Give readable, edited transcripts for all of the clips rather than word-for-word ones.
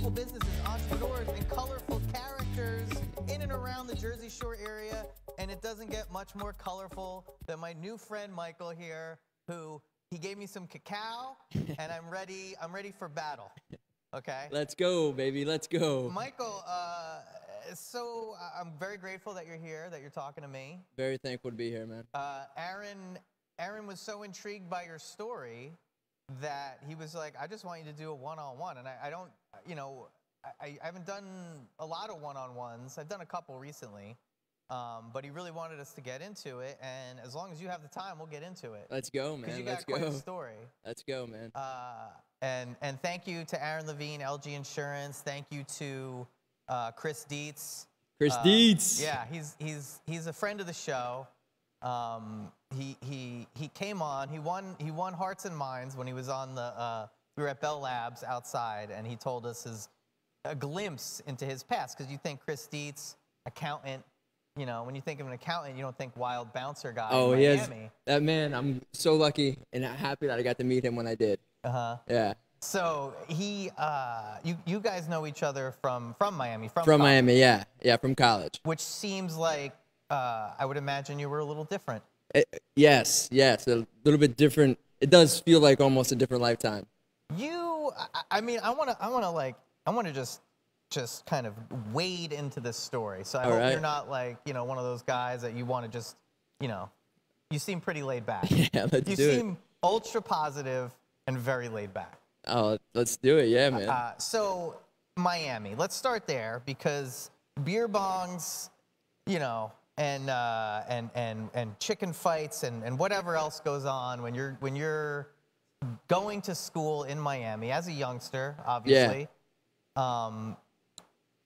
local businesses, entrepreneurs, and colorful characters in and around the Jersey Shore area. And it doesn't get much more colorful than my new friend Michael here, who he gave me some cacao, and I'm ready for battle. Okay? Let's go, baby. Let's go. Michael, so I'm very grateful that you're here, that you're talking to me. Very thankful to be here, man. Aaron was so intrigued by your story that he was like, I just want you to do a one-on-one. And I don't, you know, I haven't done a lot of one-on-ones. I've done a couple recently. But he really wanted us to get into it. And as long as you have the time, we'll get into it. Let's go, man. You got quite a story. Let's go, man. And thank you to Aaron Levine, LG Insurance. Thank you to Chris Dietz. Chris Dietz. Yeah, he's a friend of the show. He came on. He won hearts and minds when he was on the. We were at Bell Labs outside, and he told us a glimpse into his past. Because you think Chris Dietz, accountant. You know, when you think of an accountant, you don't think wild bouncer guy in Miami. He is. That man, I'm so lucky and happy that I got to meet him when I did. Yeah. So you guys know each other from Miami, from Miami, yeah, from college. Which seems like I would imagine you were a little different. Yes, a little bit different. It does feel like almost a different lifetime. I mean, I want to just kind of wade into this story. So I hope you're not like, you know, one of those guys that you want to just, you know, you seem pretty laid back. Yeah, let's do it. You seem ultra positive and very laid back. Oh, let's do it. Yeah, man. So Miami, let's start there because beer bongs, you know, and chicken fights and whatever else goes on when you're going to school in Miami as a youngster, obviously. Yeah.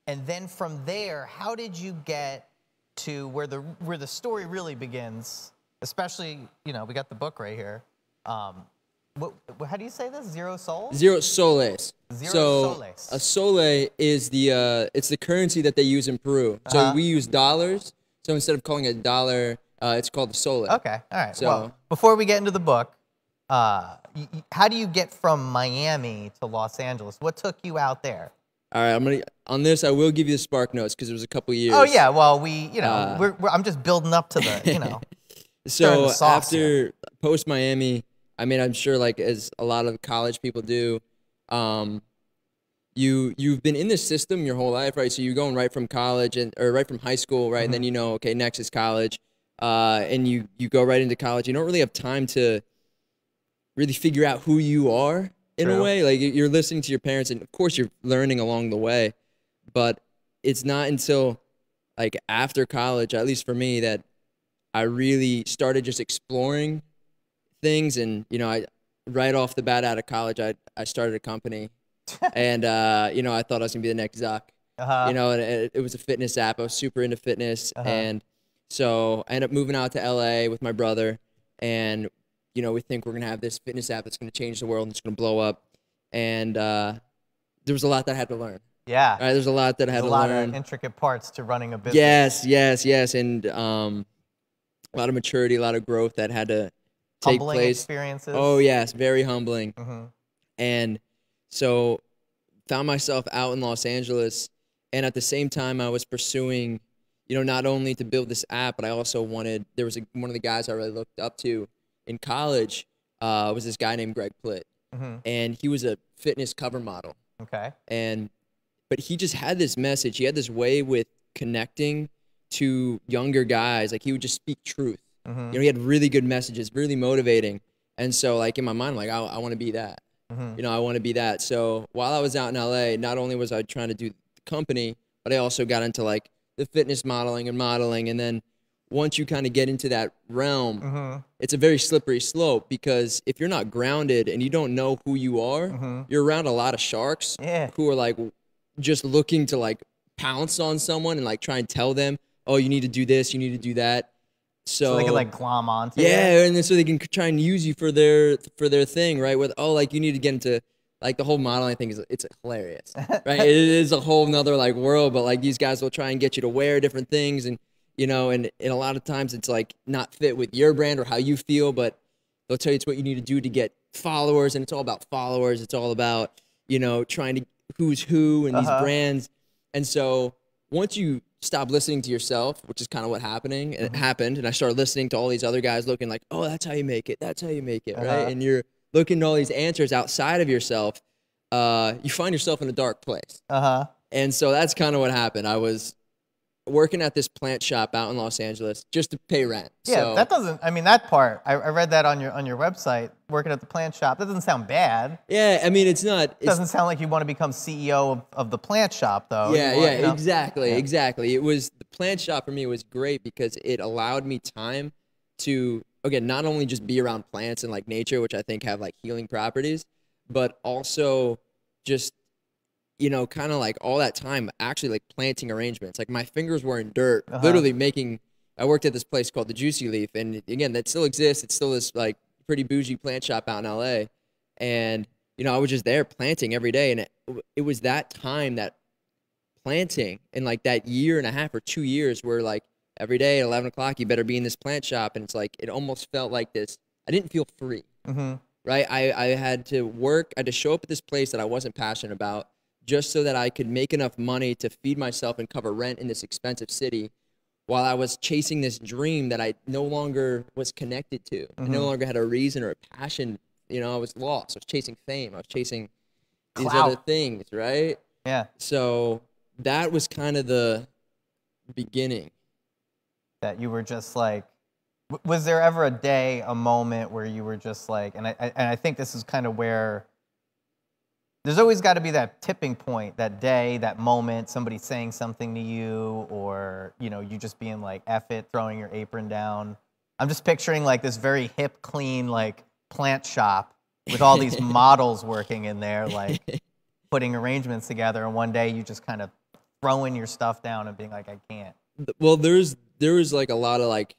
And then from there, how did you get to where the story really begins? Especially, you know, we got the book right here. How do you say this? Zero souls? Zero soles. Zero soles. A sole is it's the currency that they use in Peru. So we use dollars. So instead of calling it a dollar, it's called the sole. Okay, all right. So, well, before we get into the book, how do you get from Miami to Los Angeles? What took you out there? All right, on this. I will give you the spark notes because it was a couple years. Oh yeah, well I'm just building up to the So after post Miami, I mean I'm sure like as a lot of college people do, you've been in this system your whole life, right? So you're going right from college or right from high school, right? And then you know, okay, next is college, and you go right into college. You don't really have time to really figure out who you are. In a way, like you're listening to your parents, and of course you're learning along the way, but it's not until like after college, at least for me, that I really started just exploring things. And you know, right off the bat out of college, I started a company, and you know, I thought I was gonna be the next Zuck. You know, and it was a fitness app. I was super into fitness, and so I ended up moving out to LA with my brother, and you know, we think we're going to have this fitness app that's going to change the world and it's going to blow up. And there was a lot that I had to learn. Yeah. Right? There's a lot that I had to learn. A lot of intricate parts to running a business. Yes. And a lot of maturity, a lot of growth that had to take place. Humbling experiences. Oh, yes. Very humbling. And so found myself out in Los Angeles. And at the same time, I was pursuing, you know, not only to build this app, but I also wanted, one of the guys I really looked up to in college was this guy named Greg Plitt, and he was a fitness cover model. Okay. But he just had this message. He had this way with connecting to younger guys. Like he would just speak truth. You know, he had really good messages, really motivating. And so, like in my mind, I'm like I want to be that. You know, I want to be that. So while I was out in LA, not only was I trying to do the company, but I also got into like the fitness modeling, and then once you kind of get into that realm, it's a very slippery slope because if you're not grounded and you don't know who you are, you're around a lot of sharks who are like just looking to like pounce on someone and like try and tell them, oh, you need to do this, you need to do that. So they can like glom onto you. And then so they can try and use you for their thing, right? With like you need to get into like the whole modeling thing it's hilarious, right? It is a whole nother like world, but like these guys will try and get you to wear different things and you know, and a lot of times it's like not fit with your brand or how you feel, but they'll tell you it's what you need to do to get followers, and it's all about followers. It's all about, you know, trying to who's who and these brands. And so once you stop listening to yourself, which is kind of what happened, and I started listening to all these other guys looking like, oh, that's how you make it. That's how you make it, right? And you're looking at all these answers outside of yourself. You find yourself in a dark place. And so that's kind of what happened. I was working at this plant shop out in Los Angeles just to pay rent. Yeah, so, that doesn't, I mean, that part, I read that on your website, working at the plant shop. That doesn't sound bad. Yeah, I mean, it's not. It doesn't sound like you want to become CEO of the plant shop, though. Yeah, exactly. It was, the plant shop for me was great because it allowed me time to, again, not only just be around plants and like nature, which I think have like healing properties, but also just, you know, kind of like all that time actually like planting arrangements. Like my fingers were in dirt, literally making, I worked at this place called the Juicy Leaf. And again, that still exists. It's still this like pretty bougie plant shop out in LA. And, you know, I was just there planting every day. And it was that time, that planting in like that year and a half or 2 years where like every day at 11 o'clock, you better be in this plant shop. And it's like, it almost felt like this, I didn't feel free, right? I had to work, I had to show up at this place that I wasn't passionate about, just so that I could make enough money to feed myself and cover rent in this expensive city while I was chasing this dream that I no longer was connected to. I no longer had a reason or a passion. You know, I was lost. I was chasing fame. I was chasing these other things, right? Yeah. So that was kind of the beginning. That you were just like, was there ever a day, a moment where you were just like, and I think this is kind of where, there's always got to be that tipping point, that day, that moment, somebody saying something to you, or, you know, you just being like, F it, throwing your apron down. I'm just picturing like this very hip, clean, like plant shop with all these models working in there, like putting arrangements together. And one day you just kind of throwing your stuff down and being like, I can't. Well, there was like a lot of like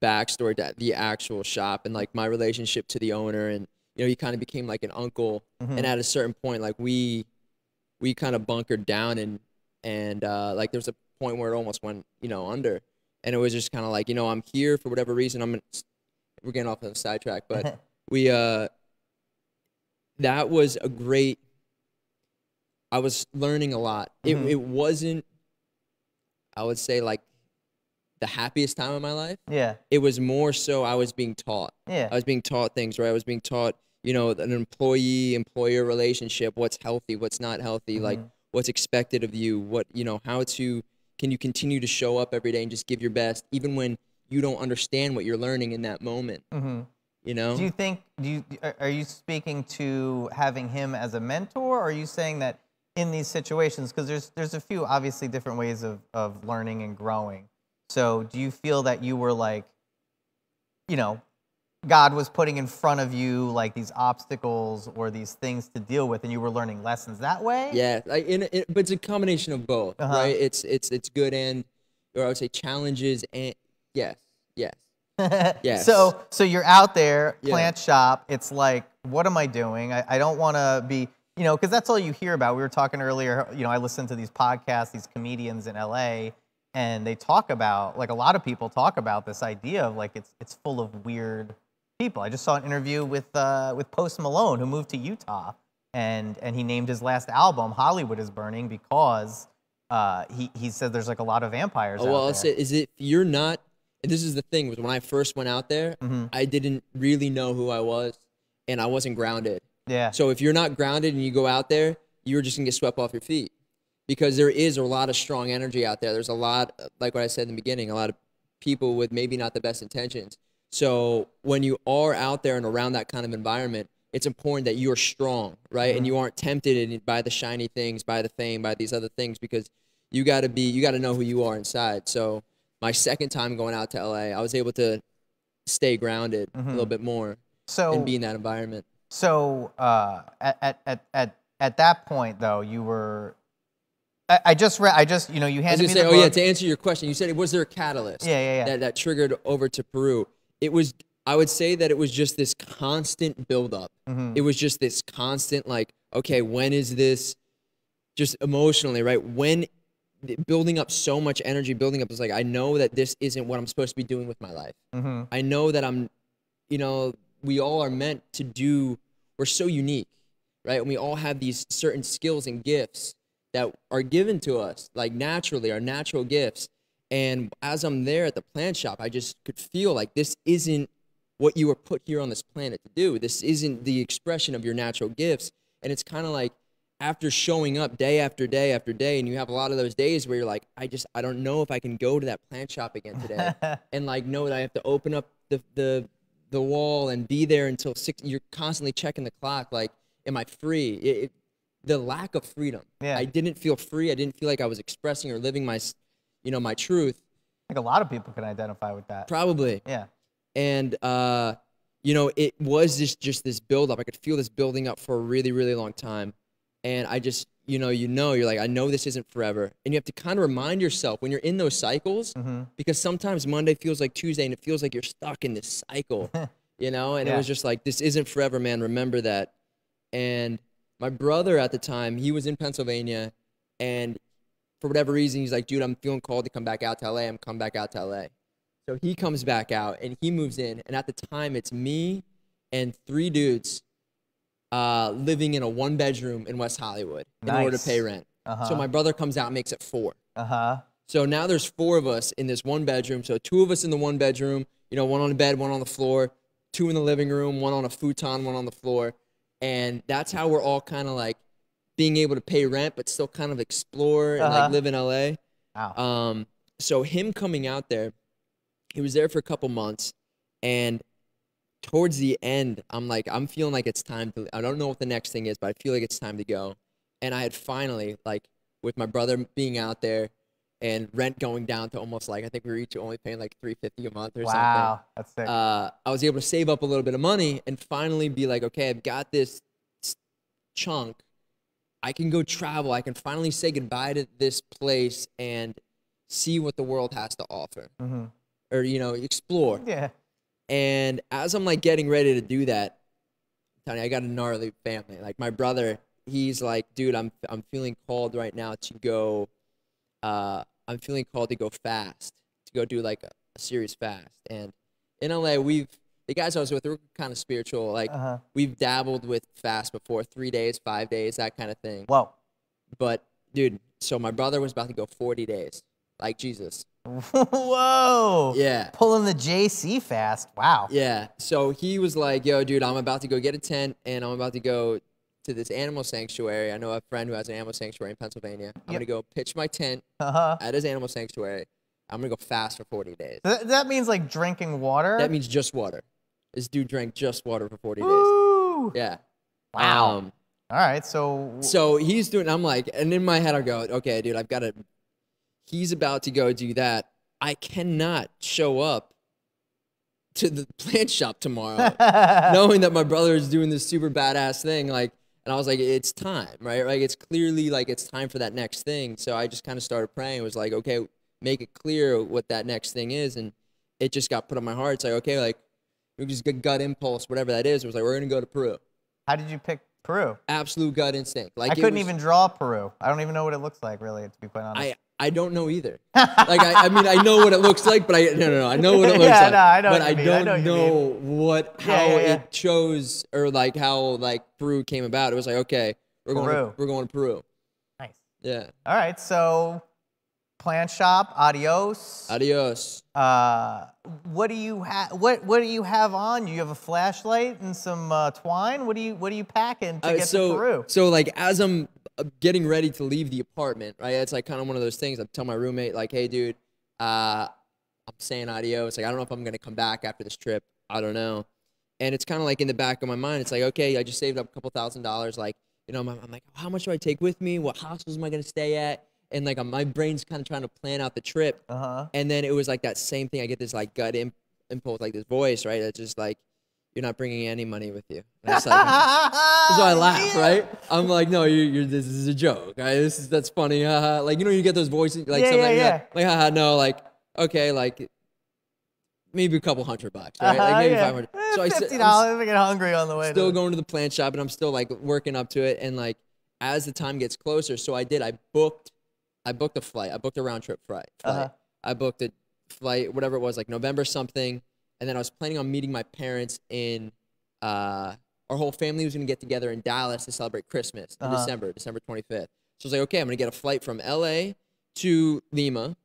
backstory to the actual shop and like my relationship to the owner, and you know, he kind of became like an uncle. And at a certain point, like we kind of bunkered down, and like there was a point where it almost went, you know, under, and it was just kind of like, you know, I'm here for whatever reason. We're getting off on the sidetrack, but that was a great, I was learning a lot. It wasn't, I would say, like the happiest time of my life. Yeah. It was more so I was being taught. Yeah. I was being taught things, right? I was being taught, you know, an employee-employer relationship, what's healthy, what's not healthy, like what's expected of you, what, you know, can you continue to show up every day and just give your best, even when you don't understand what you're learning in that moment, you know? Do you think, are you speaking to having him as a mentor, or are you saying that in these situations, because there's a few obviously different ways of learning and growing. So do you feel that you were like, you know, God was putting in front of you like these obstacles or these things to deal with, and you were learning lessons that way? Yeah, like but it's a combination of both, right? It's good and, or I would say challenges and yes. Yes. So you're out there, plant shop. It's like, what am I doing? I don't want to be, you know, because that's all you hear about. We were talking earlier, you know, I listen to these podcasts, these comedians in LA, and they talk about, like a lot of people talk about this idea of like it's full of weird people. I just saw an interview with Post Malone, who moved to Utah, and he named his last album "Hollywood Is Burning" because he said there's like a lot of vampires out there. Well, I'll say, you're not, and this is the thing, was when I first went out there, I didn't really know who I was, and I wasn't grounded. Yeah. So if you're not grounded and you go out there, you're just gonna get swept off your feet, because there is a lot of strong energy out there. There's a lot, like what I said in the beginning, a lot of people with maybe not the best intentions. So when you are out there and around that kind of environment, it's important that you're strong, right? And you aren't tempted by the shiny things, by the fame, by these other things, because you got to know who you are inside. So my second time going out to LA, I was able to stay grounded a little bit more and be in that environment. So at that point though, you were, I just you know, you handed me the book. Oh yeah, to answer your question, you said, was there a catalyst? Yeah. That triggered over to Peru. It was, I would say that it was just this constant buildup. It was just this constant, like, okay, when is this, just emotionally, right? When, building up so much energy, building up, it's like, I know that this isn't what I'm supposed to be doing with my life. I know that I'm, you know, we all are meant to do, we're so unique. right? And we all have these certain skills and gifts that are given to us, like naturally, our natural gifts. And as I'm there at the plant shop, I just could feel like this isn't what you were put here on this planet to do. This isn't the expression of your natural gifts. And it's kind of like after showing up day after day after day, and you have a lot of those days where you're like, I don't know if I can go to that plant shop again today. And like know that I have to open up the wall and be there until 6. You're constantly checking the clock. Like, am I free? The lack of freedom. Yeah. I didn't feel free. I didn't feel like I was expressing or living my, my truth. I think a lot of people can identify with that. Probably. Yeah. And, it was just this buildup. I could feel this building up for a really, really long time. And I just, you're like, I know this isn't forever. And you have to kind of remind yourself when you're in those cycles, because sometimes Monday feels like Tuesday and it feels like you're stuck in this cycle, And it was just like, this isn't forever, man. Remember that. And my brother at the time, he was in Pennsylvania, and for whatever reason, he's like, dude, I'm feeling called to come back out to LA. I'm coming back out to LA. So he comes back out, and he moves in. And at the time, it's me and 3 dudes living in a 1-bedroom in West Hollywood in order to pay rent. So my brother comes out and makes it 4. So now there's 4 of us in this 1-bedroom. So 2 of us in the 1-bedroom, one on the bed, 1 on the floor, 2 in the living room, 1 on a futon, 1 on the floor. And that's how we're all kind of like being able to pay rent, but still kind of explore and like live in LA. Wow. So him coming out there, he was there for a couple months, and towards the end, I'm feeling like it's time to, I don't know what the next thing is, but I feel like it's time to go. And I had finally, like, with my brother being out there and rent going down to almost like, I think we were each only paying like $350 a month or something. Wow, that's sick. I was able to save up a little bit of money and finally be like, okay, I've got this chunk. I can go travel. I can finally say goodbye to this place and see what the world has to offer. Or, explore. Yeah. And as I'm like getting ready to do that, Tony, I got a gnarly family. Like my brother, he's like, dude, I'm feeling called right now to go. I'm feeling called to go fast, to go do like a serious fast. And in LA, the guys I was with, we're kind of spiritual. Like we've dabbled with fast before, 3 days, 5 days, that kind of thing. Whoa. But dude, so my brother was about to go 40 days, like Jesus. Whoa. Yeah. Pulling the JC fast. Wow. Yeah. So he was like, yo, dude, I'm about to go get a tent and I'm about to go to this animal sanctuary. I know a friend who has an animal sanctuary in Pennsylvania. I'm going to go pitch my tent at his animal sanctuary. I'm going to go fast for 40 days. That means like drinking water? That means just water. This dude drank just water for 40 Woo. days. Yeah. Wow. All right. So he's doing, I'm like, and in my head I go, okay, dude, he's about to go do that. I cannot show up to the plant shop tomorrow knowing that my brother is doing this super badass thing. Like, and I was like, it's time, right? Like, it's clearly like it's time for that next thing. So I just kind of started praying. It was like, okay, make it clear what that next thing is. And it just got put on my heart. It's like, okay, like, we just get gut impulse, whatever that is. It was like, we're going to go to Peru. How did you pick Peru? Absolute gut instinct. Like I couldn't even draw Peru. I don't even know what it looks like, really, to be quite honest. I don't know either. Like, I mean, I know what it looks like, but I know what it looks like. No, I know but what I you mean. don't know how yeah. it chose or like how like Peru came about. It was like, okay, we're going to Peru. Nice. Yeah. All right, so plant shop, adios. Adios. What do you have? What do you have on? You have a flashlight and some twine. What are you packing to get to Peru? So like as I'm getting ready to leave the apartment, right? It's like kind of one of those things. I tell my roommate like, hey, dude, I'm saying adios. Like I don't know if I'm gonna come back after this trip. I don't know. And it's kind of like in the back of my mind. It's like, okay, I just saved up a couple $1,000s. Like, I'm like, how much do I take with me? What hostels am I gonna stay at? And like my brain's kind of trying to plan out the trip. And then it was like that same thing. I get this like gut impulse, like this voice, right? That's just like, you're not bringing any money with you. And it's like, so I laugh, right? I'm like, no, this is a joke. Right? That's funny. Like, you get those voices, like something like, haha, no, like, okay, like maybe a couple $100, right? Like maybe 500. So $50. I get hungry on the way. Still going to the plant shop, and I'm still like working up to it. And like as the time gets closer, so I booked a flight. I booked a round trip flight. I booked a flight, whatever it was, like November something. And then I was planning on meeting my parents in, or our whole family was going to get together in Dallas to celebrate Christmas in December 25th. So I was like, okay, I'm going to get a flight from LA to Lima,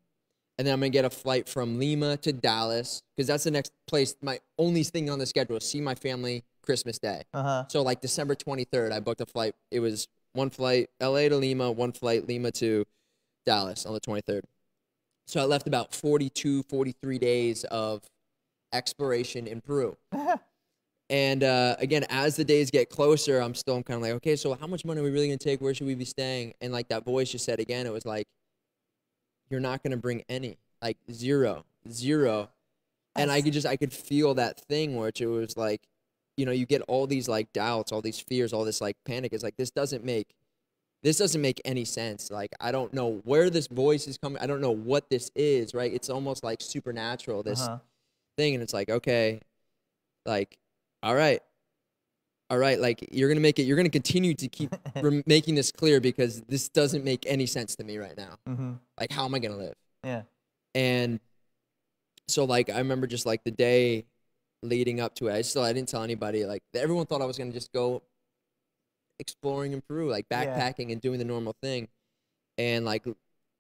and then I'm going to get a flight from Lima to Dallas, because that's the next place. My only thing on the schedule is see my family Christmas Day. So like December 23rd, I booked a flight. It was one flight LA to Lima, one flight Lima to Dallas on the 23rd. So I left about 42, 43 days of exploration in Peru. And again, as the days get closer, I'm kind of like, okay, so how much money are we really going to take? Where should we be staying? And like that voice just said again, it was like, you're not going to bring any, like zero. And I could feel that thing, which it was like, you know, you get all these like doubts, all these fears, all this like panic. It's like, this doesn't make any sense. Like, I don't know where this voice is coming. I don't know what this is, right? It's almost like supernatural, this thing. And it's like, okay, like, all right, like, you're going to make it, you're going to continue to keep making this clear, because this doesn't make any sense to me right now. Like, how am I going to live? Yeah. And so, like, I remember just, like, the day leading up to it, I didn't tell anybody. Like, everyone thought I was going to just go exploring in Peru, like, backpacking and doing the normal thing. And, like,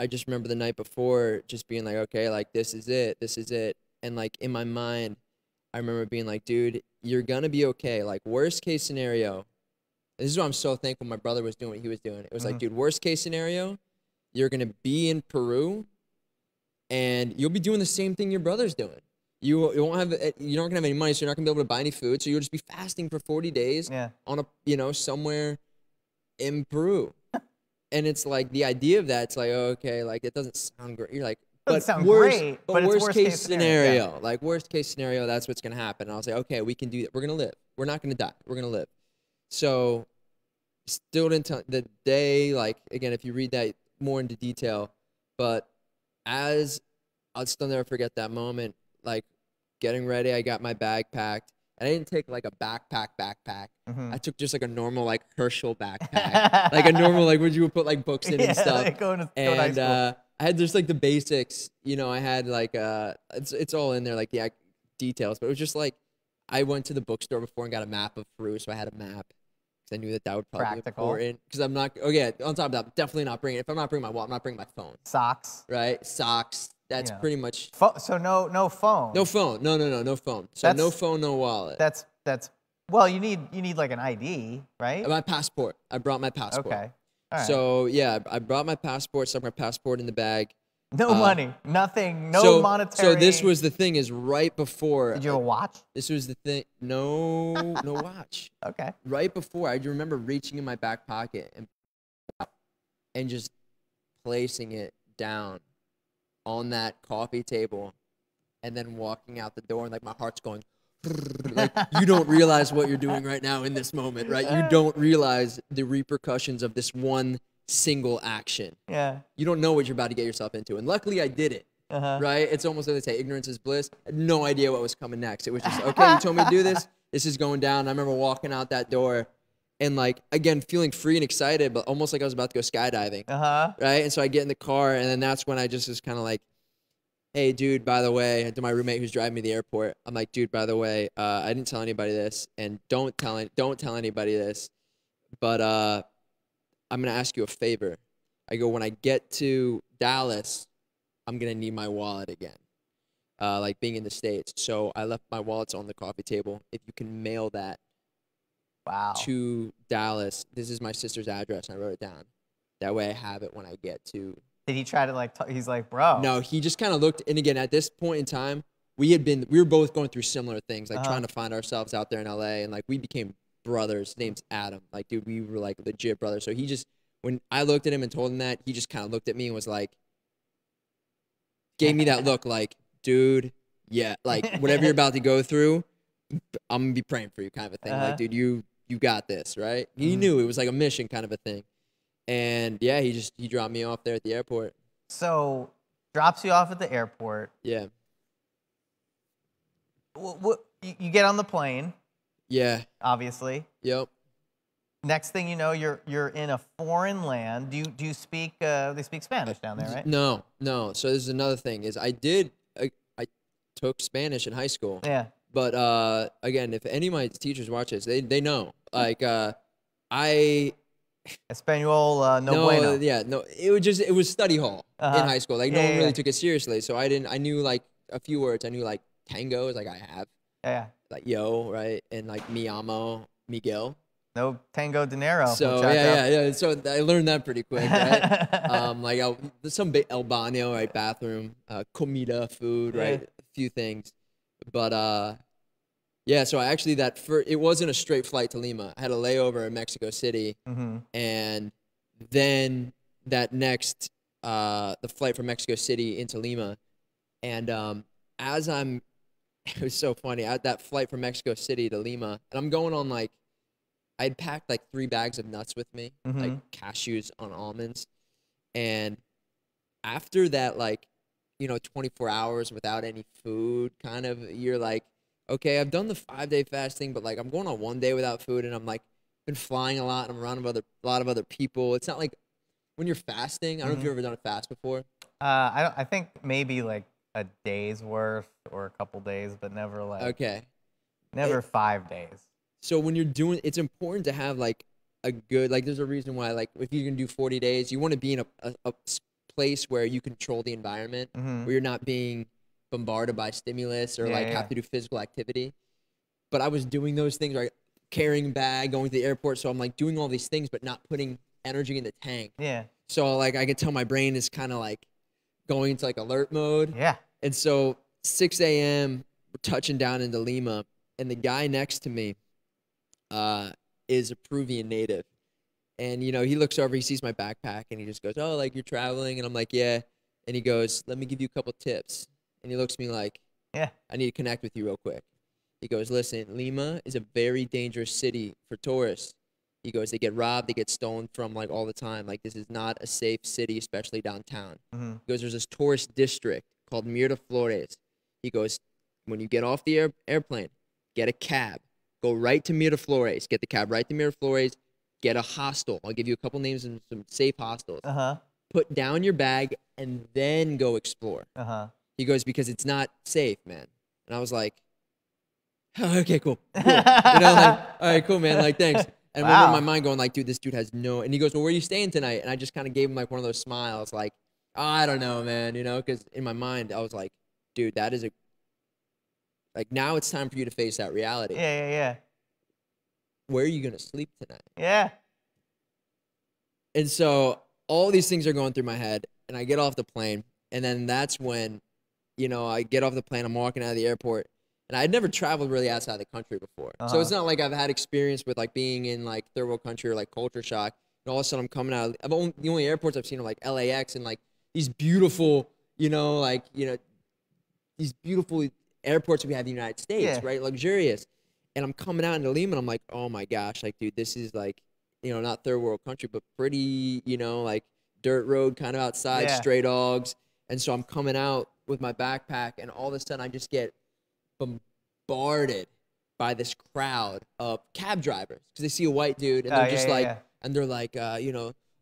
I just remember the night before just being like, okay, like, this is it. And, like, in my mind, I remember being like, dude, you're going to be okay. Like, worst case scenario, this is why I'm so thankful my brother was doing what he was doing. It was like, dude, worst case scenario, you're going to be in Peru, and you'll be doing the same thing your brother's doing. You're not going to have any money, so you're not going to be able to buy any food. So you'll just be fasting for 40 days on somewhere in Peru. And it's like, the idea of that, it's like, okay, like, it doesn't sound great. You're like, Doesn't sound great, but it's worst case scenario. Like, worst case scenario, that's what's going to happen. And I was like, okay, we can do it. We're going to live. We're not going to die. We're going to live. So still didn't tell the day, like, again, if you read that more into detail, but I'll still never forget that moment, like, getting ready, I got my bag packed, and I didn't take, like, a backpack. I took just, like, a normal, like, Herschel backpack. Like, a normal, like, where you would put, like, books in and stuff. Like go to high school. I had just, like, the basics, you know, I had, like, it's all in there, like, the details, but it was just, like, I went to the bookstore before and got a map of Peru, so I had a map, because I knew that would probably be important, because I'm not, on top of that, I'm definitely not bringing, if I'm not bringing my wallet, I'm not bringing my phone. Socks. Right? Socks. That's pretty much. So no phone. No phone. No phone. So no phone, no wallet. That's well, you need like an ID, right? My passport. I brought my passport. Okay. All right. So yeah, I brought my passport, stuck my passport in the bag. No money, nothing, no monetary. So this was the thing, is right before. Did you have a watch? This was the thing. No watch. Okay. Right before, I remember reaching in my back pocket and just placing it down on that coffee table, and then walking out the door, and like my heart's going, like, you don't realize what you're doing right now in this moment, right? You don't realize the repercussions of this one single action. Yeah. You don't know what you're about to get yourself into. And luckily I did it, right? It's almost like they say, ignorance is bliss. I had no idea what was coming next. It was just, okay, you told me to do this. This is going down. I remember walking out that door and, like, again, feeling free and excited, but almost like I was about to go skydiving, right? And so I get in the car, and then that's when I just was kind of like, hey, dude, by the way, to my roommate who's driving me to the airport, I'm like, dude, by the way, I didn't tell anybody this, and don't tell anybody this, but I'm going to ask you a favor. I go, when I get to Dallas, I'm going to need my wallet again, like being in the States. So I left my wallets on the coffee table. If you can mail that to Dallas. This is my sister's address, and I wrote it down. That way I have it when I get to. Did he try to, like, he's like, bro? No, he just kind of looked, and again, at this point in time, we were both going through similar things, like trying to find ourselves out there in LA, and like we became brothers. His name's Adam. Like, dude, we were like legit brothers. So he just, when I looked at him and told him that, he just kind of looked at me and was like, gave me that look like, dude, yeah, like whatever you're about to go through, I'm gonna be praying for you, kind of a thing. Like, dude, you got this, right? He knew it was like a mission kind of a thing. And yeah, he dropped me off there at the airport. So drops you off at the airport. Yeah. What you get on the plane. Yeah. Obviously. Yep. Next thing you know, you're in a foreign land. Do you speak? They speak Spanish down there, right? No. So this is another thing. Is I took Spanish in high school. Yeah. But again, if any of my teachers watch this, they know. Like I Espanol, no no, bueno. yeah, no. It was study hall in high school. Like no one really took it seriously. So I knew like a few words. I knew like tango is like I have. Yeah. Like yo, right? And like mi amo, Miguel. No tango dinero. So muchacho. yeah. So I learned that pretty quick, right? Like some El Baño, right? Bathroom, comida, food, right? A few things, but yeah. So I actually it wasn't a straight flight to Lima. I had a layover in Mexico City, and then that next the flight from Mexico City into Lima, and as I'm, it was so funny at that flight from Mexico City to Lima, and I'm going on like. I'd packed like 3 bags of nuts with me, like cashews on almonds. And after that, like, 24 hours without any food, kind of, you're like, okay, I've done the 5-day fasting, but like I'm going on 1 day without food, and I'm like, been flying a lot, and I'm around a lot of other people. It's not like when you're fasting. I don't know if you've ever done a fast before. I think maybe like a day's worth or a couple days, but never like never 5 days. So when you're doing, it's important to have like a good, like there's a reason why, like if you're going to do 40 days, you want to be in a place where you control the environment, where you're not being bombarded by stimulus or have to do physical activity. But I was doing those things, like carrying bag, going to the airport. So I'm like doing all these things, but not putting energy in the tank. Yeah. So like I could tell my brain is kind of like going into like alert mode. Yeah. And so 6 a.m. we're touching down into Lima, and the guy next to me, is a Peruvian native. And, he looks over, he sees my backpack, and he just goes, oh, like, you're traveling? And I'm like, yeah. And he goes, let me give you a couple tips. And he looks at me like, yeah, I need to connect with you real quick. He goes, listen, Lima is a very dangerous city for tourists. He goes, they get robbed, they get stolen from, like, all the time. Like, this is not a safe city, especially downtown. He goes, there's this tourist district called Miraflores. He goes, when you get off the airplane, get a cab. Go right to Miraflores. Get the cab right to Miraflores. Get a hostel. I'll give you a couple names and some safe hostels. Put down your bag and then go explore. He goes, because it's not safe, man. And I was like, oh, okay, cool. Like, all right, cool, man. Like, thanks. And I remember in my mind going like, dude, this dude has no. And he goes, well, where are you staying tonight? And I just kind of gave him like one of those smiles, like, oh, I don't know, man. Because in my mind I was like, dude, that is like, now it's time for you to face that reality. Yeah. Where are you going to sleep tonight? Yeah. And so all these things are going through my head, and I get off the plane, and then that's when, I get off the plane, I'm walking out of the airport, and I'd never traveled really outside the country before. So it's not like I've had experience with, like, being in, like, third world country or, like, culture shock. And all of a sudden I'm coming out. The only airports I've seen are, like, LAX and, like, these beautiful, these beautiful airports we have in the United States, right? Luxurious. And I'm coming out into Lima, and I'm like, oh my gosh, like, dude, this is like, not third world country, but pretty, like dirt road kind of outside, stray dogs. And so I'm coming out with my backpack, and all of a sudden I just get bombarded by this crowd of cab drivers because they see a white dude, and they're and they're like, cab,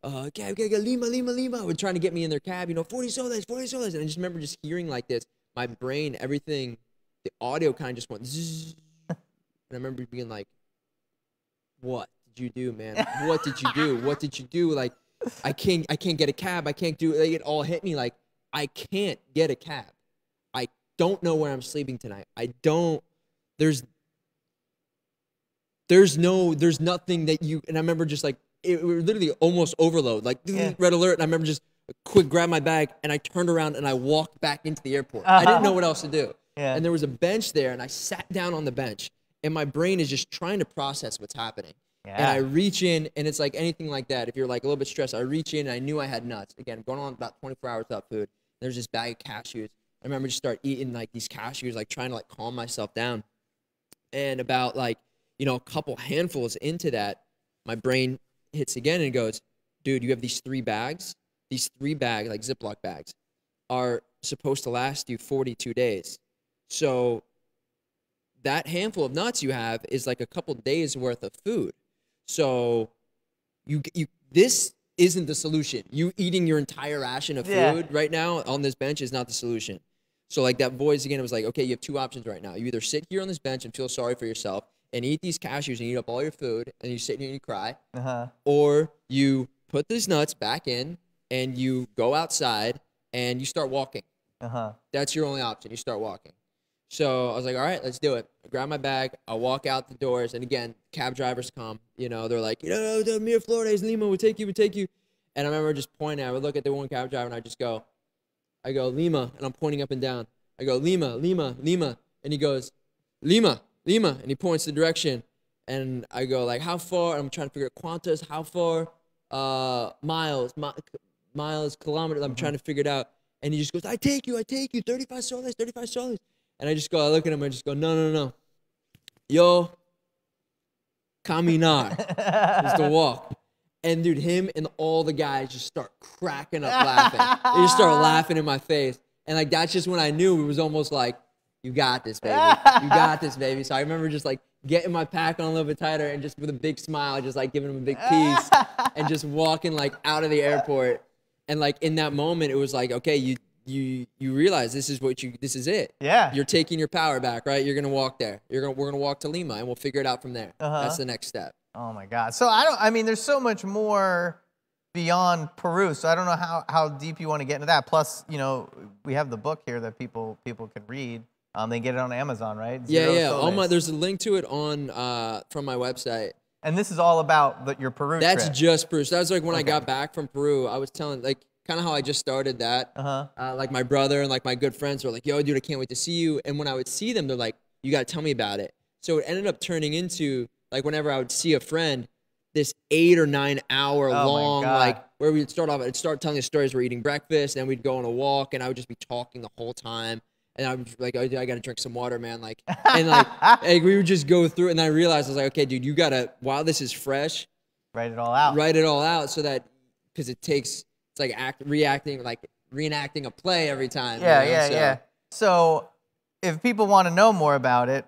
Lima. We're trying to get me in their cab, 40 soles. And I just remember just hearing like this, my brain, everything, the audio kind of just went zzz. And I remember being like, what did you do, man? What did you do? What did you do? Like, I can't get a cab. I can't do it. Like, it all hit me like, I can't get a cab. I don't know where I'm sleeping tonight. There's nothing that you, and I remember just like, it was literally almost overload, like red alert. And I remember just quick grab my bag, and I turned around and I walked back into the airport. I didn't know what else to do. And there was a bench there, and I sat down on the bench, and my brain is just trying to process what's happening. And I reach in, and it's like anything like that. If you're like a little bit stressed, I reach in, and I knew I had nuts. Again, going on about 24 hours without food. There's this bag of cashews. I remember just start eating like these cashews, like trying to like calm myself down. And about like, a couple handfuls into that, my brain hits again and goes, dude, you have these 3 bags. These 3 bags, like Ziploc bags, are supposed to last you 42 days. So that handful of nuts you have is like a couple days worth of food. So this isn't the solution. You eating your entire ration of food right now on this bench is not the solution. So like that voice again, it was like, okay, you have two options right now. You either sit here on this bench and feel sorry for yourself and eat these cashews and eat up all your food and you sit here and you cry, or you put these nuts back in and you go outside and you start walking. That's your only option. You start walking. So I was like, all right, let's do it. I grab my bag. I walk out the doors. And again, cab drivers come. You know, they're like, Miraflores, Lima, we'll take you. And I remember just pointing. I would look at the one cab driver and I go, Lima. And I'm pointing up and down. I go, Lima. And he goes, Lima. And he points the direction. And I go, like, how far? And I'm trying to figure out quantas, how far, miles, kilometers. I'm trying to figure it out. And he just goes, I take you, 35 soles. And I look at him, I just go, no. Yo, caminar. Just to walk. And dude, him and all the guys just start cracking up laughing. They just start laughing in my face. And like, that's just when I knew it was almost like, you got this, baby. You got this, baby. So I remember just like getting my pack on a little bit tighter and just with a big smile, just like giving him a big piece and just walking like out of the airport. And like in that moment, it was like, okay, you realize this is it. Yeah. You're taking your power back, right? You're gonna walk there. We're gonna walk to Lima and we'll figure it out from there. That's the next step. Oh my God. So I mean, there's so much more beyond Peru. So I don't know how deep you want to get into that. Plus, you know, we have the book here that people can read. They get it on Amazon, right? Yeah. There's a link to it on from my website. And this is all about your Peru That's trip. just Peru. So that was like when I got back from Peru, I was telling like kind of how I just started that. Like my brother and like my good friends were like, yo, dude, I can't wait to see you. And when I would see them, they're like, you got to tell me about it. So it ended up turning into like whenever I would see a friend, this 8 or 9 hour long, like where we'd start telling the stories. We're eating breakfast and we'd go on a walk and I would just be talking the whole time. And I was like, oh, I got to drink some water, man. Like, and like we would just go through it. And I realized I was like, okay, dude, you got to, while this is fresh, write it all out so that, because it's like reenacting a play every time. Yeah. So if people want to know more about it,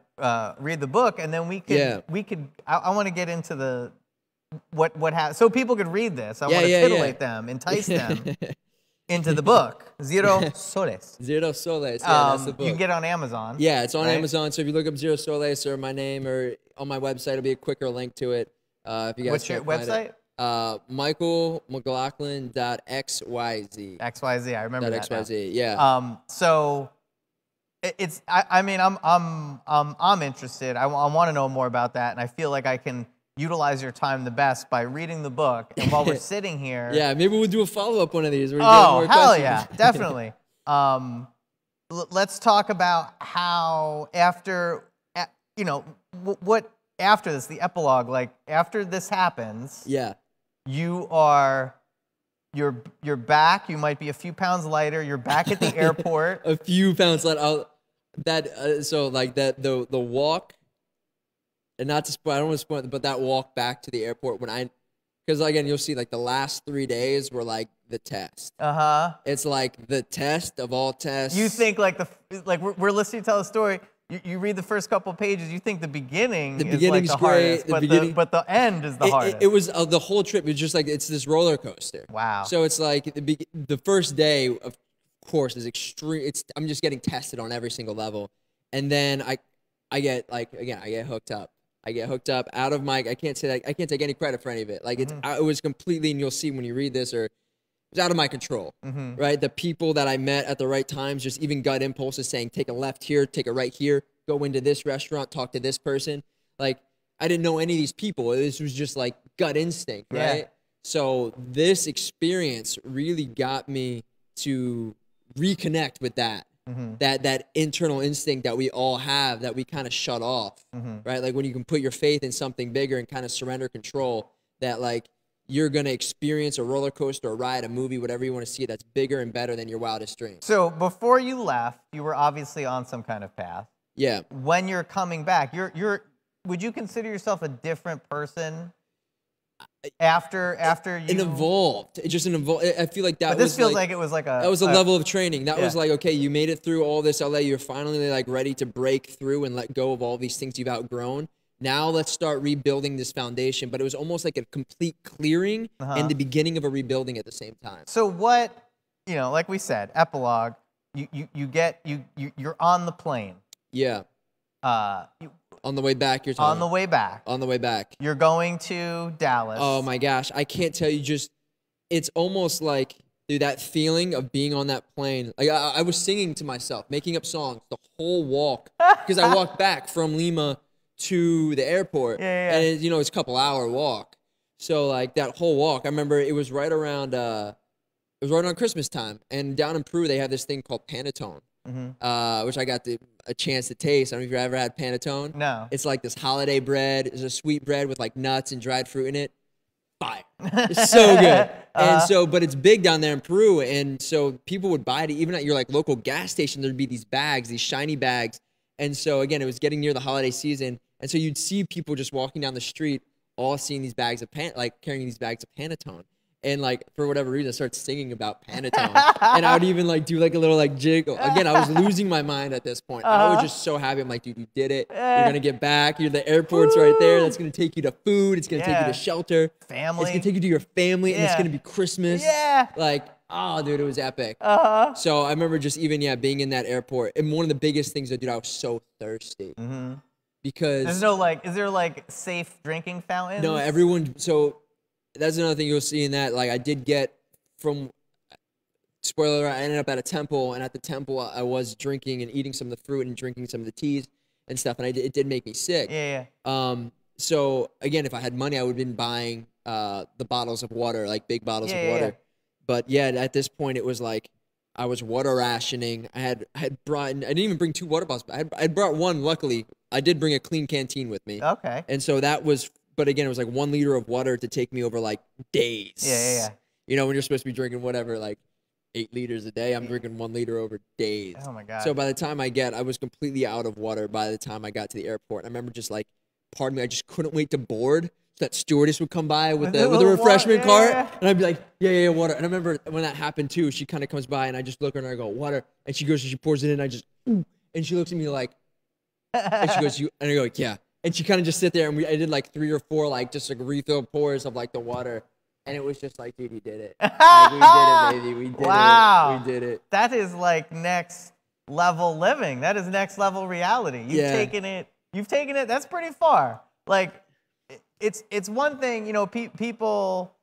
read the book, and then we could. I want to get into what happened, so people could read this. I want to titillate them, entice them into the book. Zero Soles. Zero Soles. Yeah, that's the book. You can get it on Amazon. Yeah, it's on Amazon. So if you look up Zero Soles or my name or on my website, it'll be a quicker link to it. If you guys What's your website? MichaelMcLaughlin.xyz. XYZ. I remember that. XYZ. Yeah. So it's. I mean, I'm interested. I want to know more about that, and I feel like I can utilize your time the best by reading the book. And while we're sitting here, maybe we'll do a follow-up one of these. Oh, hell yeah, definitely. Let's talk about how after, you know, what after this, the epilogue, like after this happens. Yeah. You're back. You might be a few pounds lighter. You're back at the airport. A few pounds lighter. So like that the walk. And not to spoil, I don't want to spoil it, but that walk back to the airport because again, you'll see like the last 3 days were like the test. It's like the test of all tests. You think like we're listening to tell a story. You read the first couple of pages. You think the beginning's like the great, hardest, but the end is the hardest. It was the whole trip. It's just like it's this roller coaster. Wow. So it's like the first day, of course, is extreme. I'm just getting tested on every single level, and then I get hooked up. I get hooked up out of my. I can't take any credit for any of it. Like it was completely, and you'll see when you read this, or it was out of my control. Right, the people that I met at the right times, just even gut impulses saying, take a left here, take a right here, go into this restaurant, talk to this person. Like I didn't know any of these people. This was just like gut instinct, right? Yeah. So this experience really got me to reconnect with that. That internal instinct that we all have that we kind of shut off, right? Like when you can put your faith in something bigger and kind of surrender control, that like you're going to experience a roller coaster, a ride, a movie, whatever you want to see that's bigger and better than your wildest dreams. So before you left, you were obviously on some kind of path. Yeah. When you're coming back, would you consider yourself a different person? After you evolved, it just evolved. I feel like that. But this feels like it was like a. That was a level of training. That was like, okay, you made it through all this LA. You're finally like ready to break through and let go of all these things you've outgrown. Now let's start rebuilding this foundation. But it was almost like a complete clearing and the beginning of a rebuilding at the same time. So what, like we said, epilogue. you're on the plane. Yeah. You, On the way back, you're talking. on the way back. On the way back. You're going to Dallas. Oh my gosh, I can't tell you. Just it's almost like, dude, that feeling of being on that plane. Like I was singing to myself, making up songs the whole walk because I walked back from Lima to the airport, Yeah. and it's a couple-hour walk. So like that whole walk, I remember it was right around Christmas time, and down in Peru they have this thing called panettone, which I got a chance to taste. I don't know if you've ever had panettone. No. It's like this holiday bread. It's a sweet bread with like nuts and dried fruit in it. Fire. It's so good. And but it's big down there in Peru, and so people would buy it even at your like local gas station. There'd be these bags, these shiny bags, and so again, it was getting near the holiday season, and so you'd see people just walking down the street, all seeing these bags of carrying these bags of panettone. And like for whatever reason, I started singing about panettone, and I would even like do like a little like jiggle. Again, I was losing my mind at this point. I was just so happy. I'm like, dude, you did it. You're gonna get back. The airport's right there. That's gonna take you to food. It's gonna take you to shelter. Family. It's gonna take you to your family, and it's gonna be Christmas. Yeah. Like, oh, dude, it was epic. So I remember just even being in that airport, and one of the biggest things that, dude, I was so thirsty because There's no like, is there like safe drinking fountains? no, everyone. So that's another thing you'll see in that. Like, I did get from, spoiler alert, I ended up at a temple, and at the temple, I was drinking and eating some of the fruit and drinking some of the teas and stuff, and it did make me sick. Yeah. So again, if I had money, I would have been buying the bottles of water, like big bottles of water. But yeah, at this point, it was like I was water rationing. I had brought. I didn't even bring 2 water bottles. But I had brought one. Luckily, I did bring a clean canteen with me. Okay. And so that was. But again, it was like 1 liter of water to take me over like days. Yeah. When you're supposed to be drinking whatever, like 8 liters a day, I'm drinking 1 liter over days. Oh my God. So by the time I was completely out of water by the time I got to the airport. I remember just like, pardon me, I just couldn't wait to board. So that stewardess would come by with the refreshment cart, and I'd be like, yeah, water. And I remember when that happened too, she kind of comes by, and I just look at her and I go, water. And she goes, and she pours it in, and I just, and she looks at me like, and she goes, you, and I go, yeah. And she kind of just sit there, and I did like 3 or 4 like just like refill pours of like the water, and it was just like, dude, you did it. Like, we did it, baby. We did it. We did it. That is like next level living. That is next level reality. You've taken it. That's pretty far. Like, it's one thing, people,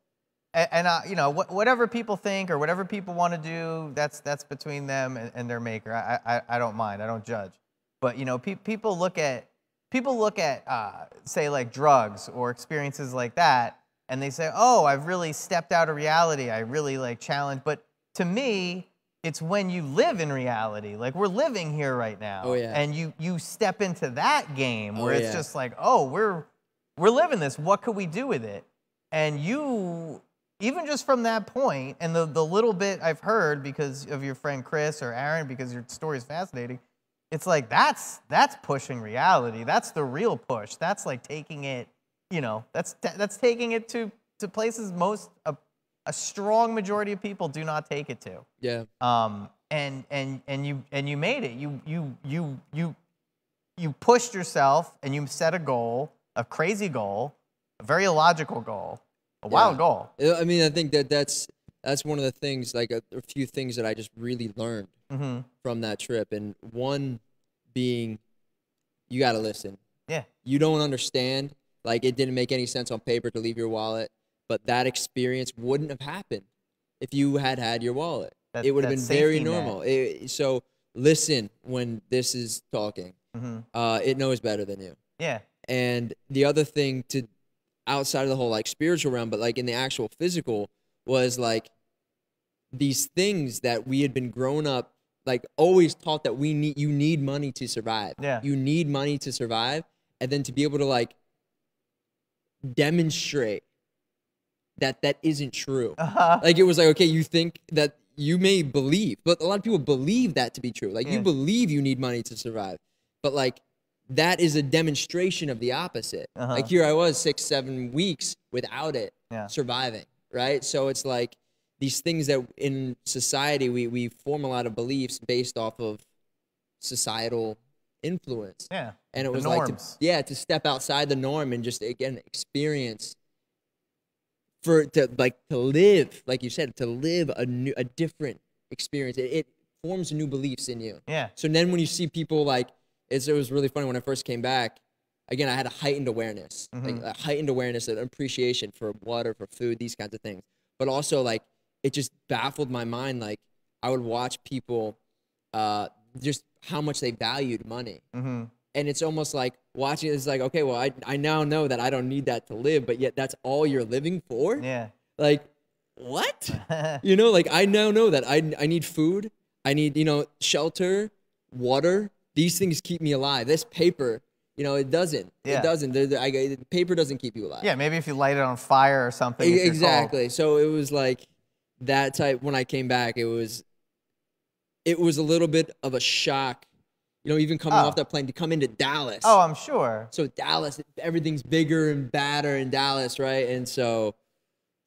and whatever people think or whatever people want to do, that's between them and their maker. I don't mind. I don't judge. But people look at say like drugs or experiences like that, and they say, oh, I've really stepped out of reality. I really like challenge. But to me, it's when you live in reality. Like, we're living here right now. Oh, yeah. And you step into that game where it's just like, oh, we're living this. What could we do with it? And you, even just from that point, and the little bit I've heard because of your friend Chris or Aaron, because your story is fascinating, it's like that's pushing reality. That's the real push. That's like taking it, that's taking it to places a strong majority of people do not take it to. Yeah. And you made it. You pushed yourself, and you set a goal, a crazy goal, a very illogical goal, a wild goal. I mean, I think that's one of the things, like a few things that I just really learned from that trip. And one being, you got to listen. Yeah. You don't understand. Like, it didn't make any sense on paper to leave your wallet, but that experience wouldn't have happened if you had your wallet. It would have been very normal. So listen when this is talking. It knows better than you. Yeah. And the other thing outside of the whole like spiritual realm, but like in the actual physical, was like these things that we had been grown up, like always taught that you need money to survive. Yeah. You need money to survive. And then to be able to like demonstrate that isn't true. Like, it was like, okay, you think that you may believe, but a lot of people believe that to be true. Like, you believe you need money to survive, but like, that is a demonstration of the opposite. Like, here I was 6-7 weeks without it, surviving, right? So it's like these things that in society we form a lot of beliefs based off of societal influence. Yeah. And it was norms. like to step outside the norm and just again experience to live, like you said, to live a different experience. It forms new beliefs in you. Yeah. So then when you see people like, it was really funny when I first came back. Again, I had a heightened awareness, like a heightened awareness and appreciation for water, for food, these kinds of things. But also, like, it just baffled my mind. Like, I would watch people, just how much they valued money. And it's almost like watching it's like, okay, well, I now know that I don't need that to live, but yet that's all you're living for? Yeah. Like, what? You know, like, I now know that I need food. I need, you know, shelter, water. These things keep me alive. This paper, you know, it doesn't. Yeah. It doesn't. The paper doesn't keep you alive. Yeah, maybe if you light it on fire or something. Exactly. So it was like that type. When I came back, it was a little bit of a shock. You know, even coming off that plane to come into Dallas. Oh, I'm sure. So Dallas, everything's bigger and badder in Dallas, right? And so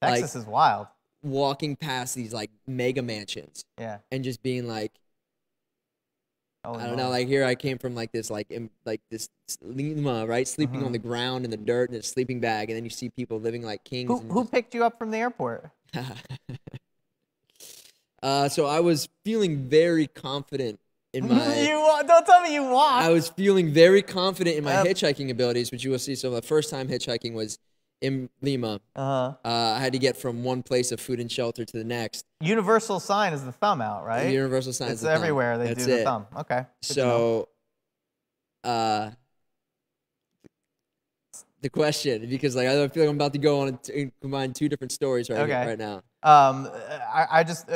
Texas is wild. Walking past these like mega mansions. Yeah. And just being like, Holy I don't moly. know, like here I came from like this this Lima, right? Sleeping on the ground in the dirt in a sleeping bag, and then you see people living like kings. Who picked you up from the airport? So I was feeling very confident in my Don't tell me you walked. I was feeling very confident in my hitchhiking abilities, which you will see. So the first time hitchhiking was in Lima. I had to get from one place of food and shelter to the next. Universal sign is the thumb out, right? The universal sign is the everywhere. thumb. They do the thumb. Okay. So, the question, because like I feel like I'm about to go on and combine two different stories right now. I just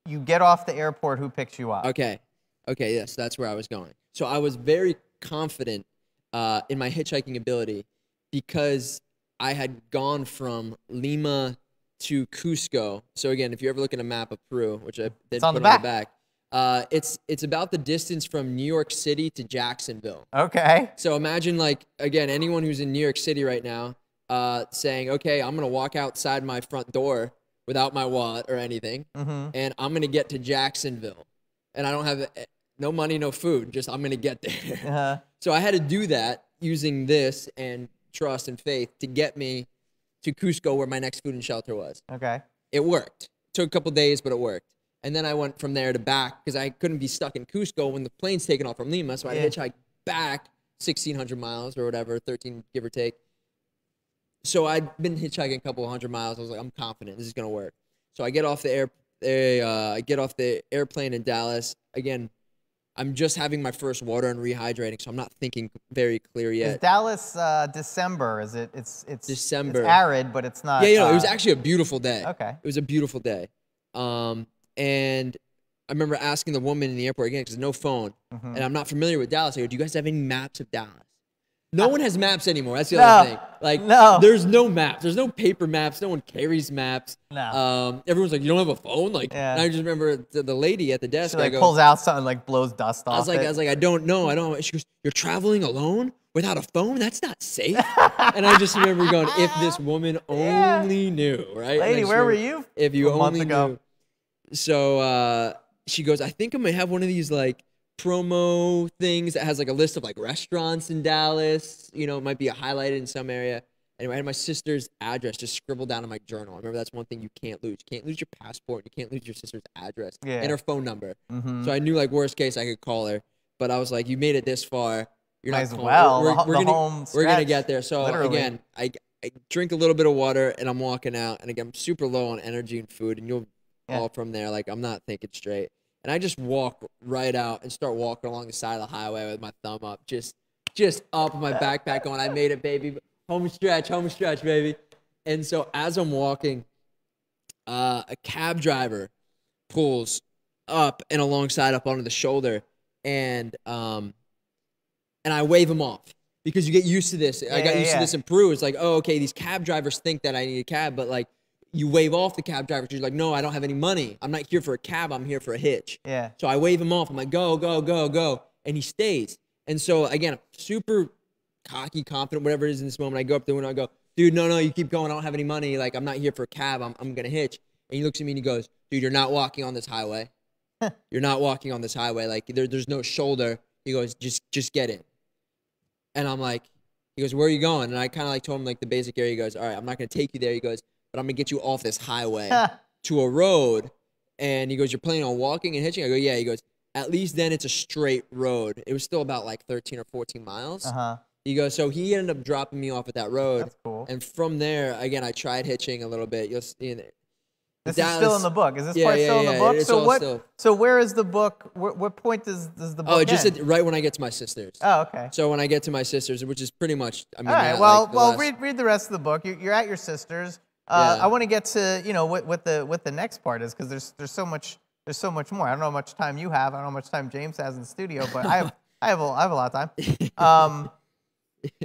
you get off the airport. Who picks you up? Okay, yes, that's where I was going. So I was very confident in my hitchhiking ability because I had gone from Lima to Cusco. So again, if you ever look at a map of Peru, which I did put on the back, it's about the distance from New York City to Jacksonville. Okay. So imagine, like, again, anyone who's in New York City right now saying, okay, I'm going to walk outside my front door without my wallet or anything, and I'm going to get to Jacksonville. And I don't have no money, no food, just I'm going to get there. So I had to do that using this and trust and faith to get me to Cusco where my next food and shelter was. Okay. It worked. Took a couple days, but it worked. And then I went from there to back because I couldn't be stuck in Cusco when the plane's taking off from Lima. So I hitchhiked back 1,600 miles or whatever, 13 give or take. So I'd been hitchhiking a couple hundred miles. I was like, I'm confident this is gonna work. So I get off the airplane in Dallas. Again, I'm just having my first water and rehydrating, so I'm not thinking very clear yet. Is Dallas December? Is it? It's December. It's arid, but it's not. Yeah, you know, it was actually a beautiful day. Okay. It was a beautiful day. And I remember asking the woman in the airport again because there's no phone, and I'm not familiar with Dallas. I go, "Do you guys have any maps of Dallas?" No one has maps anymore. That's the other thing. Like, there's no maps. There's no paper maps. No one carries maps. No. Everyone's like, you don't have a phone? Like, and I just remember the lady at the desk. She pulls out something, like blows dust off. I was like, I don't know. I don't. She goes, you're traveling alone without a phone? That's not safe. And I just remember going, if this woman only knew, right? Lady, where were you? If you only knew. So she goes, I think I might have one of these like promo things that has like a list of like restaurants in Dallas. You know, it might be highlighted in some area. Anyway, I had my sister's address just scribbled down in my journal. I remember that's one thing you can't lose. You can't lose your passport. You can't lose your sister's address and her phone number. So I knew, like, worst case, I could call her. But I was like, you made it this far. You're Might not as calling. well. We're gonna get there. So literally. again, I drink a little bit of water and I'm walking out. And again, I'm super low on energy and food. And you'll all from there. Like, I'm not thinking straight. And I just walk right out and start walking along the side of the highway with my thumb up, just up with my backpack going, I made it, baby. Home stretch, baby. And so as I'm walking, a cab driver pulls up and alongside up onto the shoulder, and I wave him off because you get used to this. I got used to this in Peru. It's like, oh, okay, these cab drivers think that I need a cab, but like you wave off the cab driver. You're like, no, I don't have any money. I'm not here for a cab. I'm here for a hitch. Yeah. So I wave him off. I'm like, go, go, go, go. And he stays. And so again, I'm super cocky, confident, whatever it is in this moment. I go up to the window, I go, dude, no, you keep going. I don't have any money. Like, I'm not here for a cab. I'm going to hitch. And he looks at me and he goes, dude, you're not walking on this highway. You're not walking on this highway. Like, there's no shoulder. He goes, just get in. And I'm like, he goes, where are you going? And I kind of like told him like the basic area. He goes, all right, I'm not going to take you there. He goes, but I'm going to get you off this highway to a road And he goes, "You're planning on walking and hitching?" I go, "Yeah." He goes, "At least then it's a straight road." It was still about like 13 or 14 miles. He goes, so he ended up dropping me off at that road. That's cool. And from there, again, I tried hitching a little bit. You'll see in it. This is still in the book. Is this part still in the book? It's so all what? Still. So where is the book? What point does the book? Oh, just end? right when I get to my sister's. Oh, okay. So when I get to my sister's, which is pretty much, I mean, all right. yeah, Well, like read the rest of the book. You're at your sister's. Yeah. I want to get to what the next part is, because there's so much more. I don't know how much time you have. I don't know how much time James has in the studio, but I have a lot of time.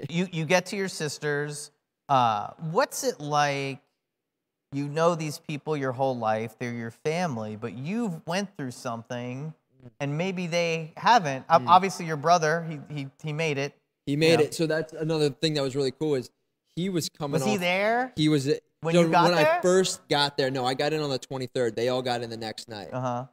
You get to your sister's. What's it like? You know these people your whole life. They're your family, but you've went through something, and maybe they haven't. Obviously, your brother, he made it. He made it. So that's another thing that was really cool is he was coming. Was he there? He was. When you got there? I first got there, no, I got in on the 23rd. They all got in the next night.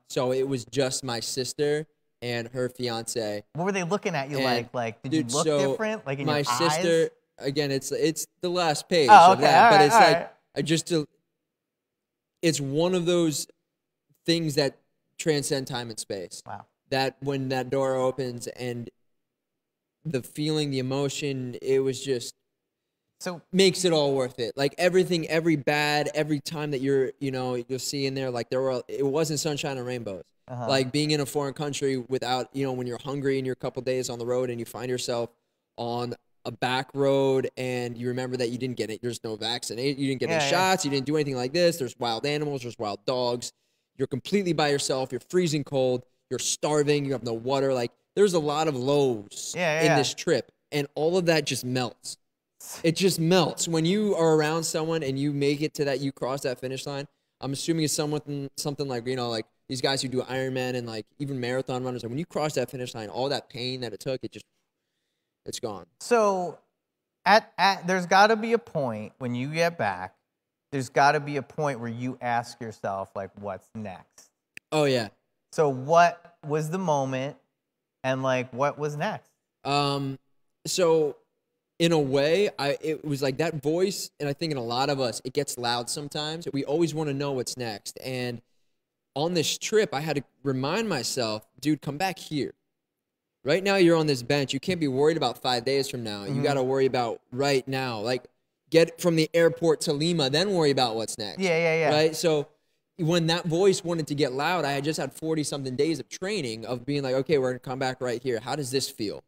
So it was just my sister and her fiance. What were they looking at you like? Like, did you look different? Like in my your sister, eyes? Again, it's the last page Oh, of okay. that, but Right, it's like it's one of those things that transcend time and space. Wow. That when that door opens and the feeling, the emotion, it was just makes it all worth it. Like everything, every time that you'll see in there, like it wasn't sunshine and rainbows. Like being in a foreign country without, when you're hungry and you're a couple days on the road and you find yourself on a back road and you remember that you didn't get it. There's no vaccination. You didn't get any shots. You didn't do anything like this. There's wild animals. There's wild dogs. You're completely by yourself. You're freezing cold. You're starving. You have no water. Like there's a lot of lows in this trip. And all of that just melts. It just melts. When you are around someone and you make it to that, you cross that finish line. I'm assuming it's something like, like these guys who do Ironman and like even marathon runners. Like when you cross that finish line, all that pain that it took, it's gone. So there's got to be a point when you get back, there's got to be a point where you ask yourself, like, what's next? Oh, yeah. So what was the moment and, like, what was next? So in a way, it was like that voice, and I think in a lot of us, it gets loud sometimes. We always want to know what's next. And on this trip, I had to remind myself, dude, come back here. Right now, you're on this bench. You can't be worried about 5 days from now. You got to worry about right now. Like, get from the airport to Lima, then worry about what's next. Yeah. Right? So when that voice wanted to get loud, I had just had 40-something days of training of being like, okay, we're going to come back right here. How does this feel?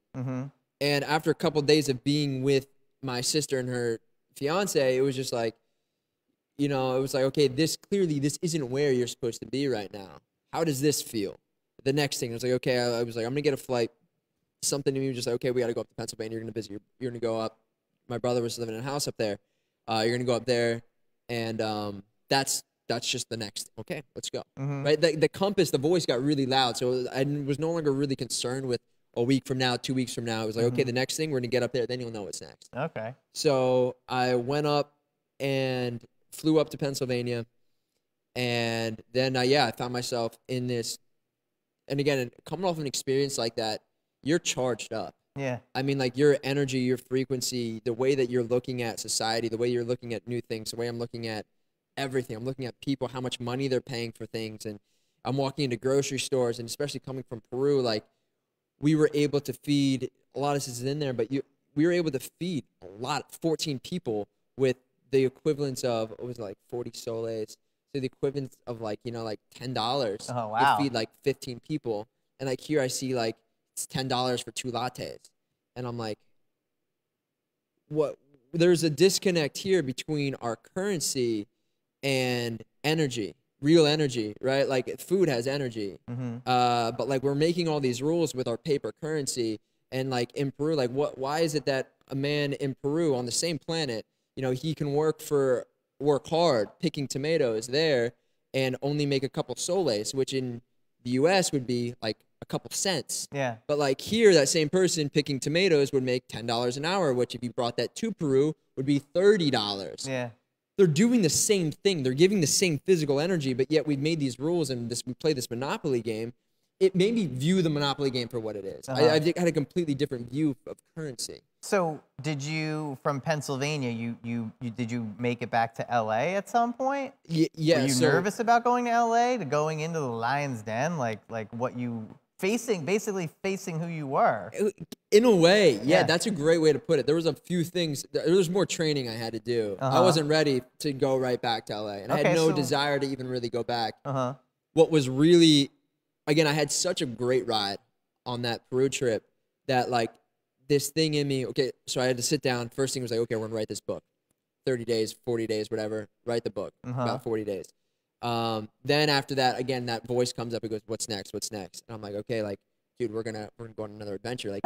And after a couple of days of being with my sister and her fiance, it was just like, it was like, okay, this isn't where you're supposed to be right now. How does this feel? The next thing, I was like, okay, I was like, I'm going to get a flight. Something to me was just like, okay, we got to go up to Pennsylvania. You're going to visit. You're going to go up. My brother was living in a house up there. You're going to go up there, and that's just the next. Okay, let's go. Right? The compass, the voice got really loud, so I was no longer really concerned with a week from now, 2 weeks from now. It was like, okay, the next thing, we're going to get up there, then you'll know what's next. Okay. So I went up and flew up to Pennsylvania, and then I found myself in this. And again, coming off an experience like that, you're charged up. Yeah. I mean, like your energy, your frequency, the way that you're looking at society, the way you're looking at new things, the way I'm looking at everything. I'm looking at people, how much money they're paying for things. And I'm walking into grocery stores, and especially coming from Peru, like we were able to feed, a lot of this is in there, but we were able to feed 14 people with the equivalence of, what was it, like 40 soles. So the equivalent of like, like $10 Oh, wow. to feed like 15 people. And like here I see like it's $10 for 2 lattes. And I'm like, what? There's a disconnect here between our currency and energy, real energy, right? Like food has energy. But like we're making all these rules with our paper currency. And like in Peru, like why is it that a man in Peru on the same planet, he can work hard picking tomatoes there and only make a couple soles, which in the U.S. would be like a couple cents. Yeah. But like here, that same person picking tomatoes would make $10 an hour, which if you brought that to Peru would be $30. Yeah. They're doing the same thing. They're giving the same physical energy, but yet we've made these rules and we play this Monopoly game. It made me view the Monopoly game for what it is. I had a completely different view of currency. So did you, from Pennsylvania, did you make it back to LA at some point? Yeah. Were you So nervous about going to LA, to going into the Lion's Den, like what you basically facing who you were? in a way, yeah, Yeah. that's a great way to put it. There was a few things. There was more training I had to do. I Uh-huh. wasn't ready to go right back to LA, and I had Okay, no so- desire to even really go back. Uh-huh. What was really, again, I had such a great ride on that Peru trip that like this thing in me. Okay, so I had to sit down. First thing was like, okay, we're gonna write this book. 30 days, 40 days, whatever. Write the book. About 40 days. Then after that, again, that voice comes up and goes, "What's next? What's next?" And I'm like, "Okay, like, dude, we're gonna go on another adventure. Like,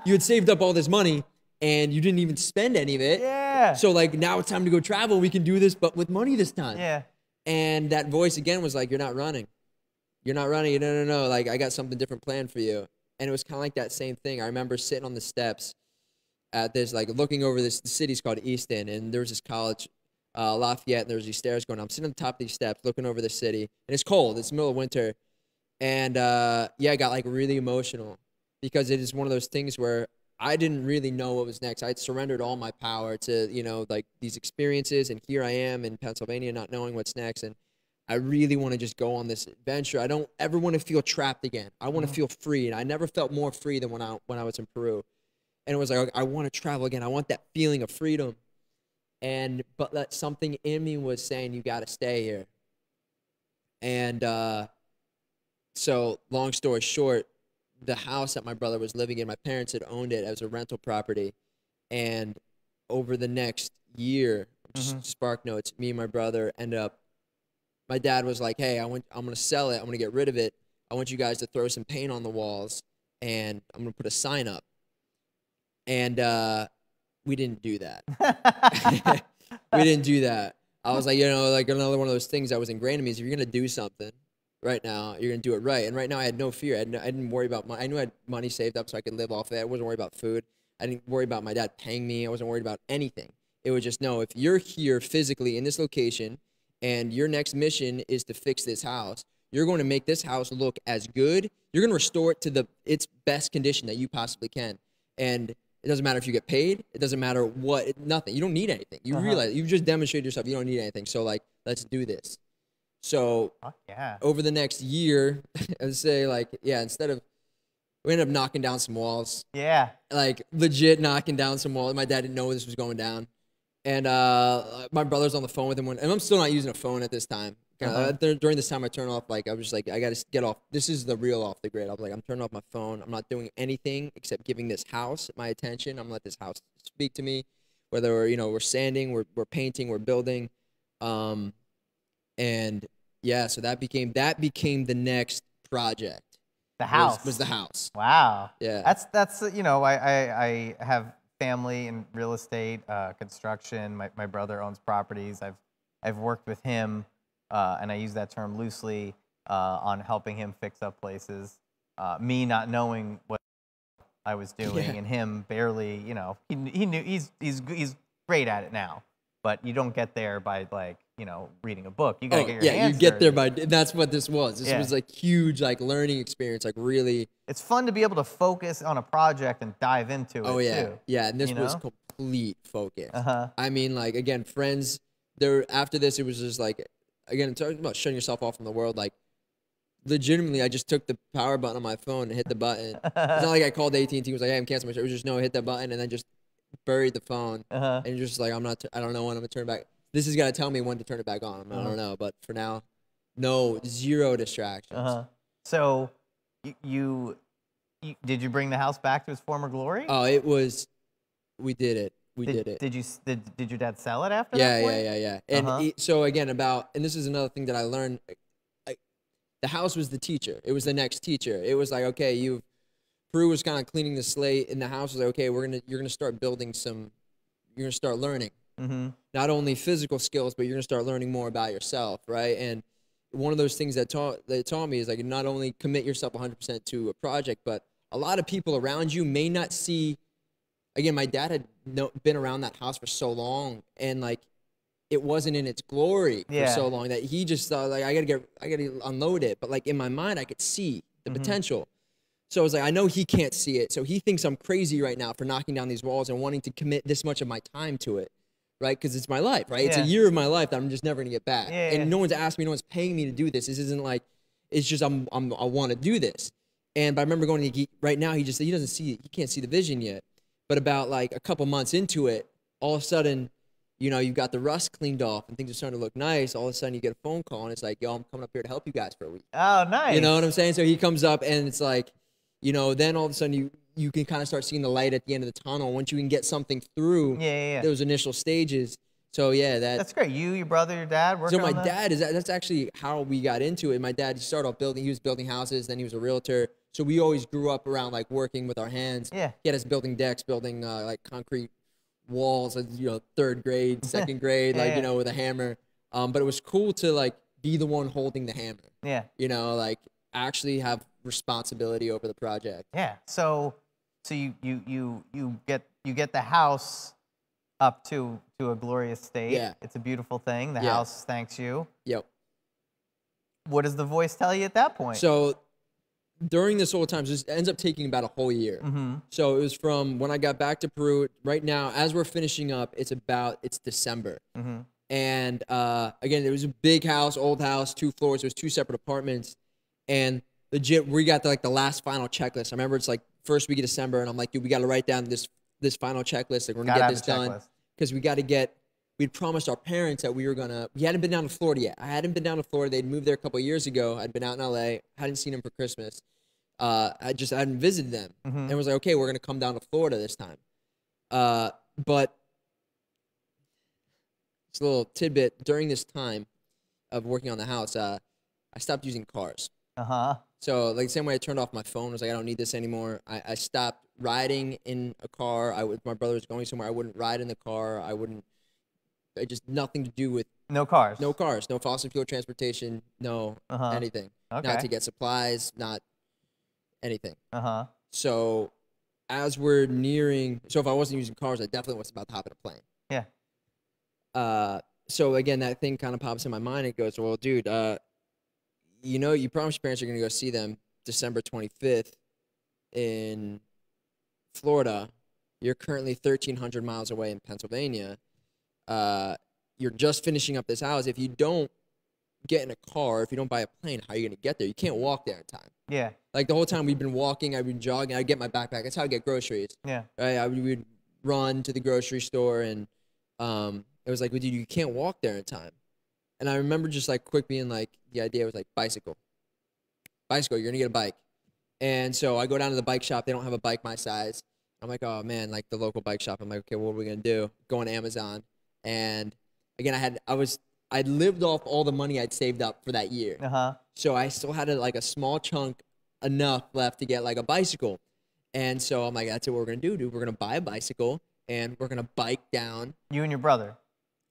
you had saved up all this money and you didn't even spend any of it. Yeah. So like now it's time to go travel. We can do this, but with money this time." Yeah. And that voice again was like, "You're not running. You're not running. No. Like, I got something different planned for you." And it was kind of like that same thing. I remember sitting on the steps at this, like looking over this. The city's called Easton, and there was this college. Lafayette, and there's these stairs going up. I'm sitting on the top of these steps looking over the city, and it's cold. It's the middle of winter. And yeah, I got like really emotional because it is one of those things where I didn't really know what was next. I'd surrendered all my power to, like these experiences, and here I am in Pennsylvania not knowing what's next. And I really want to just go on this adventure. I don't ever want to feel trapped again. I want to feel free, and I never felt more free than when I was in Peru. And it was like, I want to travel again. I want that feeling of freedom. But that something in me was saying, you got to stay here. And so long story short, the house that my brother was living in, my parents had owned it as a rental property. And over the next year, just spark notes, me and my brother ended up, my dad was like, "Hey, I'm going to sell it. I'm going to get rid of it. I want you guys to throw some paint on the walls, and I'm going to put a sign up." And we didn't do that. We didn't do that. I was like, like another one of those things that was ingrained in me is if you're going to do something right now, you're going to do it right. And right now I had no fear. I didn't worry about money. I knew I had money saved up so I could live off of it. I wasn't worried about food. I didn't worry about my dad paying me. I wasn't worried about anything. It was just, no, if you're here physically in this location and your next mission is to fix this house, you're going to make this house look as good. You're going to restore it to its best condition that you possibly can. And it doesn't matter if you get paid. It doesn't matter what, nothing. You don't need anything. You realize you've just demonstrated yourself. You don't need anything. So like, let's do this. So over the next year, I would say instead of, we ended up knocking down some walls. Yeah. Like legit knocking down some walls. My dad didn't know this was going down. And my brother's on the phone with him and I'm still not using a phone at this time. During this time I turned off, I was like, I got to get off. This is the real off the grid. I was like, I'm turning off my phone. I'm not doing anything except giving this house my attention. I'm going to let this house speak to me, whether we're sanding, we're painting, we're building. And yeah, so that became the next project. The house was the house. Wow. Yeah. That's I have family in real estate, construction. My brother owns properties. I've worked with him. And I use that term loosely on helping him fix up places. Me not knowing what I was doing, and him barely, he knew he's great at it now. But you don't get there by reading a book. You gotta get your hands you get there dirty. by. That's what this was. This was like huge, learning experience. Really, it's fun to be able to focus on a project and dive into it. Oh yeah, too. yeah. And this was complete focus. Uh-huh. I mean, again, friends. After this, it was just again, talking about shutting yourself off from the world, legitimately, I just took the power button on my phone and hit the button. It's not like I called AT&T and was like, "Hey, I'm canceling my show." It was just, no, hit that button and then just buried the phone. And you're just like, I don't know when I'm going to turn it back. This is going to tell me when to turn it back on. I don't know. But for now, zero distractions. So you did you bring the house back to its former glory? Oh, we did it. We did it. Did your dad sell it after that point? Yeah. And so again, and this is another thing that I learned. The house was the teacher. It was the next teacher. It was like, okay, Peru was kind of cleaning the slate, and the house was like, okay, you're gonna start building you're gonna start learning, not only physical skills, but you're gonna start learning more about yourself, right? And one of those things that taught me is not only commit yourself 100% to a project, but a lot of people around you may not see. Again, my dad had been around that house for so long, and it wasn't in its glory for so long that he just thought I gotta unload it. But in my mind, I could see the potential. So I was like, I know he can't see it. So he thinks I'm crazy right now for knocking down these walls and wanting to commit this much of my time to it, right? Because it's my life, right? It's a year of my life that I'm just never gonna get back. And no one's asked me, no one's paying me to do this. This isn't like, it's just I want to do this. But I remember going to right now. He doesn't see it. He can't see the vision yet. But about like a couple months into it, all of a sudden, you know, you've got the rust cleaned off and things are starting to look nice. All of a sudden, you get a phone call and it's like, yo, I'm coming up here to help you guys for a week. Oh, nice. You know what I'm saying? So he comes up and it's like, you know, then all of a sudden you can kind of start seeing the light at the end of the tunnel once you can get something through those initial stages. So yeah, that's great. You, your brother, your dad working on that? So my dad that's actually how we got into it. My dad, he started off he was building houses, then he was a realtor. So we always grew up around like working with our hands. Yeah. He had us building decks, building like concrete walls, you know, 3rd grade, 2nd grade, you know, with a hammer. But it was cool to like be the one holding the hammer. Yeah. You know, like actually have responsibility over the project. Yeah. So you get the house up to a glorious state. Yeah. It's a beautiful thing. The house thanks you. Yep. What does the voice tell you at that point? So during this whole time, so this ends up taking about a whole year. So it was from when I got back to Peru. Right now, as we're finishing up, it's December. And again, it was a big house, old house, 2 floors. It was 2 separate apartments. And legit, we got the last final checklist. I remember it's like first week of December, and I'm like, dude, we got to write down this final checklist. Like, we're gonna get this done because we'd promised our parents that we hadn't been down to Florida yet. I hadn't been down to Florida. They'd moved there a couple of years ago. I'd been out in LA, hadn't seen them for Christmas. I hadn't visited them, and was like, okay, we're gonna come down to Florida this time. But it's a little tidbit during this time of working on the house. I stopped using cars. So like the same way I turned off my phone, I was like, I don't need this anymore. I stopped riding in a car. My brother was going somewhere. I wouldn't ride in the car. Just nothing to do with no cars, no fossil fuel transportation, no anything. Not to get supplies, not anything. So as we're nearing, so if I wasn't using cars, I definitely was about to hop in a plane. Yeah. So again, that thing kind of pops in my mind. It goes, well, dude, you know, you promised your parents you're going to go see them December 25th in Florida. You're currently 1,300 miles away in Pennsylvania. You're just finishing up this house. If you don't get in a car, if you don't buy a plane, how are you going to get there? You can't walk there in time. Yeah. Like the whole time we've been walking, I've been jogging. I'd get my backpack. That's how I get groceries. Yeah. Right? We would run to the grocery store, and it was like, well, dude, you can't walk there in time. And I remember just like quick being like, the idea was like bicycle, you're going to get a bike. And so I go down to the bike shop. They don't have a bike my size. I'm like, oh man, like the local bike shop. I'm like, okay, what are we going to do? Go on Amazon. And again, I'd lived off all the money I'd saved up for that year. So I still had a small chunk enough left to get like a bicycle. And so I'm like, that's what we're going to do, dude. We're going to buy a bicycle and we're going to bike down. You and your brother?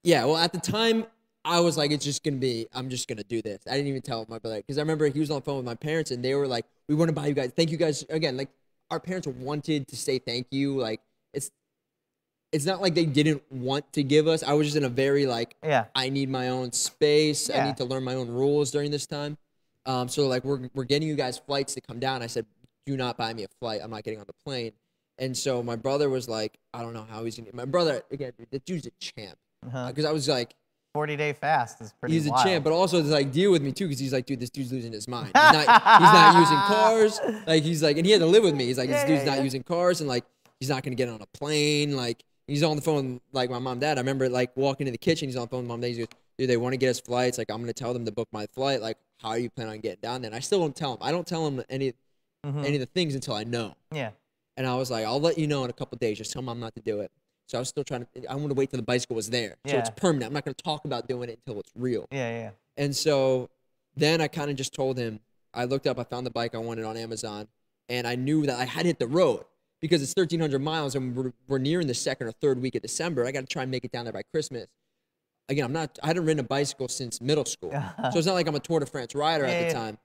Yeah. Well, at the time, I was like, I'm just going to do this. I didn't even tell my brother. Because I remember he was on the phone with my parents, and they were like, we want to buy you guys. Thank you guys. Again, like, our parents wanted to say thank you. Like, it's not like they didn't want to give us. I was just in a very, like, I need my own space. I need to learn my own rules during this time. So, like, we're getting you guys flights to come down. I said, do not buy me a flight. I'm not getting on the plane. And so my brother was like, I don't know how he's going to. My brother, again, the dude's a champ. Because I was like, 40-day fast is pretty wild. He's a champ, but also to like deal with me too, because he's like, dude, this dude's losing his mind. He's not using cars. Like he's like, and he had to live with me. He's like, this dude's not using cars, and like he's not gonna get on a plane. Like he's on the phone with, like my mom and dad. I remember like walking to the kitchen. He's on the phone with mom and dad. He goes, dude, they want to get us flights. Like I'm gonna tell them to book my flight. Like how are you planning on getting down there? And I still don't tell him. I don't tell him any of the things until I know. Yeah. And I was like, I'll let you know in a couple of days. Just tell mom not to do it. So I was still I want to wait till the bicycle was there. So it's permanent. I'm not going to talk about doing it until it's real. Yeah. And so then I kind of just told him, I looked up, I found the bike I wanted on Amazon, and I knew that I had hit the road because it's 1,300 miles and we're nearing the 2nd or 3rd week of December. I got to try and make it down there by Christmas. Again, I hadn't ridden a bicycle since middle school. So it's not like I'm a Tour de France rider at the time.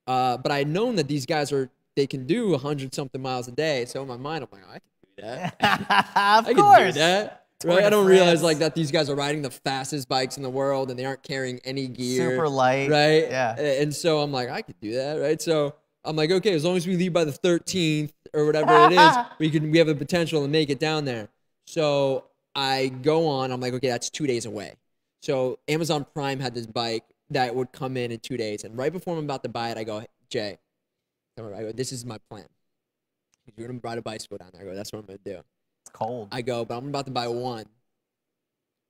But I had known that these guys they can do 100-something miles a day. So in my mind, I'm like, I can that. I can do that. Right? I don't realize like that these guys are riding the fastest bikes in the world and they aren't carrying any gear. Super light. Right? Yeah. And so I'm like, I could do that. Right? So I'm like, okay, as long as we leave by the 13th or whatever it is, we have the potential to make it down there. So I go on. I'm like, okay, that's 2 days away. So Amazon Prime had this bike that would come in 2 days. And right before I'm about to buy it, I go, hey, Jay, I go, this is my plan. You're going to ride a bicycle down there. I go, that's what I'm going to do. It's cold. I go, but I'm about to buy one.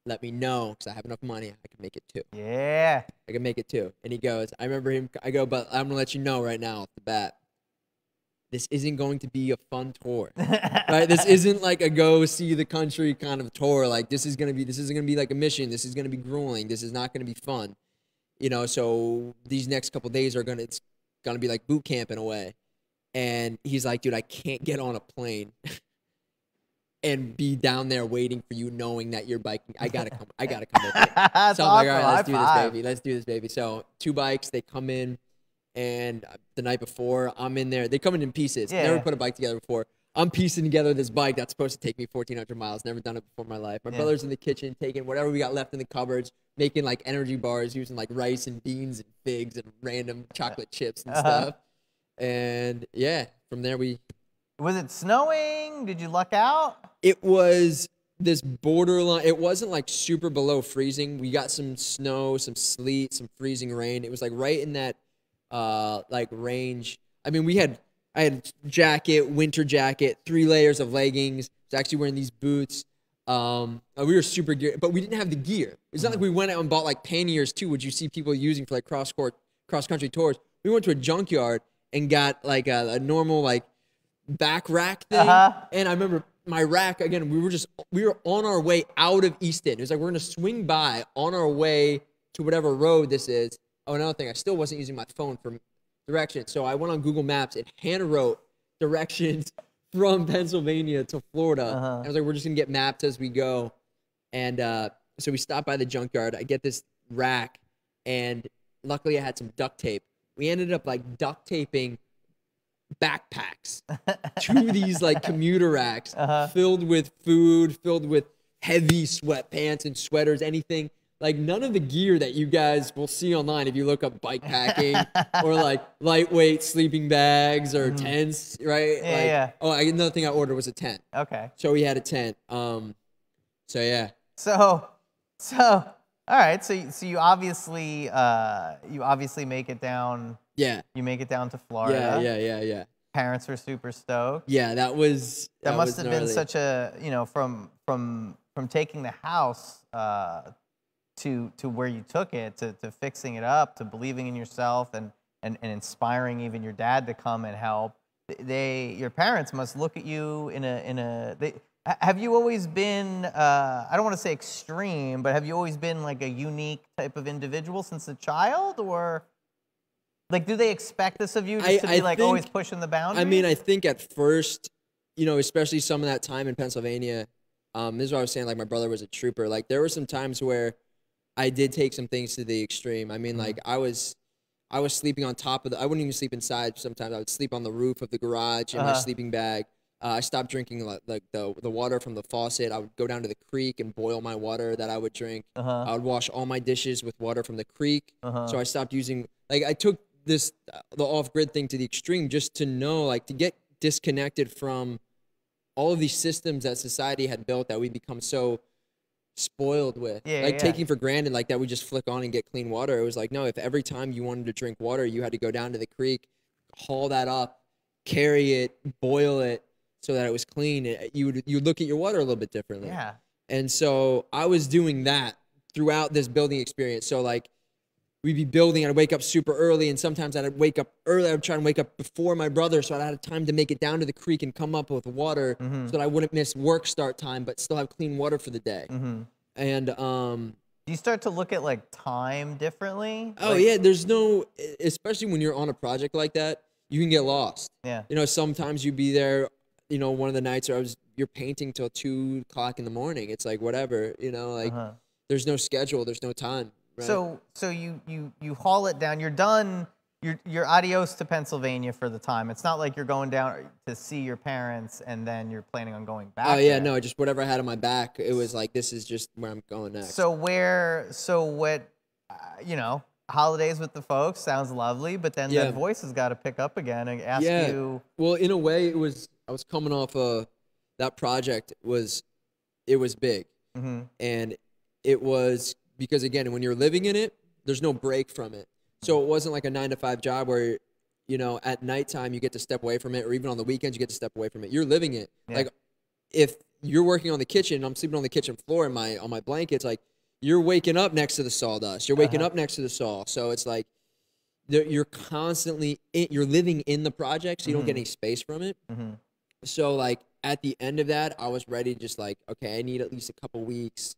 Let me know, because I have enough money. I can make it 2. Yeah. I can make it 2. And he goes, I remember him. I go, but I'm going to let you know right now off the bat. This isn't going to be a fun tour, right? This isn't like a go see the country kind of tour. Like this isn't going to be like a mission. This is going to be grueling. This is not going to be fun, you know? So these next couple days it's going to be like boot camp in a way. And he's like, dude, I can't get on a plane and be down there waiting for you, knowing that you're biking. I gotta come with you. That's So I'm like, awesome. all right, let's do this, High baby. Let's do this, baby. So 2 bikes, they come in, and the night before, I'm in there. They come in pieces. Yeah. Never put a bike together before. I'm piecing together this bike that's supposed to take me 1,400 miles. Never done it before in my life. My brother's in the kitchen taking whatever we got left in the cupboards, making like energy bars, using like rice and beans and figs and random chocolate chips and stuff. And yeah, from there Was it snowing? Did you luck out? It was this borderline. It wasn't like super below freezing. We got some snow, some sleet, some freezing rain. It was like right in that like range. I mean, I had jacket, winter jacket, 3 layers of leggings. I was actually wearing these boots. We were super geared, but we didn't have the gear. It's not like we went out and bought like panniers too, which you see people using for like cross country tours. We went to a junkyard and got like a normal like back rack thing. And I remember my rack, again, we were on our way out of Easton. It was like we're gonna swing by on our way to whatever road this is. Oh, another thing, I still wasn't using my phone for directions. So I went on Google Maps and hand wrote directions from Pennsylvania to Florida. I was like, we're just gonna get maps as we go. And so we stopped by the junkyard. I get this rack, and luckily I had some duct tape. We ended up like duct taping backpacks to these like commuter racks filled with food, filled with heavy sweatpants and sweaters, anything. Like none of the gear that you guys will see online if you look up bike packing or like lightweight sleeping bags or tents, right? Yeah. Oh, another thing I ordered was a tent. Okay. So we had a tent. So yeah. So all right. So you obviously make it down. Yeah. You make it down to Florida. Yeah. Parents were super stoked. Yeah, that must have been gnarly. such a, from taking the house to where you took it, to fixing it up, to believing in yourself and inspiring even your dad to come and help. Your parents must look at you have you always been, I don't want to say extreme, but have you always been like a unique type of individual since a child, or like, do they expect this of you just to be like always pushing the boundaries? I mean, I think at first, especially some of that time in Pennsylvania, this is what I was saying, like my brother was a trooper. Like there were some times where I did take some things to the extreme. I mean, like I was sleeping on top of I wouldn't even sleep inside sometimes. I would sleep on the roof of the garage in my sleeping bag. I stopped drinking like the water from the faucet. I would go down to the creek and boil my water that I would drink. I would wash all my dishes with water from the creek. So I stopped using, like I took the off-grid thing to the extreme just to know, like to get disconnected from all of these systems that society had built that we become so spoiled with, taking for granted, like that we just flick on and get clean water. It was like, no, if every time you wanted to drink water, you had to go down to the creek, haul that up, carry it, boil it so that it was clean, you would look at your water a little bit differently. Yeah. And so I was doing that throughout this building experience. So like we'd be building, I'd wake up super early, and sometimes I'd wake up early. I would try and wake up before my brother so I'd have time to make it down to the creek and come up with water so that I wouldn't miss work start time, but still have clean water for the day. And do you start to look at like time differently? Oh yeah, there's no, especially when you're on a project like that, you can get lost. Yeah. Sometimes you'd be there, one of the nights where you're painting till 2 o'clock in the morning. It's like whatever, there's no schedule, there's no time. Right? So you haul it down. You're done. You're adios to Pennsylvania for the time. It's not like you're going down to see your parents and then you're planning on going back. Oh yeah, there. no, just whatever I had on my back. It was like, this is just where I'm going next. So what? holidays with the folks sounds lovely, but then Yeah. that voice has got to pick up again and ask Yeah. you. Well, in a way, I was coming off that project was big. Mm-hmm. And it was because, again, when you're living in it, there's no break from it. So it wasn't like a 9-to-5 job where, you know, at nighttime you get to step away from it, or even on the weekends you get to step away from it. You're living it. Yeah. Like, if you're working on the kitchen, I'm sleeping on the kitchen floor on my blankets, like, you're waking up next to the sawdust. You're waking up next to the saw. So it's like you're constantly you're living in the project, so you don't get any space from it. Mm-hmm. So, like, at the end of that, I was ready to just, like, okay, I need at least a couple weeks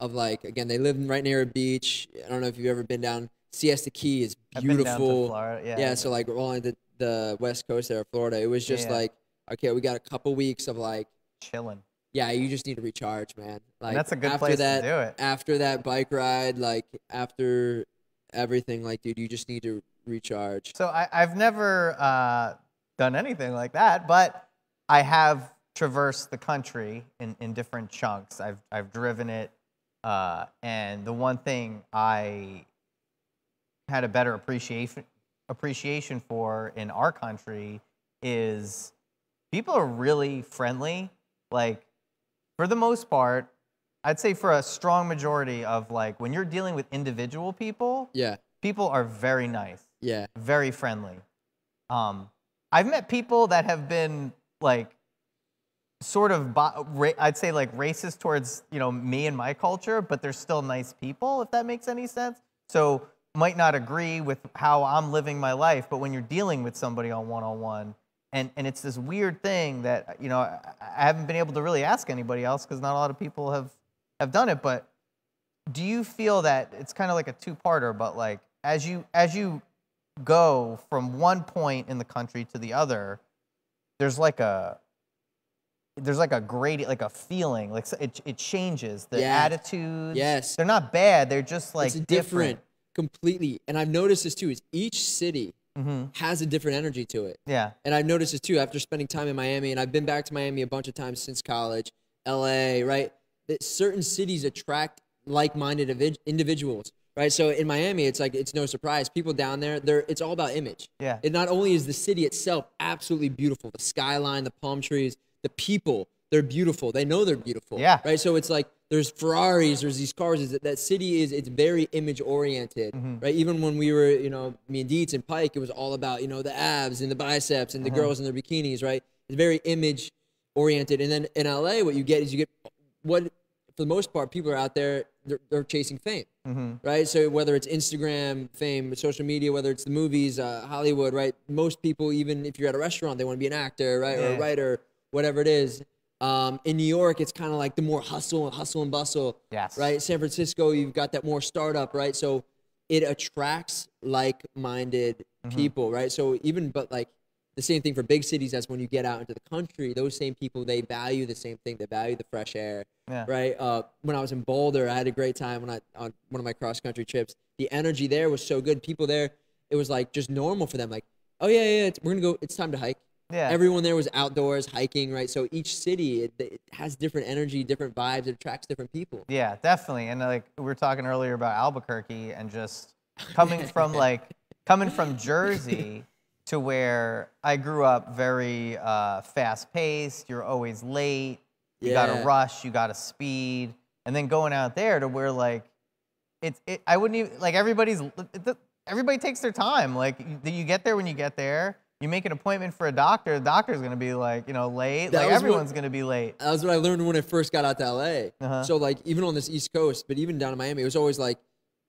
of, like, again, they live right near a beach. I don't know if you've ever been down. Siesta Key is beautiful. I've been down to Florida. Yeah, so, like, along the west coast there of Florida, it was just like, okay, we got a couple weeks of, like, chilling. yeah, you just need to recharge, man. Like, And that's a good place to do it. After that bike ride, like, after everything, like, dude, you just need to recharge. So I've never done anything like that, but I have traversed the country in different chunks. I've driven it, and the one thing I had a better appreciation for in our country is people are really friendly. Like, for the most part, I'd say for a strong majority of, like, when you're dealing with individual people, Yeah, people are very nice, yeah, very friendly. I've met people that have been, like, sort of, I'd say, like, racist towards, you know, me and my culture, but they're still nice people, if that makes any sense. So might not agree with how I'm living my life, but when you're dealing with somebody on one-on-one, and it's this weird thing that, you know, I haven't been able to really ask anybody else because not a lot of people have done it, but do you feel that it's kind of like a two-parter, but, like, as you go from one point in the country to the other, there's like a gradient, like a feeling, like it changes the attitudes. Yes, they're not bad. They're just, like, it's different. Completely. And I've noticed this too. Is each city has a different energy to it. Yeah. And I've noticed this too after spending time in Miami, and I've been back to Miami a bunch of times since college, LA, right? That certain cities attract like-minded individuals, right? So in Miami, it's like, it's no surprise. People down there, it's all about image. Yeah. It not only is the city itself absolutely beautiful, the skyline, the palm trees, the people, they're beautiful. They know they're beautiful. Yeah. Right? So it's like, there's Ferraris, there's these cars. That city it's very image oriented, right? Even when we were, you know, me and Dietz and Pike, it was all about, you know, the abs and the biceps and the girls in their bikinis, right? It's very image oriented. And then in LA, what you get is what, for the most part, people are out there, they're chasing fame, right? So whether it's Instagram fame, social media, whether it's the movies, Hollywood, right? Most people, even if you're at a restaurant, they want to be an actor, right? Or a writer, whatever it is. In New York, it's kind of like the more hustle and bustle, Yes. right? San Francisco, you've got that more startup, right? So it attracts like-minded people, right? So but like the same thing for big cities as when you get out into the country, those same people, they value the same thing. They value the fresh air, right? When I was in Boulder, I had a great time on one of my cross-country trips. The energy there was so good. People there, it was like just normal for them. Like, oh yeah, we're gonna go. It's time to hike. Yeah. Everyone there was outdoors hiking, right? So each city, it has different energy, different vibes. It attracts different people. Yeah, definitely. And, like, we were talking earlier about Albuquerque and just coming from Jersey to where I grew up very fast-paced. You're always late. You got to rush. You got to speed. And then going out there to where, like, I wouldn't even, like, everybody takes their time. Like, you get there when you get there. You make an appointment for a doctor, the doctor's going to be, like, you know, late. Like, everyone's going to be late. That was what I learned when I first got out to LA. So, like, even on this East Coast, but even down in Miami, it was always like,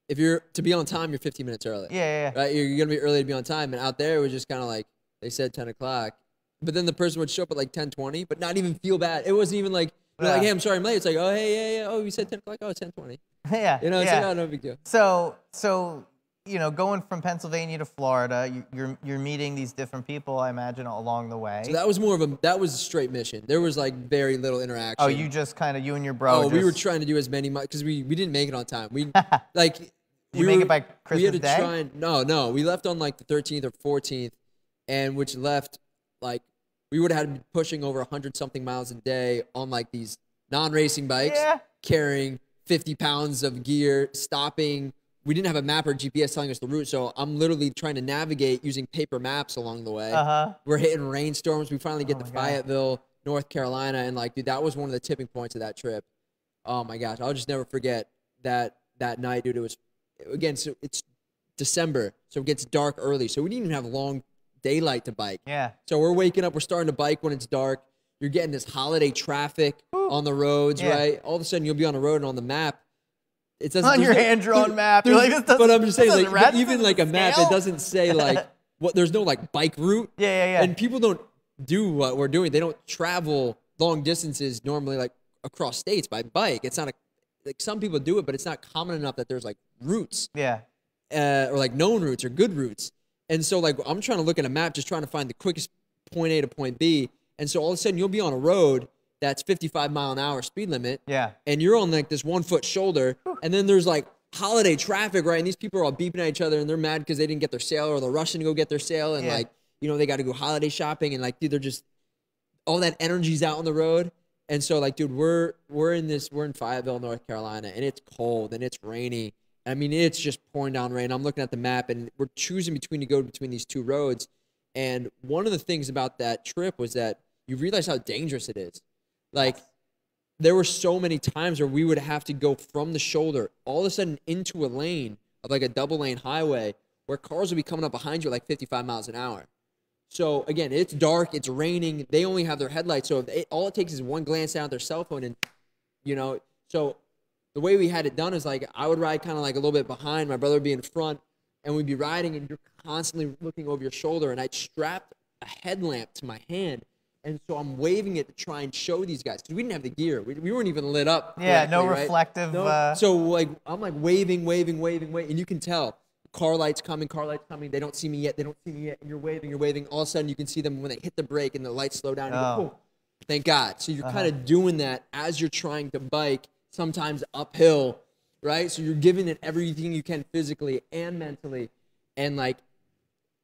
if you're to be on time, you're 15 minutes early. Yeah. Right? You're going to be early to be on time. And out there, it was just kind of like, they said 10 o'clock. But then the person would show up at like 10:20, but not even feel bad. It wasn't even like, like, hey, I'm sorry I'm late. It's like, oh, hey, yeah. Oh, you said 10 o'clock? Oh, it's 10:20. Yeah. You know, it's like, oh, no big deal. So, you know, going from Pennsylvania to Florida, you're meeting these different people, I imagine, along the way. So that was that was a straight mission. There was like very little interaction. Oh, you just kind of, you and your bro. Oh, we were trying to do as many, because we didn't make it on time. We like. You make it by Christmas we had to Day? try and, no. We left on like the 13th or 14th, and which left like we would have had to be pushing over 100-something miles a day on like these non-racing bikes, carrying 50 pounds of gear, stopping we didn't have a map or GPS telling us the route, so I'm literally trying to navigate using paper maps along the way. We're hitting rainstorms. We finally get to Fayetteville, North Carolina, and like, dude, that was one of the tipping points of that trip. Oh my gosh, I'll just never forget that night, dude. It was, again, so it's December, so it gets dark early, so we didn't even have long daylight to bike. Yeah. So we're waking up, we're starting to bike when it's dark. You're getting this holiday traffic on the roads, right? All of a sudden, you'll be on a road and on the map, it doesn't on your hand-drawn map. You're like, this doesn't, but I'm just saying, like, but even like a map, it doesn't say like what. There's no like bike route. Yeah. And people don't do what we're doing. They don't travel long distances normally, like across states by bike. It's not like some people do it, but it's not common enough that there's like routes. Yeah. Or like known routes or good routes. And so like I'm trying to look at a map, just trying to find the quickest point A to point B. And so all of a sudden you'll be on a road that's 55 mile an hour speed limit. Yeah. And you're on like this 1 foot shoulder. And then there's like holiday traffic, right? And these people are all beeping at each other and they're mad because they didn't get their sale, or they're rushing to go get their sale. And like, you know, they got to go holiday shopping. And like, dude, they're just, all that energy's out on the road. And so like, dude, we're in Fayetteville, North Carolina, and it's cold and it's rainy. I mean, it's just pouring down rain. I'm looking at the map and we're choosing to go between these two roads. And one of the things about that trip was that you realize how dangerous it is. Like, there were so many times where we would have to go from the shoulder all of a sudden into a lane of like a double lane highway where cars would be coming up behind you at like 55 miles an hour. So again, it's dark, it's raining. They only have their headlights. So all it takes is one glance down at their cell phone, and, you know, so the way we had it done is like I would ride kind of like a little bit behind, my brother would be in front, and we'd be riding and you're constantly looking over your shoulder, and I'd strapped a headlamp to my hand. And so I'm waving it to try and show these guys, because we didn't have the gear. We weren't even lit up. Yeah, no reflective. No. So like I'm like waving, and you can tell car lights coming. They don't see me yet. And you're waving. All of a sudden you can see them when they hit the brake and the lights slow down. And you go, oh, thank God. So you're kind of doing that as you're trying to bike, sometimes uphill, right? So you're giving it everything you can physically and mentally. And like,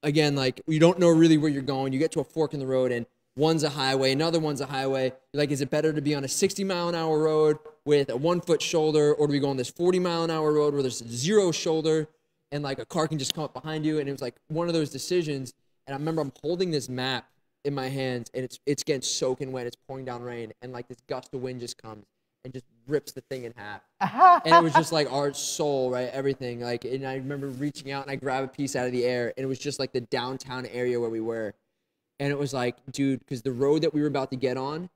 again, like you don't know really where you're going. You get to a fork in the road and one's a highway, another one's a highway. You're like, is it better to be on a 60 mile an hour road with a 1 foot shoulder, or do we go on this 40 mile an hour road where there's zero shoulder and like a car can just come up behind you? And it was like one of those decisions. And I remember I'm holding this map in my hands and it's getting soaking wet. It's pouring down rain, and like this gust of wind just comes and just rips the thing in half. And it was just like our soul, right? Everything. Like, and I remember reaching out and I grabbed a piece out of the air, and it was just like the downtown area where we were. And it was like, dude, because the road that we were about to get on,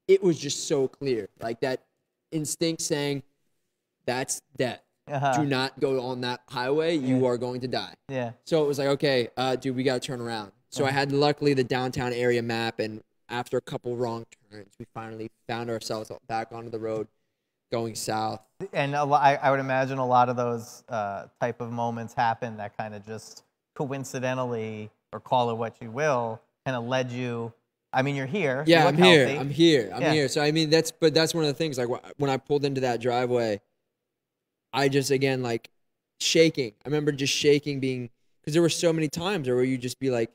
it was just so clear. Like that instinct saying, that's death. Do not go on that highway. You are going to die. Yeah. So it was like, okay, dude, we got to turn around. So I had luckily the downtown area map, and after a couple wrong turns, we finally found ourselves back onto the road going south. And I would imagine a lot of those type of moments happen that kind of just coincidentally, or call it what you will, kind of led you. I mean, you're here. Yeah, I'm here. So I mean, that's one of the things. Like when I pulled into that driveway, I just, again, like shaking. I remember just shaking, because there were so many times where you just be like,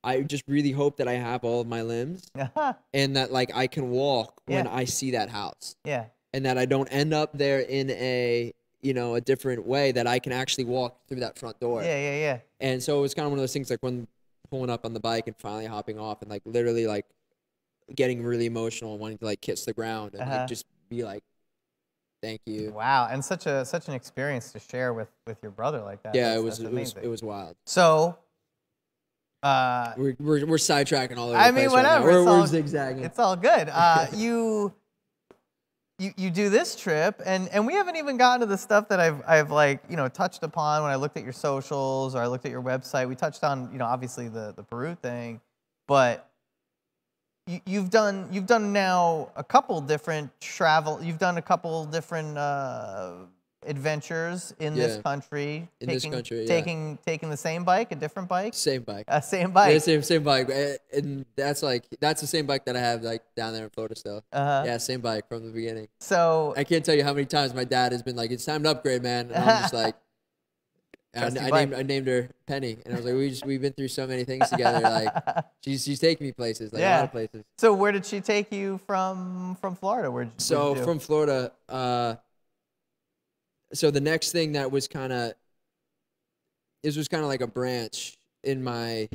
I just really hope that I have all of my limbs and that like I can walk when I see that house. Yeah. And that I don't end up there in a different way, that I can actually walk through that front door. Yeah. And so it was kind of one of those things, like when pulling up on the bike and finally hopping off and like literally like getting really emotional and wanting to like kiss the ground and like just be like, thank you. Wow. And such an experience to share with your brother like that. Yeah, it was wild. So we're sidetracking all over the place. I mean, whatever. Right, we're zigzagging. It's all good. You do this trip, and we haven't even gotten to the stuff that I've like, touched upon when I looked at your socials or I looked at your website. We touched on, obviously the Peru thing, but you've done now a couple different you've done a couple different adventures in this country. Taking the same bike, a different bike? Same bike. Same bike. Yeah, same bike. And that's the same bike that I have like down there in Florida still. Yeah, same bike from the beginning. So I can't tell you how many times my dad has been like, it's time to upgrade, man. And I'm just like, I named her Penny, and I was like, we've been through so many things together. Like, she's taking me places, like a lot of places. So where did she take you from Florida? From Florida, so the next thing that was kind of, this was kind of like a branch in my,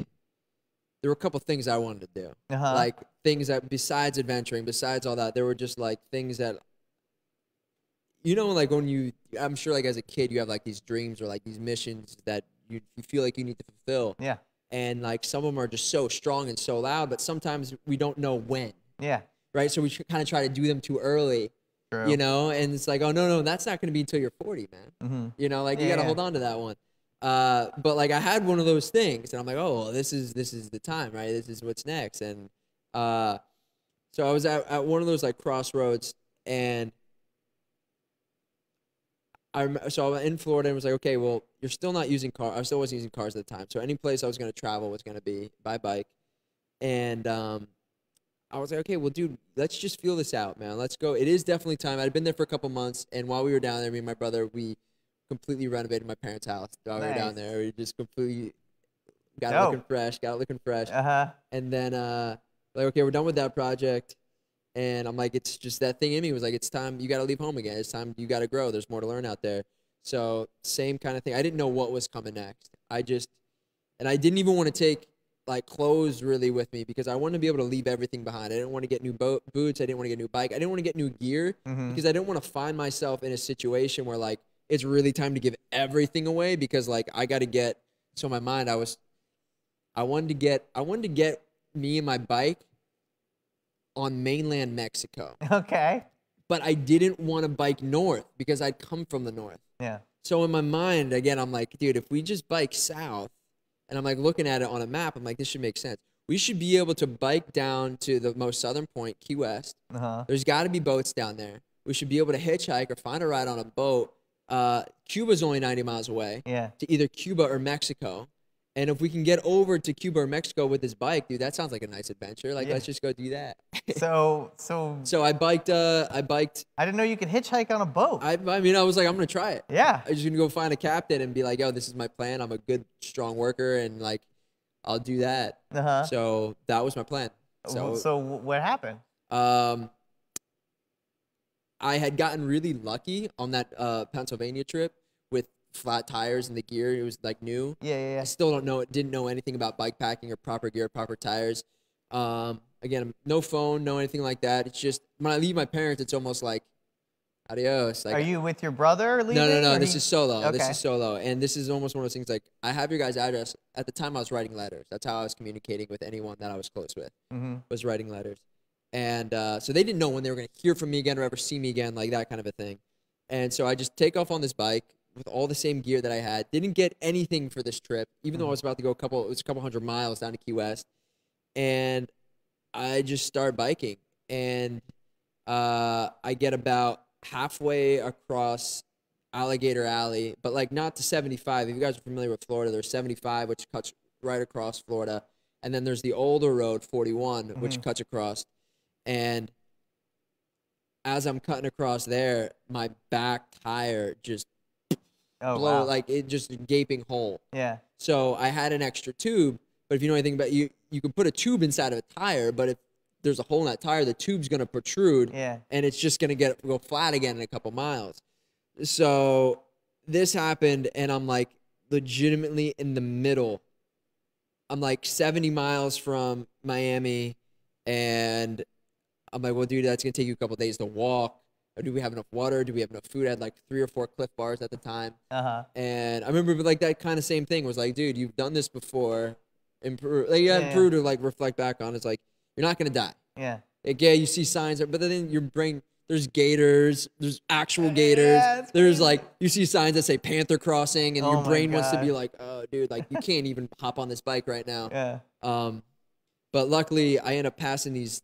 there were a couple things I wanted to do. Like things that besides adventuring, besides all that, there were just like things that, you know, like when you, I'm sure like as a kid, you have like these dreams or like these missions that you feel like you need to fulfill. Yeah. And like some of them are just so strong and so loud, but sometimes we don't know when. Yeah. Right. So we kind of try to do them too early. True. You know, and it's like, oh no, that's not going to be until you're 40, man. You know, like you got to hold on to that one. But like I had one of those things, and I'm like, oh, well, this is the time, right? This is what's next. And so I was at one of those like crossroads, and so I in Florida and was like, okay, well, you're still not using car. I still wasn't using cars at the time. So any place I was going to travel was going to be by bike. And I was like, okay, well, dude, let's just feel this out, man. Let's go. It is definitely time. I'd been there for a couple months, and while we were down there, me and my brother, we completely renovated my parents' house while we were down there. We just completely got it looking fresh. And then like, okay, we're done with that project. And I'm like, it's just that thing in me was like, it's time. You got to leave home again. It's time. You got to grow. There's more to learn out there. So same kind of thing. I didn't know what was coming next. I didn't even want to take like clothes really with me because I wanted to be able to leave everything behind. I didn't want to get new boots. I didn't want to get a new bike. I didn't want to get new gear because I didn't want to find myself in a situation where like it's really time to give everything away because like I got to get. So in my mind, I wanted to get me and my bike on mainland Mexico. Okay. But I didn't want to bike north because I'd come from the north. Yeah. So in my mind, again, I'm like, dude, if we just bike south, and I'm like looking at it on a map, I'm like, this should make sense. We should be able to bike down to the most southern point, Key West. There's got to be boats down there. We should be able to hitchhike or find a ride on a boat. Cuba's only 90 miles away to either Cuba or Mexico. And if we can get over to Cuba or Mexico with this bike, dude, that sounds like a nice adventure. Like, let's just go do that. So I biked. I didn't know you could hitchhike on a boat. I mean, I was like, I'm going to try it. Yeah. I'm just going to go find a captain and be like, yo, this is my plan. I'm a good, strong worker. And like, I'll do that. So that was my plan. So what happened? I had gotten really lucky on that Pennsylvania trip with flat tires and the gear. It was like new. I still didn't know anything about bike packing or proper gear, proper tires. Again, no phone, no anything like that. It's just when I leave my parents, it's almost like adios. Like, are you with your brother leaving? No. This is solo. Okay. This is solo. And this is almost one of those things like I have your guys' address. At the time I was writing letters. That's how I was communicating with anyone that I was close with. Was writing letters. And so they didn't know when they were going to hear from me again or ever see me again, like that kind of a thing. And so I just take off on this bike with all the same gear that I had. Didn't get anything for this trip, even though I was about to go a couple hundred miles down to Key West. And I just start biking. And I get about halfway across Alligator Alley, but like not to 75. If you guys are familiar with Florida, there's 75, which cuts right across Florida. And then there's the older road, 41, which cuts across. And as I'm cutting across there, my back tire just like it just a gaping hole. Yeah. So I had an extra tube, but if you know anything about you can put a tube inside of a tire, but if there's a hole in that tire, the tube's gonna protrude. And it's just gonna go flat again in a couple miles. So this happened, and I'm like legitimately in the middle. I'm like 70 miles from Miami, and I'm like, well, dude, that's going to take you a couple days to walk. Or do we have enough water? Do we have enough food? I had like 3 or 4 Cliff Bars at the time. And I remember like that kind of same thing was like, dude, you've done this before in Peru. Like, you have Peru to like reflect back on. It's like, you're not going to die. Like, you see signs, but then your brain, there's gators, there's actual gators. There's like, you see signs that say Panther Crossing, and your brain wants to be like, oh, dude, like you can't even hop on this bike right now. But luckily, I end up passing these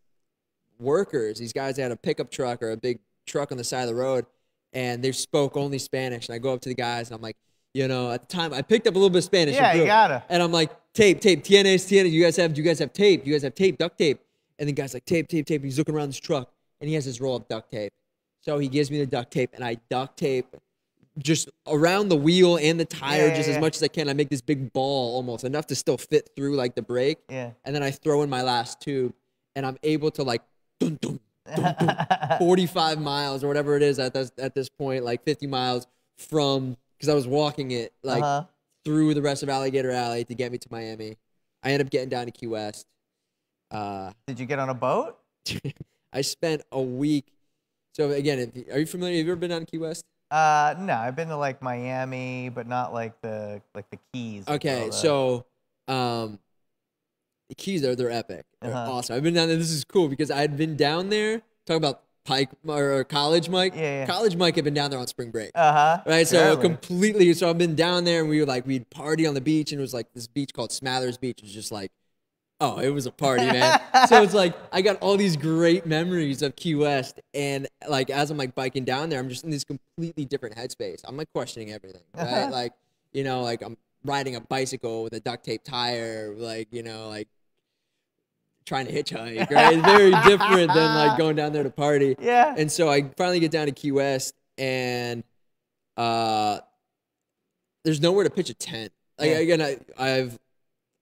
workers, these guys that had a pickup truck or a big truck on the side of the road, and they spoke only Spanish. And I go up to the guys, and I'm like, you know, at the time, I picked up a little bit of Spanish. Yeah, you gotta. And I'm like, tape, tienes, do you guys have tape? You guys have tape, duct tape? And the guy's like, tape. He's looking around this truck, and he has his roll of duct tape. So he gives me the duct tape, and I duct tape just around the wheel and the tire as much as I can. I make this big ball almost, enough to still fit through like the brake. And then I throw in my last tube, and I'm able to like, 45 miles or whatever it is at this point, like 50 miles, because I was walking it like through the rest of Alligator Alley to get me to Miami. I ended up getting down to Key West. Did you get on a boat? I spent a week. So again, are you familiar? Have you ever been down to Key West? No, I've been to like Miami, but not like the Keys. Okay, so the Keys they're epic. They're awesome. I've been down there. This is cool because I'd been down there talking about Pike or College Mike. Yeah. College Mike had been down there on spring break. Surely. Right, so completely. So I've been down there, and we'd party on the beach, and it was like this beach called Smathers Beach. It was just like, oh, it was a party, man. So it's like I got all these great memories of Key West, and like as I'm like biking down there, I'm just in this completely different headspace. I'm like questioning everything, right? Like, you know, like I'm riding a bicycle with a duct tape tire, like, you know, like trying to hitchhike, right? It's very different than like going down there to party. Yeah. And so I finally get down to Key West, and there's nowhere to pitch a tent. Like again, I've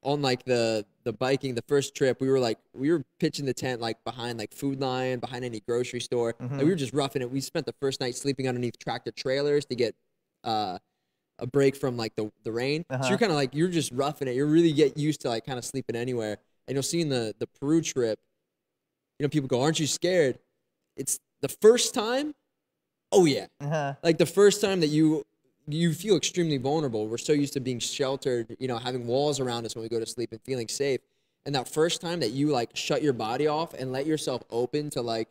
on like the biking, the first trip, we were pitching the tent like behind like Food Lion, behind any grocery store. Like, we were just roughing it. We spent the first night sleeping underneath tractor trailers to get a break from like the rain. So you're kind of like, you're just roughing it. You really get used to like kind of sleeping anywhere. And you'll see in the Peru trip, you know, people go, aren't you scared? It's the first time. Oh yeah. Like the first time that you feel extremely vulnerable. We're so used to being sheltered, you know, having walls around us when we go to sleep and feeling safe. And that first time that you like shut your body off and let yourself open to like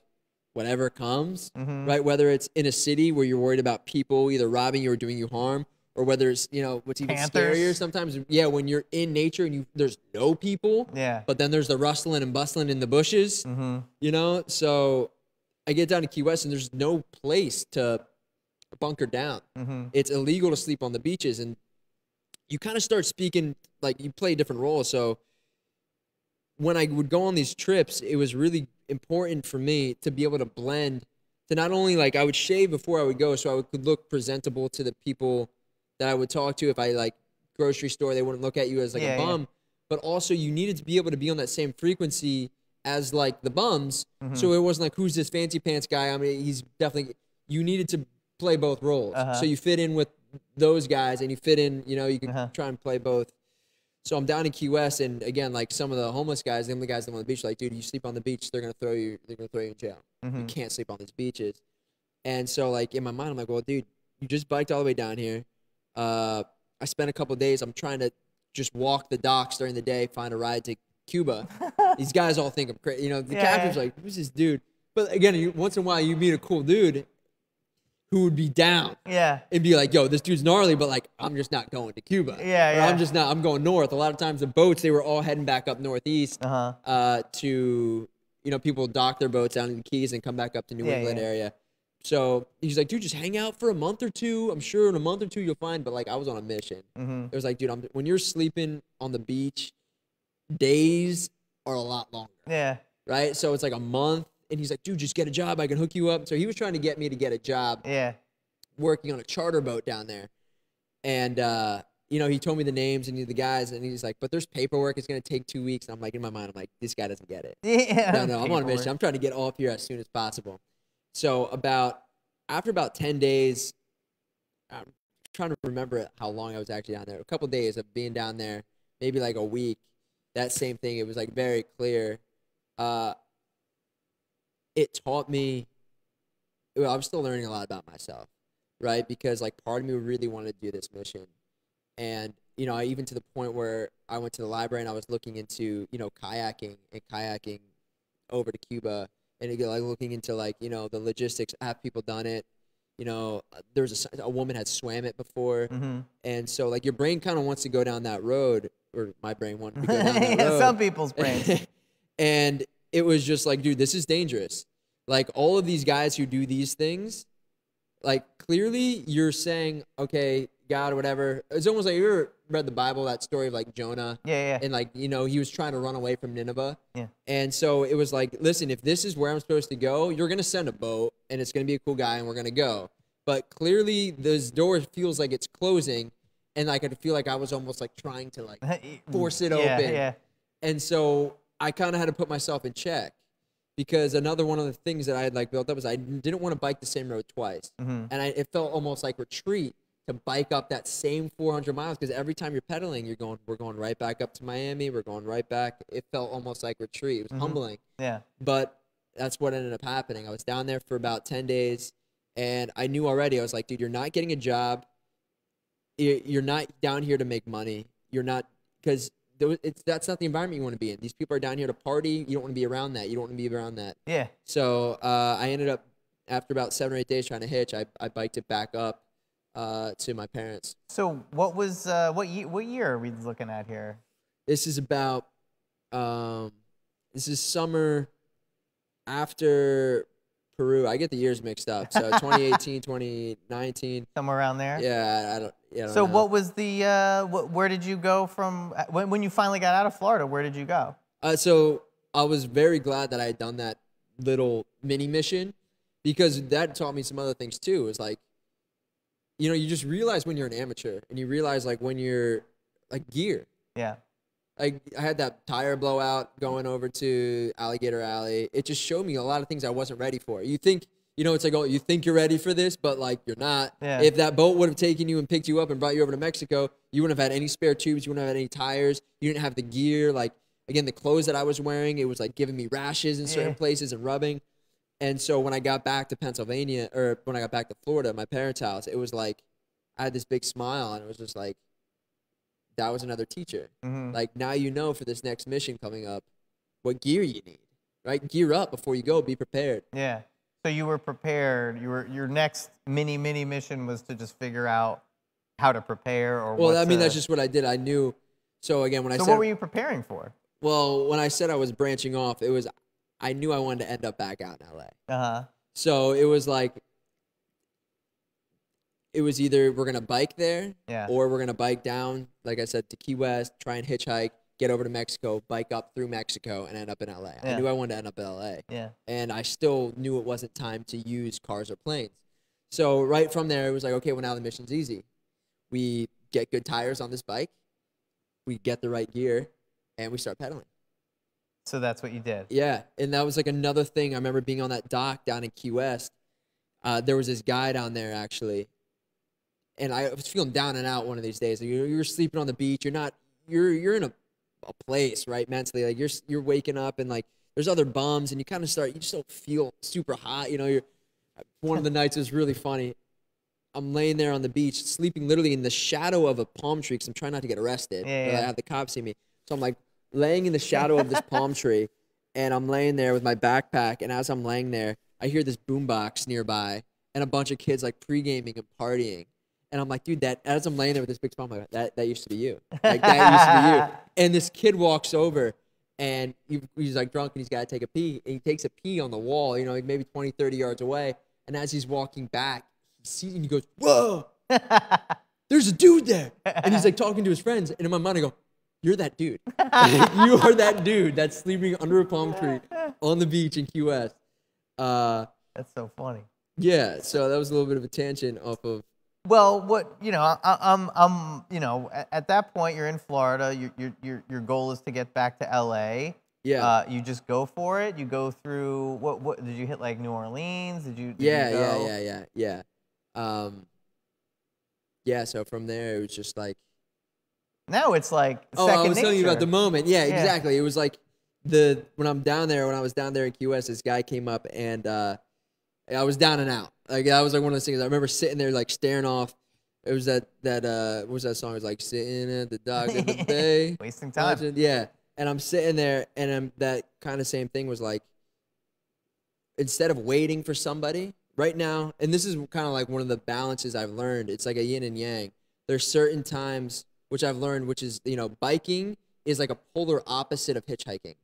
whatever comes, right? Whether it's in a city where you're worried about people either robbing you or doing you harm, or whether it's, you know, what's even scarier sometimes, when you're in nature and there's no people, but then there's the rustling and bustling in the bushes, you know? So I get down to Key West and there's no place to bunker down. It's illegal to sleep on the beaches, and you kind of start speaking, like you play different roles. So when I would go on these trips, it was really important for me to be able to blend, to not only like I would shave before I would go so I could look presentable to the people that I would talk to. If I like grocery store, they wouldn't look at you as like a bum, but also you needed to be able to be on that same frequency as like the bums. So it wasn't like, who's this fancy pants guy? I mean, he's definitely, you needed to play both roles. So you fit in with those guys and you fit in, you know, you can try and play both. So I'm down in Key West, and again, like some of the homeless guys, the only guys that on the beach, like, dude, you sleep on the beach, they're gonna throw you in jail. You can't sleep on these beaches. And so like in my mind, I'm like, well, dude, you just biked all the way down here. I spent a couple of days. I'm trying to just walk the docks during the day, find a ride to Cuba. These guys all think I'm crazy. You know, the captain's like, who's this dude? But again, once in a while, you meet a cool dude who would be down. And be like, yo, this dude's gnarly, but like, I'm just not going to Cuba. I'm going north. A lot of times the boats, they were all heading back up northeast to, you know, people dock their boats down in the Keys and come back up to New England area. So he's like, dude, just hang out for a month or two. I'm sure in a month or two you'll find. But like, I was on a mission. It was like, dude, when you're sleeping on the beach, days are a lot longer. Right? So it's like a month. And he's like, dude, just get a job. I can hook you up. So he was trying to get me to get a job working on a charter boat down there. And, you know, he told me the names and the guys. And he's like, but there's paperwork. It's going to take 2 weeks. And I'm like, in my mind, I'm like, this guy doesn't get it. No, I'm on a mission. I'm trying to get off here as soon as possible. So after about 10 days, I'm trying to remember how long I was actually down there. A couple of days of being down there, maybe like a week. That same thing. It was like very clear. It taught me, well, I'm still learning a lot about myself, right? Because like part of me really wanted to do this mission. And, you know, even to the point where I went to the library and I was looking into, you know, kayaking over to Cuba. And again, like looking into like, you know, the logistics, have people done it? You know, there was a woman had swam it before. And so like your brain kind of wants to go down that road, or my brain wanted to go down that road. Some people's brains. And it was just like, dude, this is dangerous. Like all of these guys who do these things, like clearly you're saying, okay, God or whatever. It's almost like you ever read the Bible, that story of like Jonah. And like, you know, he was trying to run away from Nineveh. And so it was like, listen, if this is where I'm supposed to go, you're going to send a boat and it's going to be a cool guy and we're going to go. But clearly this door feels like it's closing. And like, I feel like I was almost like trying to like force it open. And so I kind of had to put myself in check. because another one of the things that I had like built up was I didn't want to bike the same road twice. And it felt almost like retreat to bike up that same 400 miles, because every time you're pedaling, we're going right back up to Miami. We're going right back. It felt almost like retreat. It was humbling. Yeah. But that's what ended up happening. I was down there for about 10 days, and I knew already. I was like, dude, you're not getting a job. You're not down here to make money. You're not, because that's not the environment you want to be in. These people are down here to party. You don't want to be around that. You don't want to be around that. Yeah. So I ended up, after about 7 or 8 days trying to hitch, I biked it back up to my parents. So what was what year are we looking at here? This is about this is summer after Peru. I get the years mixed up. So 2018, 2019. Somewhere around there. Yeah, I don't so know. what was the where did you go from when you finally got out of Florida? Where did you go? So I was very glad that I had done that little mini mission, because that taught me some other things too. It was like, you know, you just realize when you're an amateur, and you realize like when you're like gear. Yeah. Like I had that tire blowout going over to Alligator Alley. It just showed me a lot of things I wasn't ready for. You think, you know, it's like, oh, you think you're ready for this, but like you're not. Yeah. If that boat would have taken you and picked you up and brought you over to Mexico, you wouldn't have had any spare tubes. You wouldn't have had any tires. You didn't have the gear. Like, again, the clothes that I was wearing, it was like giving me rashes in certain places and rubbing. And so when I got back to Pennsylvania, or when I got back to Florida, my parents' house, it was like I had this big smile, and it was just like, that was another teacher. Like, now you know for this next mission coming up what gear you need, right? Gear up before you go. Be prepared. Yeah. So you were prepared. Your next mini mission was to just figure out how to prepare, or well, I mean, that's just what I did. I knew. So again, when I said, what were you preparing for? Well, when I said I was branching off, it was, I knew I wanted to end up back out in LA. So it was like, it was either we're going to bike there, or we're going to bike down, like I said, to Key West, try and hitchhike, get over to Mexico, bike up through Mexico, and end up in LA. I knew I wanted to end up in LA. And I still knew it wasn't time to use cars or planes. So right from there, it was like, okay, well, now the mission's easy. We get good tires on this bike, we get the right gear, and we start pedaling. So that's what you did. Yeah, and that was like another thing. I remember being on that dock down in Key West. There was this guy down there, actually. And I was feeling down and out one of these days. You're sleeping on the beach. You're in a place, right, mentally. Like you're waking up, and like there's other bums, and you kind of you just don't feel super hot. You know, one of the nights was really funny. I'm laying there on the beach, sleeping literally in the shadow of a palm tree, because I'm trying not to get arrested. I have the cops see me. So I'm like laying in the shadow of this palm tree, and I'm laying there with my backpack. And as I'm laying there, I hear this boombox nearby, and a bunch of kids like pre-gaming and partying. And I'm like, dude, that as I'm laying there with this big smile, I'm like, that used to be you. Like, that used to be you. And this kid walks over, and he's like drunk, and he's got to take a pee. And he takes a pee on the wall, you know, like maybe 20, 30 yards away. And as he's walking back, he sees, and he goes, whoa, there's a dude there. And he's like talking to his friends. And in my mind, I go, you're that dude. You are that dude that's sleeping under a palm tree on the beach in Key West. That's so funny. Yeah, so that was a little bit of a tangent off of. Well, what I'm you know, at that point you're in Florida. Your goal is to get back to LA. Yeah. You just go for it. You go through what did you hit, like New Orleans? Did you Yeah. Yeah. So from there it was just like. Now it's like I was nature. telling you about the moment. Yeah, exactly. It was like when I was down there in Key West, this guy came up, and I was down and out. Like, that was like one of those things. I remember sitting there like staring off. It was that what was that song? It was like sitting at the dock of the bay, wasting time. Yeah, and I'm sitting there, and that kind of same thing was like, instead of waiting for somebody right now, and this is kind of like one of the balances I've learned. It's like a yin and yang. There's certain times which I've learned, which is, you know, biking is like a polar opposite of hitchhiking.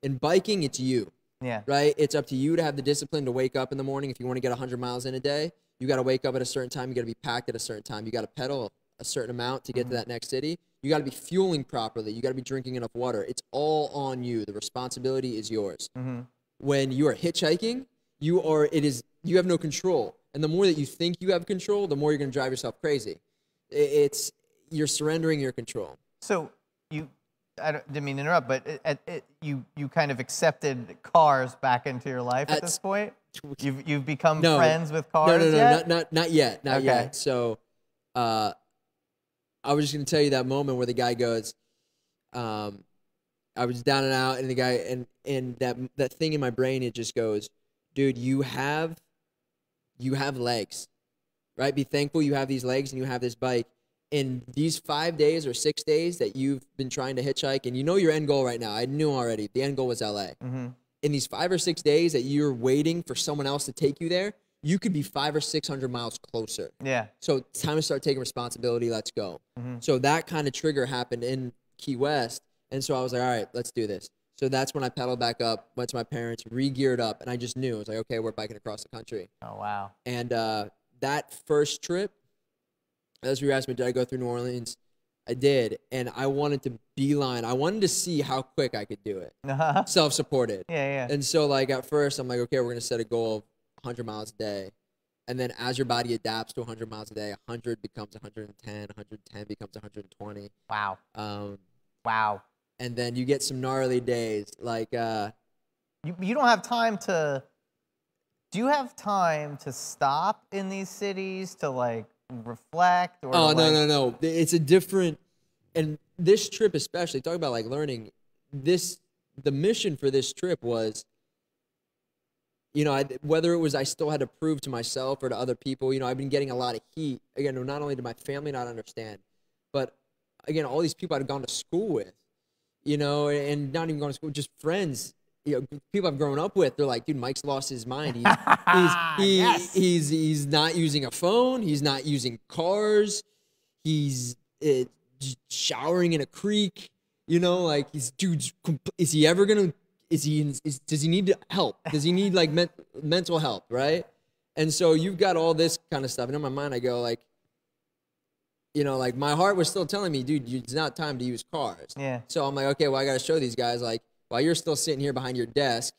In biking, it's you. Yeah. Right? It's up to you to have the discipline to wake up in the morning. If you want to get 100 miles in a day, you got to wake up at a certain time. You got to be packed at a certain time. You got to pedal a certain amount to get to that next city. You got to be fueling properly. You got to be drinking enough water. It's all on you. The responsibility is yours. When you are hitchhiking, you have no control. And the more that you think you have control, the more you're going to drive yourself crazy. You're surrendering your control. So didn't mean to interrupt, but you kind of accepted cars back into your life at this point. You've become friends with cars. No, yet? not yet, not Okay. yet. So, I was just gonna tell you that moment where the guy goes, I was down and out, and the guy and that thing in my brain, it just goes, dude, you have legs, right? Be thankful you have these legs and you have this bike. In these 5 days or 6 days that you've been trying to hitchhike, and you know your end goal right now, I knew already, the end goal was LA. Mm-hmm. In these 5 or 6 days that you're waiting for someone else to take you there, you could be 500 or 600 miles closer. Yeah. So it's time to start taking responsibility. Let's go. Mm-hmm. So that kind of trigger happened in Key West. And so I was like, all right, let's do this. So that's when I pedaled back up, went to my parents, re-geared up, and I just knew. I was like, okay, we're biking across the country. Oh, wow. And that first trip, as you asked me, did I go through New Orleans? I did. And I wanted to beeline. I wanted to see how quick I could do it. Uh-huh. Self-supported. Yeah. And so, like, at first, I'm like, okay, we're going to set a goal of 100 miles a day. And then as your body adapts to 100 miles a day, 100 becomes 110, 110 becomes 120. Wow. Wow. And then you get some gnarly days. Like, you don't have time to, do you have time to stop in these cities to, like, reflect? Or oh, like... no. It's a different, and this trip especially, talk about, like, learning, the mission for this trip was, you know, whether it was I still had to prove to myself or to other people, you know, I've been getting a lot of heat. Again, not only did my family not understand, but, again, all these people I'd gone to school with, you know, and not even going to school, just friends, you know, people I've grown up with. They're like, dude, Mike's lost his mind. He's not using a phone. He's not using cars. He's showering in a creek. You know, like, is he ever going to, does he need help? Does he need, like, mental help, right? And so you've got all this kind of stuff. And in my mind, I go, like, you know, like, my heart was still telling me, dude, it's not time to use cars. Yeah. So I'm like, okay, well, I got to show these guys, like, while you're still sitting here behind your desk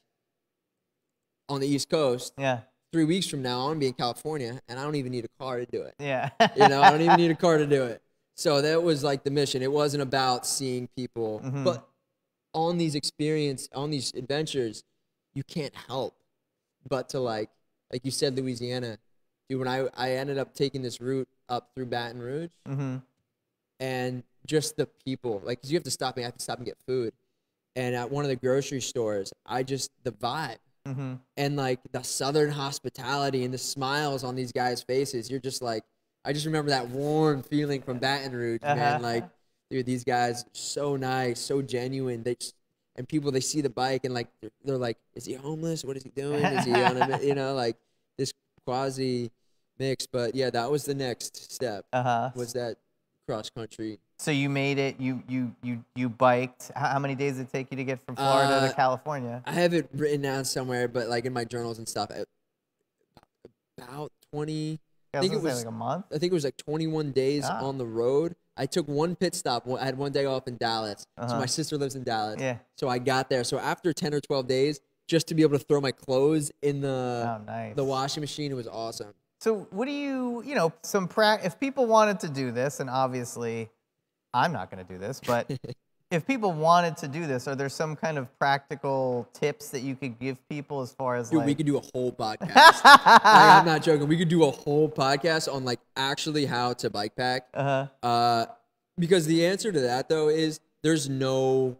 on the East Coast, 3 weeks from now, I'm going to be in California, and I don't even need a car to do it. Yeah. You know, I don't even need a car to do it. So that was, like, the mission. It wasn't about seeing people. Mm-hmm. But on these adventures, you can't help but to, like you said, Louisiana. Dude, when I ended up taking this route up through Baton Rouge, Mm-hmm. and just the people, like, 'cause you have to stop. I have to stop and get food. And at one of the grocery stores, the vibe, Mm-hmm. and, like, the Southern hospitality and the smiles on these guys' faces, you're just like, I just remember that warm feeling from Baton Rouge, man. Like, dude, these guys are so nice, so genuine. And people, they see the bike and, like, they're like, is he homeless? What is he doing? Is he on a, you know, like, this quasi mix. But yeah, that was the next step. Was that cross country. So you made it. You biked. How many days did it take you to get from Florida to California? I have it written down somewhere, but, like, in my journals and stuff, about 20. I think it was like a month. I think it was like 21 days on the road. I took one pit stop. I had one day off in Dallas. So my sister lives in Dallas. Yeah. So I got there. So after 10 or 12 days, just to be able to throw my clothes in the washing machine, it was awesome. So what do you know, if people wanted to do this, and obviously I'm not going to do this, but if people wanted to do this, are there some kind of practical tips that you could give people as far as, dude, like... we could do a whole podcast. Like, I'm not joking. We could do a whole podcast on, like, actually how to bike pack. Because the answer to that, though, is there's no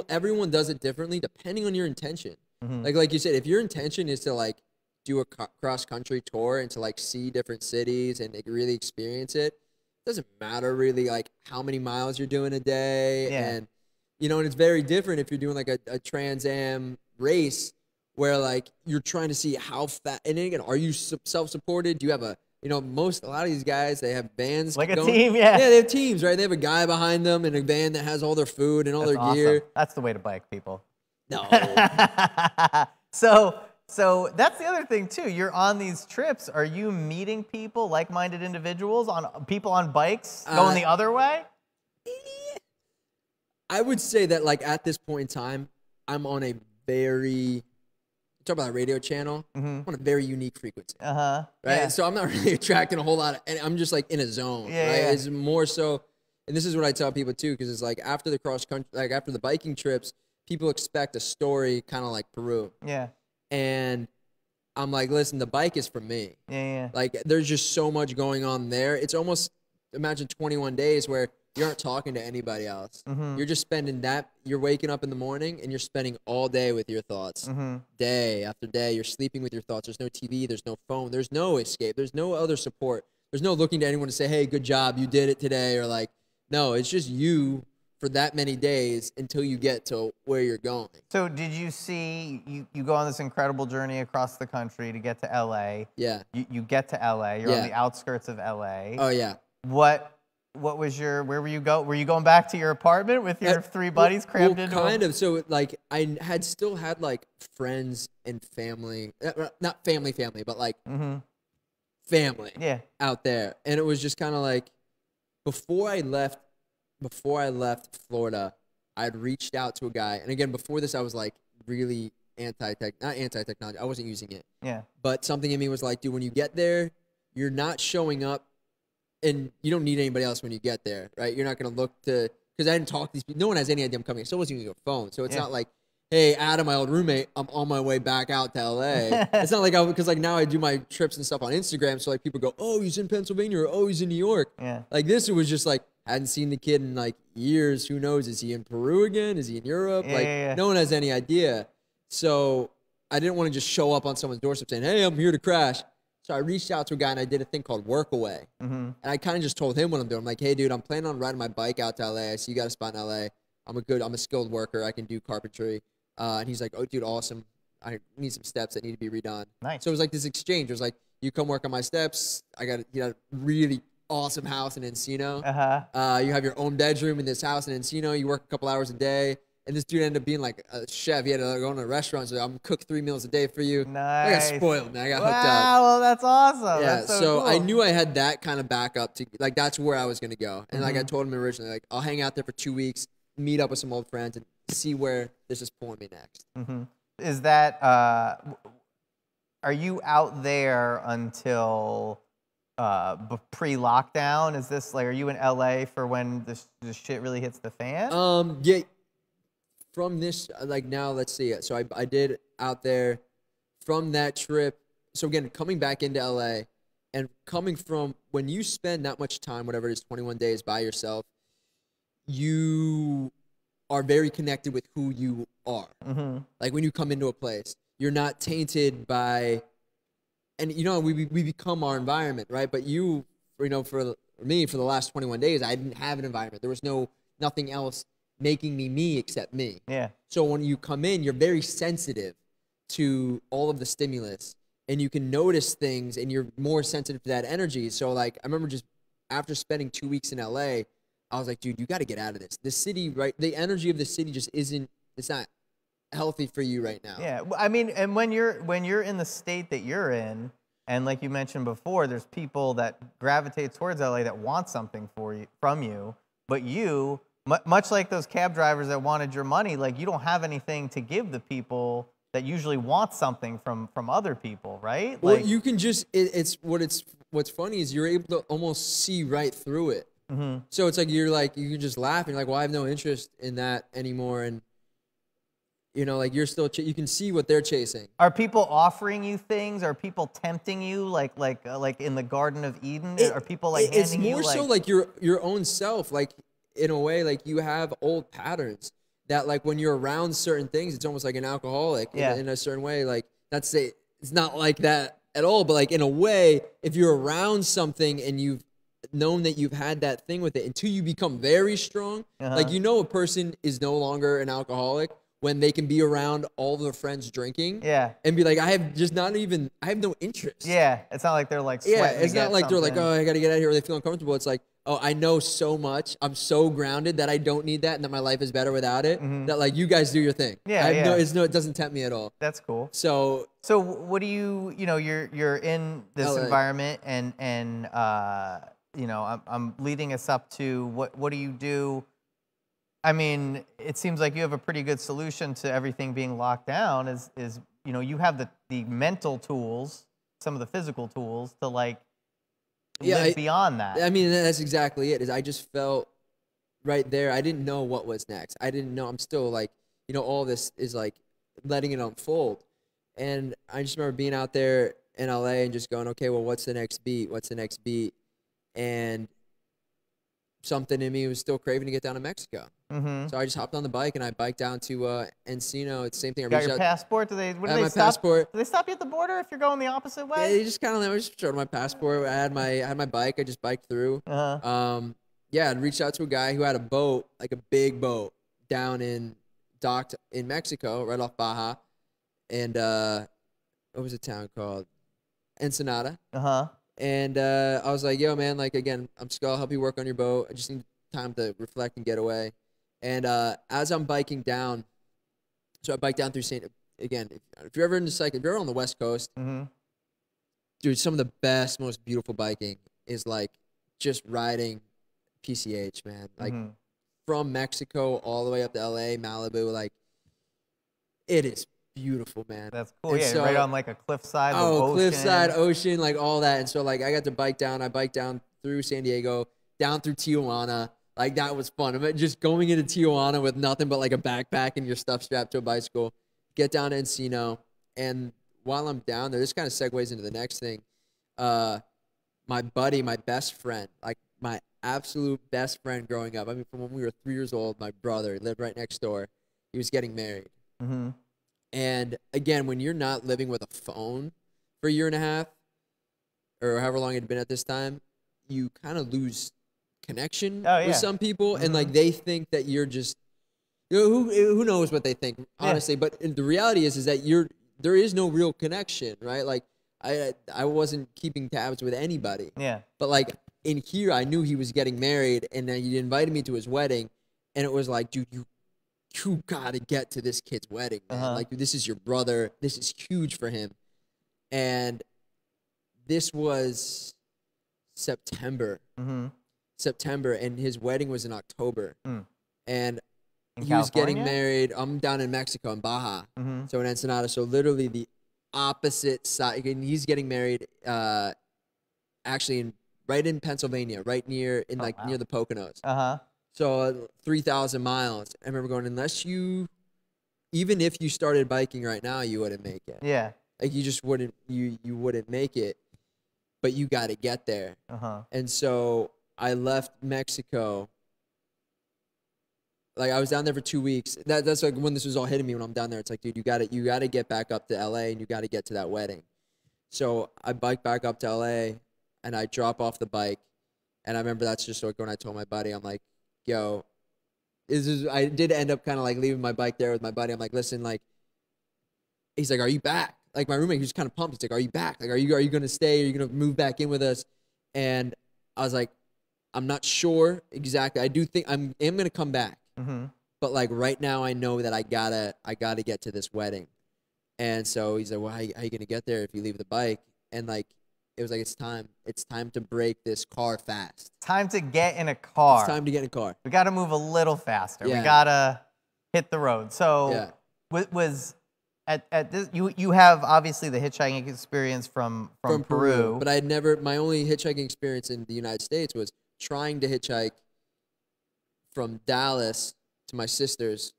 everyone does it differently depending on your intention. Like you said, if your intention is to, like, do a cross-country tour and to, like, see different cities and, like, really experience it, doesn't matter really, like, how many miles you're doing a day. And, you know, and it's very different if you're doing, like, a Trans Am race where, like, you're trying to see how fast. And again, are you self-supported? Do you have a lot of these guys, they have vans, like a team. Yeah, they have teams, right? They have a guy behind them in a van that has all their food and all their gear. That's the way to bike, people. No. So that's the other thing too. You're on these trips. Are you meeting people, like-minded individuals, people on bikes going the other way? I would say that, like, at this point in time, I'm on a very, talk about a radio channel, I'm on a very unique frequency. Right? So I'm not really attracting a whole lot and I'm just, like, in a zone. Right? It's more so, and this is what I tell people too, because it's like after the cross country, like after the biking trips, people expect a story kind of like Peru. Yeah. And I'm like, listen, the bike is for me. Yeah. Like there's just so much going on there. It's almost, imagine 21 days where you aren't talking to anybody else. You're just spending you're waking up in the morning and you're spending all day with your thoughts. Day after day, you're sleeping with your thoughts. There's no TV, there's no phone, there's no escape, there's no other support. There's no looking to anyone to say, hey, good job, you did it today. Or like, no, it's just you for that many days until you get to where you're going. So did you see, you go on this incredible journey across the country to get to LA. Yeah. You get to LA, you're on the outskirts of LA. Oh, yeah. What was where were you were you going back to your apartment with your 3 buddies crammed into kind of. So like I had still had like friends and family, not family, but like family out there. And it was just kind of like, before I left Florida, I had reached out to a guy. And again, before this, I was like really not anti-technology. I wasn't using it. Yeah. But something in me was like, dude, when you get there, you're not showing up. And you don't need anybody else when you get there, right? You're not going to look to, because I didn't talk to these people. No one has any idea I'm coming. So I wasn't using a phone. So it's not like, hey, Adam, my old roommate, I'm on my way back out to LA. It's not like because like now I do my trips and stuff on Instagram. So like people go, oh, he's in Pennsylvania, or oh, he's in New York. Yeah. Like this, it was just like, hadn't seen the kid in like years. Who knows? Is he in Peru again? Is he in Europe? No one has any idea. So I didn't want to just show up on someone's doorstep saying, hey, I'm here to crash. So I reached out to a guy and I did a thing called Workaway. And I kind of just told him what I'm doing. I'm like, hey, dude, I'm planning on riding my bike out to LA. I see you got a spot in LA. I'm a skilled worker. I can do carpentry. And he's like, oh, dude, awesome. I need some steps that need to be redone. Nice. So it was like this exchange. It was like, you come work on my steps. I got a really awesome house in Encino. You have your own bedroom in this house in Encino. You work a couple hours a day. And this dude ended up being like a chef. He had to go to a restaurant. So I'm cook 3 meals a day for you. Nice. I got spoiled, man. I got hooked up. Wow, well, that's awesome. Yeah, that's so cool. I knew I had that kind of backup to, like, that's where I was going to go. And like I told him originally, like, I'll hang out there for 2 weeks, meet up with some old friends, and see where this is pulling me next. Is that, are you out there until pre-lockdown? Is this like, are you in LA for when this shit really hits the fan? Yeah. From this, like now, let's see it. So I did out there from that trip. So again, coming back into LA and coming from, when you spend that much time, whatever it is, 21 days by yourself, you are very connected with who you are. Like when you come into a place, you're not tainted by, and we become our environment, right? But for me, for the last 21 days, I didn't have an environment. There was nothing else making me except me. Yeah. So when you come in, you're very sensitive to all of the stimulus, and you can notice things, and you're more sensitive to that energy. So like, I remember just after spending 2 weeks in LA, I was like, dude, you got to get out of this. The city, right? The energy of the city just it's not healthy for you right now. Yeah. I mean, and when you're in the state that you're in, and like you mentioned before, there's people that gravitate towards LA that want something from you, but you, much like those cab drivers that wanted your money, like you don't have anything to give the people that usually want something from other people, right? Well, you can just, what's funny is you're able to almost see right through it. So it's like, you can just laugh and you're like, well, I have no interest in that anymore. And like you're still, you can see what they're chasing. Are people offering you things? Are people tempting you like in the Garden of Eden? Are people like handing you, it's more so like your own self, like, in a way, like you have old patterns that, like, when you're around certain things, it's almost like an alcoholic in a certain way. Like, it's not like that at all, but like in a way, if you're around something and you've known that you've had that thing with it until you become very strong, like, a person is no longer an alcoholic when they can be around all their friends drinking and be like, I have no interest. Yeah, it's not like they're like sweating it's not like they're like, oh, I got to get out of here, or they feel uncomfortable. It's like, oh, I know so much. I'm so grounded that I don't need that and that my life is better without it. That like, you guys do your thing. It doesn't tempt me at all. That's cool. So what do you're in this LA environment and I'm leading us up to what do you do? I mean, it seems like you have a pretty good solution to everything being locked down is you have the mental tools, some of the physical tools to like live beyond that. I mean, that's exactly it. I just felt right there, I didn't know what was next. I didn't know. I'm still like, you know, all this is like letting it unfold. And I just remember being out there in LA and just going, okay, well, what's the next beat? What's the next beat? And something in me was still craving to get down to Mexico. So I just hopped on the bike and I biked down to Encino. It's the same thing. I Got reached your out. passport? Do they? I had my passport. Do they stop you at the border if you're going the opposite way? Yeah, they just kind of I just showed my passport. I had my bike. I just biked through. Yeah, I'd reached out to a guy who had a boat, like a big boat, docked in Mexico, right off Baja, and what was the town called? Ensenada. And I was like, yo, man, like, again, I'm just going to help you work on your boat. I just need time to reflect and get away. And as I'm biking down, so I bike down through again, if you're ever in the cycle, if you're ever on the West Coast, dude, some of the best, most beautiful biking is like just riding PCH, man. Like from Mexico all the way up to LA, Malibu, like it is beautiful, man. That's cool. And Yeah, so, right on like a cliffside. oh, ocean. cliffside, ocean, like all that. And so like I got to bike down. I biked down through San Diego, down through Tijuana. Like that was fun. I mean, just going into Tijuana with nothing but like a backpack and your stuff strapped to a bicycle. Get down to Encino, and while I'm down there, this kind of segues into the next thing. My buddy, my best friend, like my absolute best friend growing up. I mean, from when we were 3 years old, my brother lived right next door. He was getting married. And again, when you're not living with a phone for a year and a half, or however long it had been at this time, you kind of lose connection with some people, and like they think that you're just, you know, who knows what they think, honestly. But the reality is that there is no real connection, right? Like I wasn't keeping tabs with anybody. But like in here, I knew he was getting married, and then he invited me to his wedding, and it was like, dude, you gotta get to this kid's wedding, man. Like, this is your brother. This is huge for him. And this was September. September, and his wedding was in October. And he was getting married. I'm down in Mexico, in Baja. So in Ensenada. So literally the opposite side. And he's getting married actually right in Pennsylvania, right near near the Poconos. So 3,000 miles. I remember going, even if you started biking right now, you wouldn't make it. Like you just wouldn't, you wouldn't make it, but you got to get there. And so I left Mexico. Like I was down there for 2 weeks. That's like when this was all hitting me when I'm down there. It's like, dude, you got to get back up to LA, and you got to get to that wedding. So I bike back up to LA, and I drop off the bike. And I remember that's just like when I told my buddy, I'm like, yo, I did end up kind of like leaving my bike there with my buddy. I'm like, listen, like, he's like, are you back? Like my roommate, he's kind of pumped. He's like, are you back? Like, are you going to stay? Are you going to move back in with us? And I was like, I'm not sure exactly. I do think I am going to come back. But like right now I know that I gotta get to this wedding. And so he's like, well, how you going to get there if you leave the bike? And like, it was like, it's time to break this car fast. Time to get in a car. It's time to get in a car. We got to move a little faster. We got to hit the road. So was at this, you have obviously the hitchhiking experience from Peru. But my only hitchhiking experience in the United States was trying to hitchhike from Dallas to my sister's,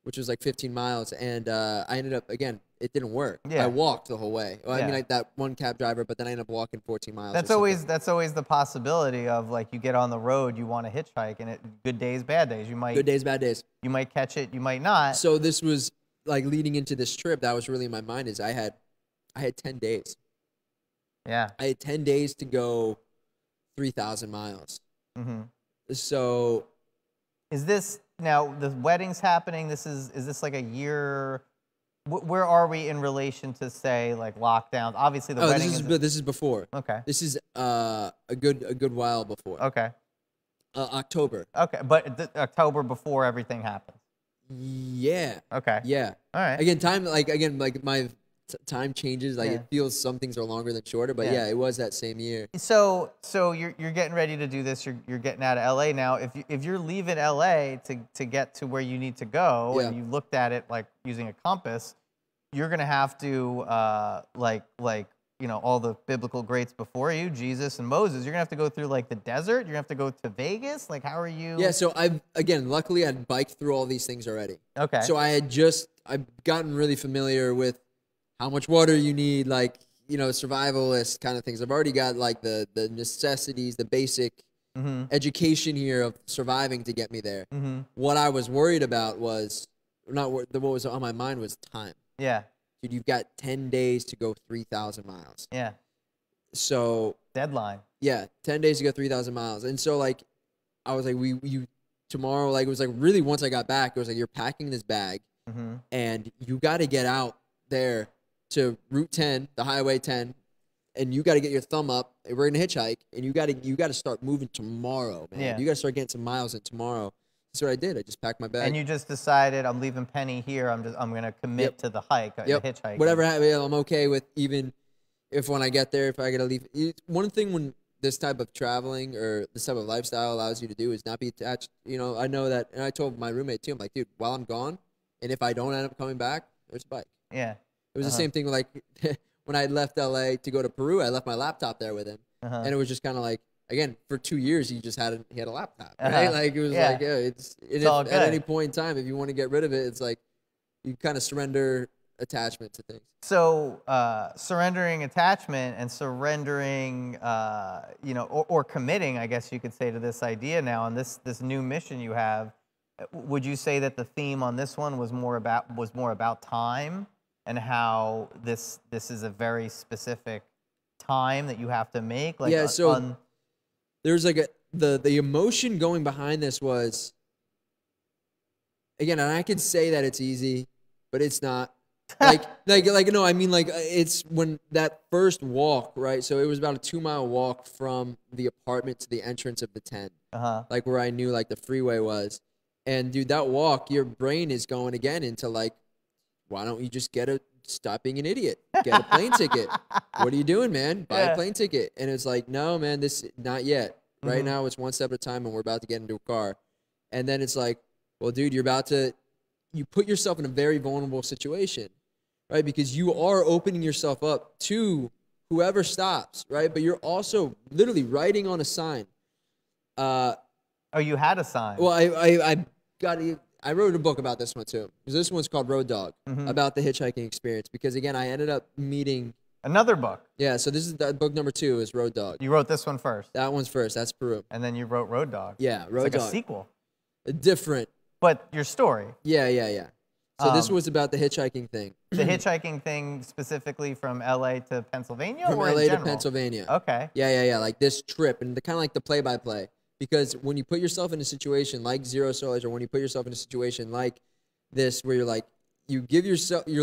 which was like 15 miles. And I ended up, again, it didn't work. I walked the whole way. Well, I mean, like that one cab driver, but then I ended up walking 14 miles. That's always the possibility of like you get on the road, you want to hitchhike, and good days, bad days. Good days, bad days. You might catch it, you might not. So this was like leading into this trip. That was really in my mind. Is I had 10 days. I had 10 days to go 3,000 miles. So is this now the wedding's happening? Is this like a year? Where are we in relation to, say, like lockdowns? Obviously, the wedding this is before. Okay. This is a good while before. Okay. October. Okay, but October before everything happens. Yeah. Okay. Yeah. All right. Again, my time changes. Like it feels some things are longer than shorter, but yeah, it was that same year. So you're getting ready to do this. You're getting out of LA now. If you're leaving LA to get to where you need to go, and you looked at it like using a compass, you're gonna have to like all the biblical greats before you, Jesus and Moses. You're gonna have to go through like the desert. You're gonna have to go to Vegas. Like, how are you? Yeah, so luckily I'd biked through all these things already. Okay. So I've gotten really familiar with how much water you need, like, survivalist kind of things. I've already got like the necessities, the basic education here of surviving to get me there. What I was worried about was, what was on my mind was time. Yeah. Dude, you've got 10 days to go 3,000 miles. Yeah. So deadline. Yeah, 10 days to go 3,000 miles. And so like, I was like, tomorrow, like, it was like really once I got back, it was like, you're packing this bag and you got to get out there to Route 10, the Highway 10, and you got to get your thumb up. We're going to hitchhike, and you got to start moving tomorrow, man. Yeah. You got to start getting some miles in tomorrow. That's what I did. I just packed my bag. And you just decided, I'm leaving Penny here. I'm going to commit to the hike, the hitchhike. Whatever happens, I'm okay with, even if when I get there, if I got to leave. One thing when this type of traveling or this type of lifestyle allows you to do is not be attached. I know that, and I told my roommate too, I'm like, dude, while I'm gone, and if I don't end up coming back, there's a bike. Yeah. It was the same thing with, like, when I left LA to go to Peru, I left my laptop there with him. And it was just kind of like, again, for 2 years, he had a laptop, right? Like, it was like, it's all good. At any point in time, if you want to get rid of it, it's like, you kind of surrender attachment to things. So surrendering attachment and surrendering, or committing, I guess you could say, to this idea now, and this new mission you have, would you say that the theme on this one was more about time, and how this is a very specific time that you have to make? Like, so there's like the emotion going behind this was, again, and I could say that it's easy, but it's not. No, I mean, like, it's when that first walk, right? So it was about a 2-mile walk from the apartment to the entrance of the tent, like where I knew like the freeway was. And dude, that walk, your brain is going again into like, why don't you just stop being an idiot? Get a plane ticket. What are you doing, man? Buy a plane ticket. And it's like, no, man, not yet. Right now, it's one step at a time, and we're about to get into a car. And then it's like, well, dude, you put yourself in a very vulnerable situation, right? Because you are opening yourself up to whoever stops, right? But you're also literally writing on a sign. Oh, you had a sign. Well, I wrote a book about this one too. Because this one's called Road Dog, about the hitchhiking experience. Because again, I ended up meeting another book. Yeah, so this is book number 2 is Road Dog. You wrote this one first. That one's first. That's Peru. And then you wrote Road Dog. Yeah, Road Dog. It's like a sequel. Different. But your story. Yeah. So this was about the hitchhiking thing. The hitchhiking thing specifically from LA to Pennsylvania? From or LA in to Pennsylvania. Okay. Yeah. Like this trip, and kind of like the play-by-play. Because when you put yourself in a situation like Zero Solar, or when you put yourself in a situation like this, where you're like, you're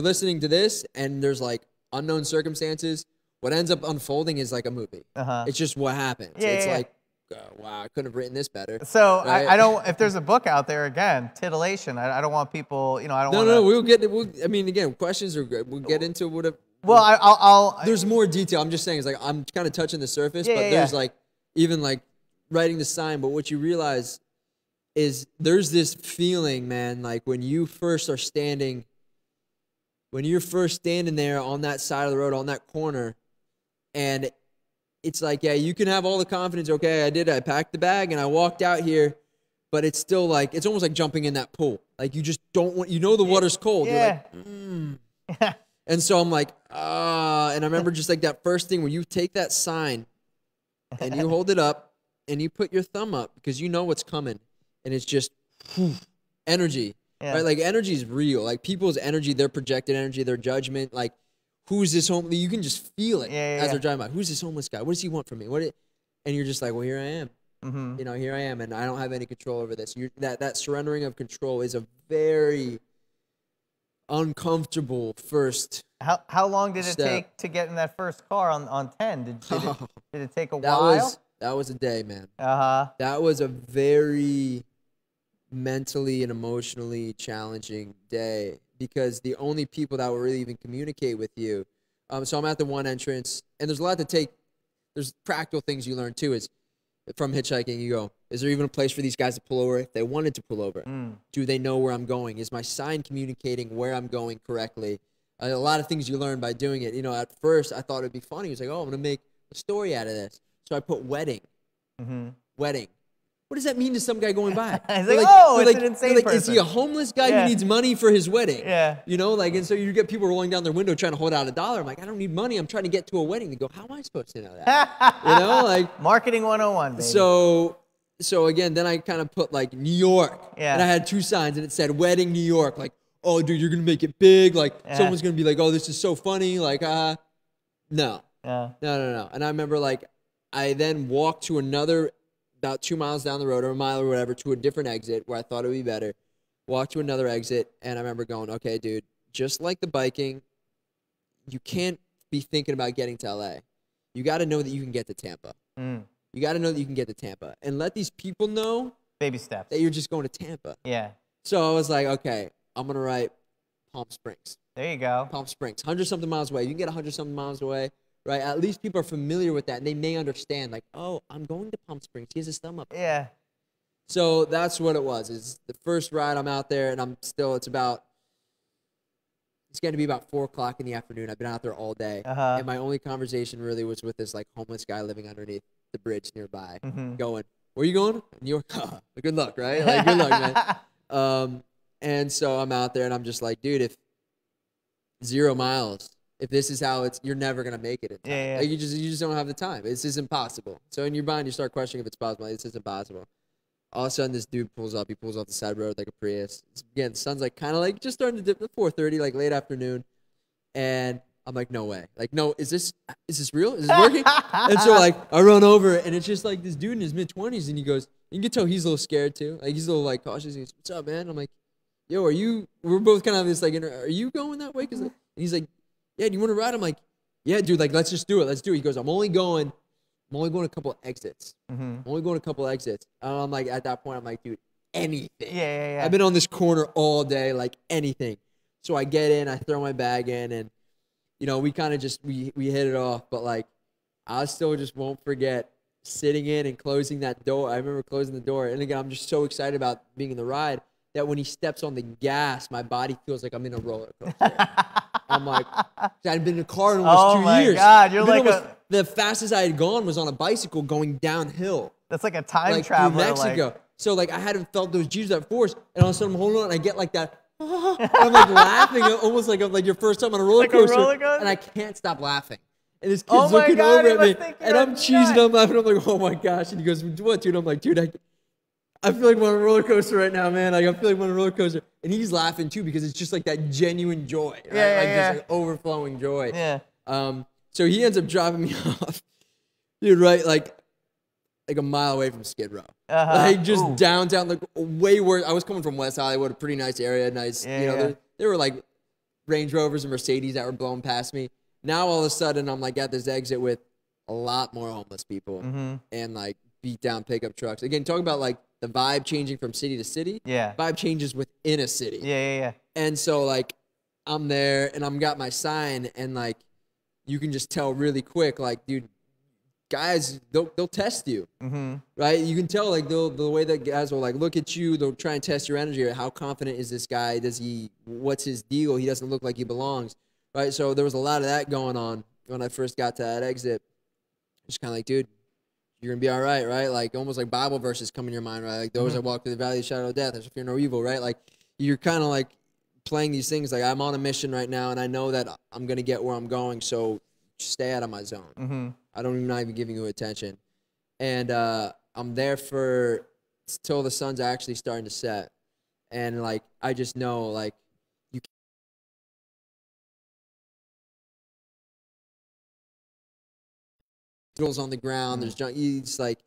listening to this, and there's like unknown circumstances, what ends up unfolding is like a movie. It's just what happens. It's like, wow, I couldn't have written this better. So right? I don't, if there's a book out there, again, titillation, I don't want people, I don't want No, I mean, again, questions are good. We'll get into whatever. Well, there's more detail. I'm just saying, it's like, I'm kind of touching the surface, but there's like, even like writing the sign, but what you realize is there's this feeling, man, like when you're first standing there on that side of the road, on that corner, and it's like, yeah, you can have all the confidence. Okay, I packed the bag and I walked out here, but it's still like, it's almost like jumping in that pool. Like you just don't want, the water's cold. Yeah. You're like, And so I'm like, and I remember just like that first thing where you take that sign and you hold it up and you put your thumb up because you know what's coming. And it's just energy, right? Like energy is real. Like people's energy, their projected energy, their judgment, like, who's this homeless? You can just feel it as they're driving by. Who's this homeless guy? What does he want from me? And you're just like, well, here I am. Here I am, and I don't have any control over this. That surrendering of control is a very uncomfortable first. How long did it take to get in that first car on 10? Did it take a while? That was a day, man. That was a very mentally and emotionally challenging day, because the only people that will really even communicate with you. So I'm at the one entrance, and there's a lot to take. There's practical things you learn too. Is from hitchhiking, you go, is there even a place for these guys to pull over if they wanted to pull over? Do they know where I'm going? Is my sign communicating where I'm going correctly? A lot of things you learn by doing it. You know, at first I thought it'd be funny. It's like, oh, I'm gonna make a story out of this. So I put wedding. Wedding. What does that mean to some guy going by? He's like, oh, it's an insane person. Is he a homeless guy who needs money for his wedding? Yeah. You know, like, and so you get people rolling down their window trying to hold out $1. I'm like, I don't need money. I'm trying to get to a wedding. They go, how am I supposed to know that? You know, like. Marketing 101, baby. So again, then I kind of put like New York. Yeah. And I had 2 signs and it said wedding New York. Like, oh, dude, you're going to make it big. Like, someone's going to be like, oh, this is so funny. Like, no. No. And I remember, like, I then walked to another, about 2 miles down the road or a mile or whatever, to a different exit where I thought it would be better. Walked to another exit, and I remember going, okay, dude, just like the biking, you can't be thinking about getting to LA. You got to know that you can get to Tampa. You got to know that you can get to Tampa. And let these people know baby steps that you're just going to Tampa. Yeah. So I was like, okay, I'm going to write Palm Springs. There you go. Palm Springs, 100-something miles away. You can get 100-something miles away. Right, at least people are familiar with that, and they may understand, like, oh, I'm going to Palm Springs. He has his thumb up. Yeah. So that's what it was. Is the first ride I'm out there, and it's going to be about 4 o'clock in the afternoon. I've been out there all day, and my only conversation really was with this like homeless guy living underneath the bridge nearby, going, where are you going? New York. Good luck, right? Like, good luck, man. And so I'm out there, and I'm just like, dude, if 0 miles. If this is how you're never gonna make it in time. Yeah. Like you just don't have the time. This is impossible. So in your mind, you start questioning if it's possible. Like, this is impossible. All of a sudden, this dude pulls up. He pulls off the side road like a Prius. Again, the sun's like kind of like just starting to dip at 4:30, like late afternoon. And I'm like, no way. Like, no, is this real? Is this working? And so like I run over, and it's just like this dude in his mid-20s, and he goes, you can tell he's a little scared too. Like he's a little like cautious. He goes, what's up, man? I'm like, yo, we're both kind of this like, are you going that way? And he's like, yeah, do you want to ride? I'm like, yeah, dude, like, let's just do it. Let's do it. He goes, I'm only going a couple of exits. I'm only going a couple of exits. I'm like, at that point, I'm like, dude, anything. Yeah. I've been on this corner all day, like anything. So I get in, I throw my bag in, and, you know, we kind of just, we hit it off. But, like, I still just won't forget sitting in and closing that door. I remember closing the door. And, again, I'm just so excited about being in the ride that when he steps on the gas, my body feels like I'm in a roller coaster. I'm like, I'd been in a car in almost 2 years. Oh my God, you're like the fastest I had gone was on a bicycle going downhill. That's like a time like traveler. Through Mexico. Like. So like I hadn't felt those G's that force, and all of a sudden I'm holding on, and I get like that. And I'm like laughing, almost like your first time on a roller coaster. A roller coaster? And I can't stop laughing. And this kid's looking over at me, and I'm cheesing, I'm laughing. I'm like, oh my gosh. And he goes, what, dude? I'm like, dude, I feel like we're on a roller coaster right now, man. Like I feel like we're on a roller coaster. And he's laughing too because it's just like that genuine joy. Right? Just like overflowing joy. Yeah. So he ends up dropping me off, dude, right? Like a mile away from Skid Row. Like just downtown, like way worse. I was coming from West Hollywood, a pretty nice area, there were like Range Rovers and Mercedes that were blowing past me. Now all of a sudden I'm like at this exit with a lot more homeless people and like beat down pickup trucks. Again, talk about like the vibe changing from city to city. Yeah. Vibe changes within a city. Yeah. And so like I'm there and I'm got my sign and like you can just tell really quick, like, dude, guys, they'll test you, right? You can tell like the way that guys will like look at you, they'll try and test your energy. How confident is this guy? What's his deal? He doesn't look like he belongs, right? So there was a lot of that going on when I first got to that exit. Just kind of like, dude, you're gonna be all right, right? Like almost like Bible verses come in your mind, right? Like those that walk through the valley of the shadow of death, I shall fear no evil, right? Like you're kind of like playing these things like I'm on a mission right now, and I know that I'm gonna get where I'm going, so stay out of my zone. I'm not even giving you attention. And I'm there till the sun's actually starting to set. And, like, I just know, like, you can't on the ground. There's junk. It's like,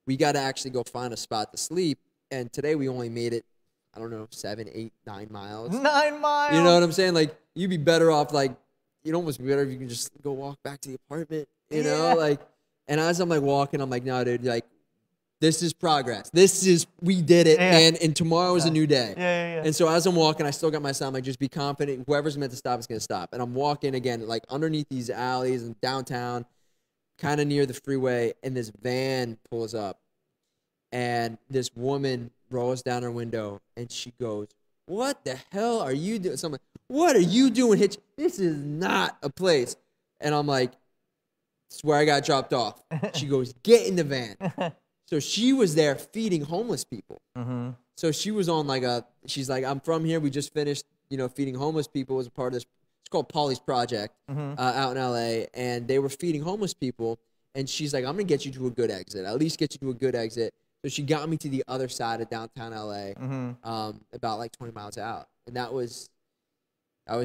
we got to actually go find a spot to sleep. And today we only made it, I don't know, 7, 8, 9 miles. 9 miles? You know what I'm saying? Like, you'd be better off, like, you'd almost be better if you can just go walk back to the apartment, you know? Like, and as I'm like walking, I'm like, no, dude, like, this is progress. We did it, and tomorrow is a new day. Yeah. And so as I'm walking, I still got my sign, like, just be confident. Whoever's meant to stop is going to stop. And I'm walking again, like, underneath these alleys and downtown, kind of near the freeway, and this van pulls up. And this woman rolls down her window, and she goes, what the hell are you doing? So I'm like, what are you doing? This is not a place. And I'm like, it's where I got dropped off. She goes, get in the van. So she was there feeding homeless people. Mm-hmm. So she was on she's like, I'm from here. We just finished, feeding homeless people as a part of this. It's called Polly's Project out in LA. And they were feeding homeless people. And she's like, I'm going to get you to a good exit, at least get you to a good exit. So she got me to the other side of downtown LA, about like 20 miles out. And that was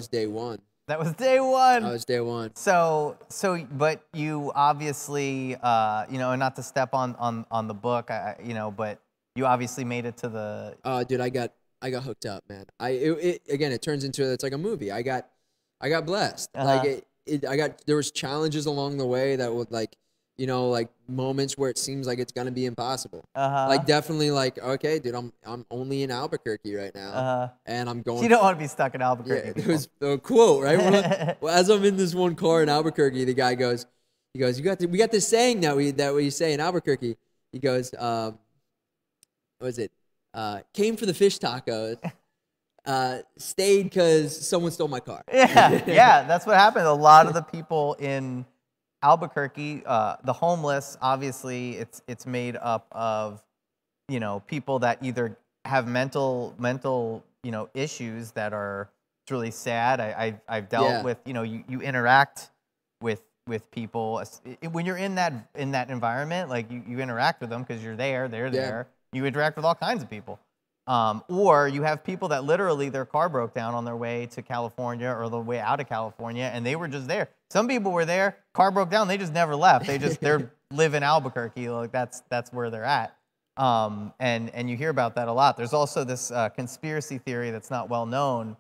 day one. That was day one. That was day one. So, but you obviously, and not to step on the book, but you obviously made it to the. Oh, dude, I got hooked up, man. It turns into, it's like a movie. I got blessed. Like there was challenges along the way that would like moments where it seems like it's gonna be impossible. Like definitely like, okay, dude, I'm only in Albuquerque right now, and I'm going. You don't want to be stuck in Albuquerque. Yeah, it was the quote, right? Well, as I'm in this one car in Albuquerque, the guy goes, we got this saying that we say in Albuquerque. He goes, what was it? Came for the fish tacos. Stayed because someone stole my car. Yeah, that's what happened. A lot of the people in Albuquerque, the homeless, obviously, it's made up of, people that either have mental, issues that are really sad. I've dealt with, you interact with people when you're in that environment, like you interact with them because you're there, they're there. You interact with all kinds of people. Or you have people that literally their car broke down on their way to California or the way out of California, and they were just there. Some people were there, car broke down, they just never left. They're live in Albuquerque, like that's where they're at. And you hear about that a lot. There's also this conspiracy theory that's not well known.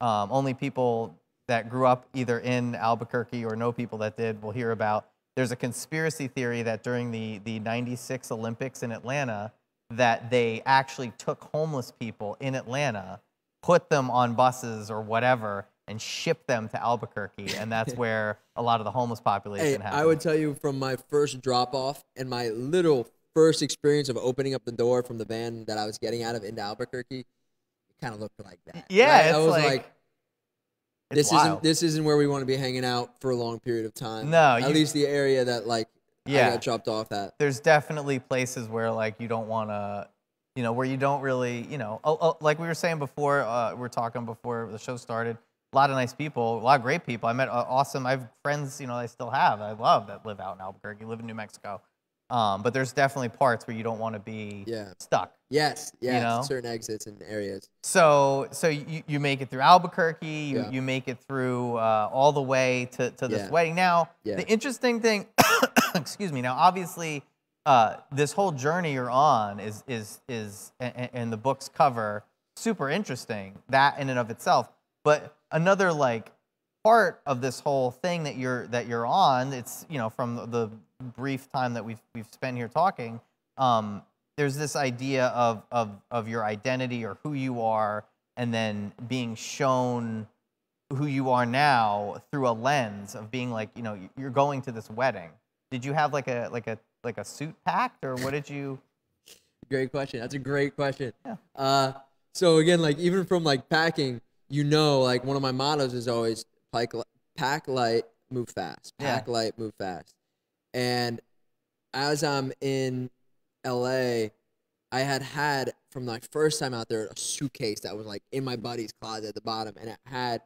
Only people that grew up either in Albuquerque or know people that did will hear about. There's a conspiracy theory that during the '96 Olympics in Atlanta, that they actually took homeless people in Atlanta, put them on buses or whatever, and shipped them to Albuquerque, and that's where a lot of the homeless population happened. I would tell you from my first drop-off and my little first experience of opening up the door from the van that I was getting out of into Albuquerque, it kind of looked like that. Yeah, right? it's I was like wild. This isn't where we want to be hanging out for a long period of time. No, at least the area that I got dropped off at. There's definitely places where like you don't want to, where you don't really, like we were saying before, we were talking before the show started. A lot of nice people, a lot of great people. I met I have friends, I still have, I love that live out in Albuquerque, live in New Mexico. But there's definitely parts where you don't want to be stuck. Yes, certain exits and areas. So you make it through Albuquerque, you make it through all the way to this wedding. Now, the interesting thing, excuse me. Now, obviously, this whole journey you're on is and the book's cover super interesting. That in and of itself, but another like part of this whole thing that you're on, it's from the brief time that we've spent here talking, there's this idea of your identity or who you are, and then being shown who you are now through a lens of being like, you're going to this wedding. Did you have like a suit packed, or what did you? Great question. That's a great question. Yeah. So again, like even from like packing, like one of my mottos is always pack light, move fast. Pack light, move fast. And as I'm in LA, I had from my first time out there a suitcase that was like in my buddy's closet at the bottom, and and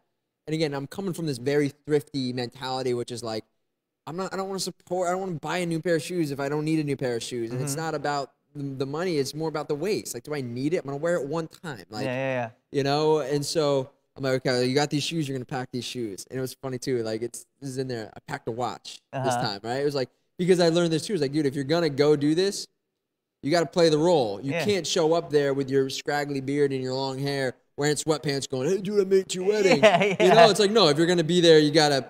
again, I'm coming from this very thrifty mentality, which is like, I don't want to buy a new pair of shoes if I don't need a new pair of shoes. And it's not about the money, it's more about the waste. Like, do I need it? I'm going to wear it one time. Like, and so I'm like, okay, you got these shoes, you're going to pack these shoes. And it was funny too. Like this is in there. I packed a watch this time, right? It was like, because I learned this too. It's like, dude, if you're going to go do this, you got to play the role. You can't show up there with your scraggly beard and your long hair, wearing sweatpants going, hey, dude, I made it to your wedding. It's like, no, if you're going to be there, you got to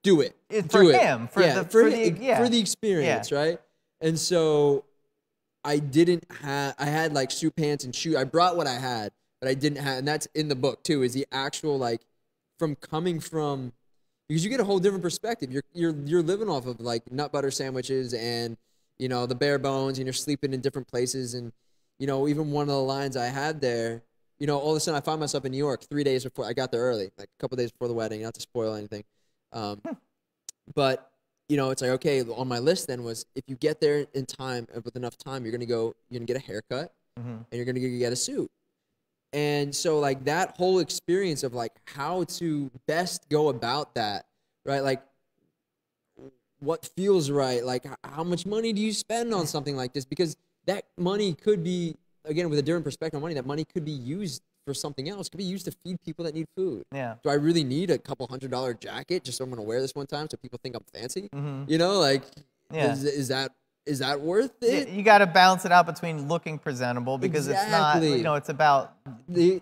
do it. It's for him, for the experience, right? And so I had like suit pants and shoes. I brought what I had, but I didn't have, and that's in the book too, is the actual like because you get a whole different perspective. You're living off of like nut butter sandwiches and the bare bones, and you're sleeping in different places. And even one of the lines I had there, you know, all of a sudden I found myself in New York 3 days before I got there early, like a couple days before the wedding, not to spoil anything. But, you know, it's like, okay, on my list then was if you get there in time, with enough time, you're going to get a haircut and you're going to get a suit. And so like that whole experience of like how to best go about that, right? Like what feels right? Like how much money do you spend on something like this? Because that money could be, again, with a different perspective on money, that money could be used for something else. It could be used to feed people that need food. Yeah. Do I really need a couple $100 jacket just so I'm going to wear this one time so people think I'm fancy? You know, like, Yeah. is that worth it? You got to balance it out between looking presentable because it's not, you know, it's about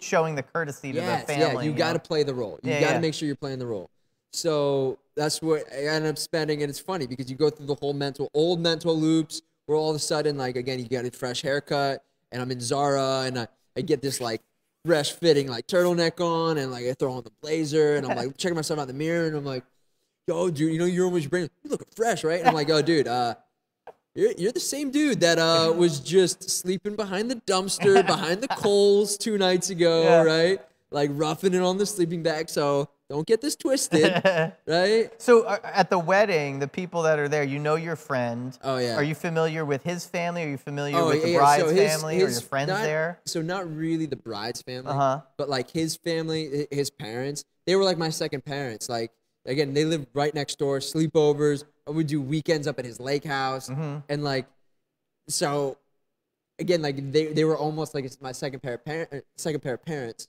showing the courtesy to the family. Yeah, you got to play the role. You got to make sure you're playing the role. So that's what I ended up spending, and it's funny because you go through the whole old mental loops where all of a sudden, like, again, you get a fresh haircut, and I'm in Zara, and I get this, like, fresh fitting, like, turtleneck on, and, like, I throw on the blazer, and I'm, like, checking myself out in the mirror, and I'm like, yo, dude, you know, you're almost you looking fresh, right? And I'm like, oh, dude, you're the same dude that was just sleeping behind the dumpster, behind the coals 2 nights ago, right? Like, roughing it on the sleeping bag, so don't get this twisted, right? So at the wedding, the people that are there, you know your friend. Oh, yeah. Are you familiar with his family? Are you familiar with the bride's family? Or your friends there? So not really the bride's family, but like his family, his parents, they were like my second parents. Like, again, they lived right next door, sleepovers. I would do weekends up at his lake house. And like, so again, like they were almost like it's my second pair of parents.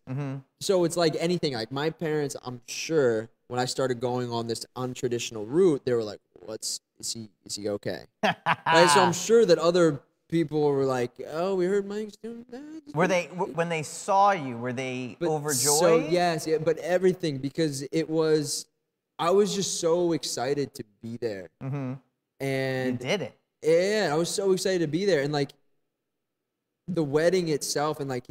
So it's like anything. Like my parents, I'm sure when I started going on this untraditional route, they were like, "Is he okay?" Right? So I'm sure that other people were like, "Oh, we heard Mike's doing that." Were they when they saw you? Were they overjoyed? So yes, yeah, but everything because I was just so excited to be there, and you did it. Yeah, I was so excited to be there, and like. The wedding itself and like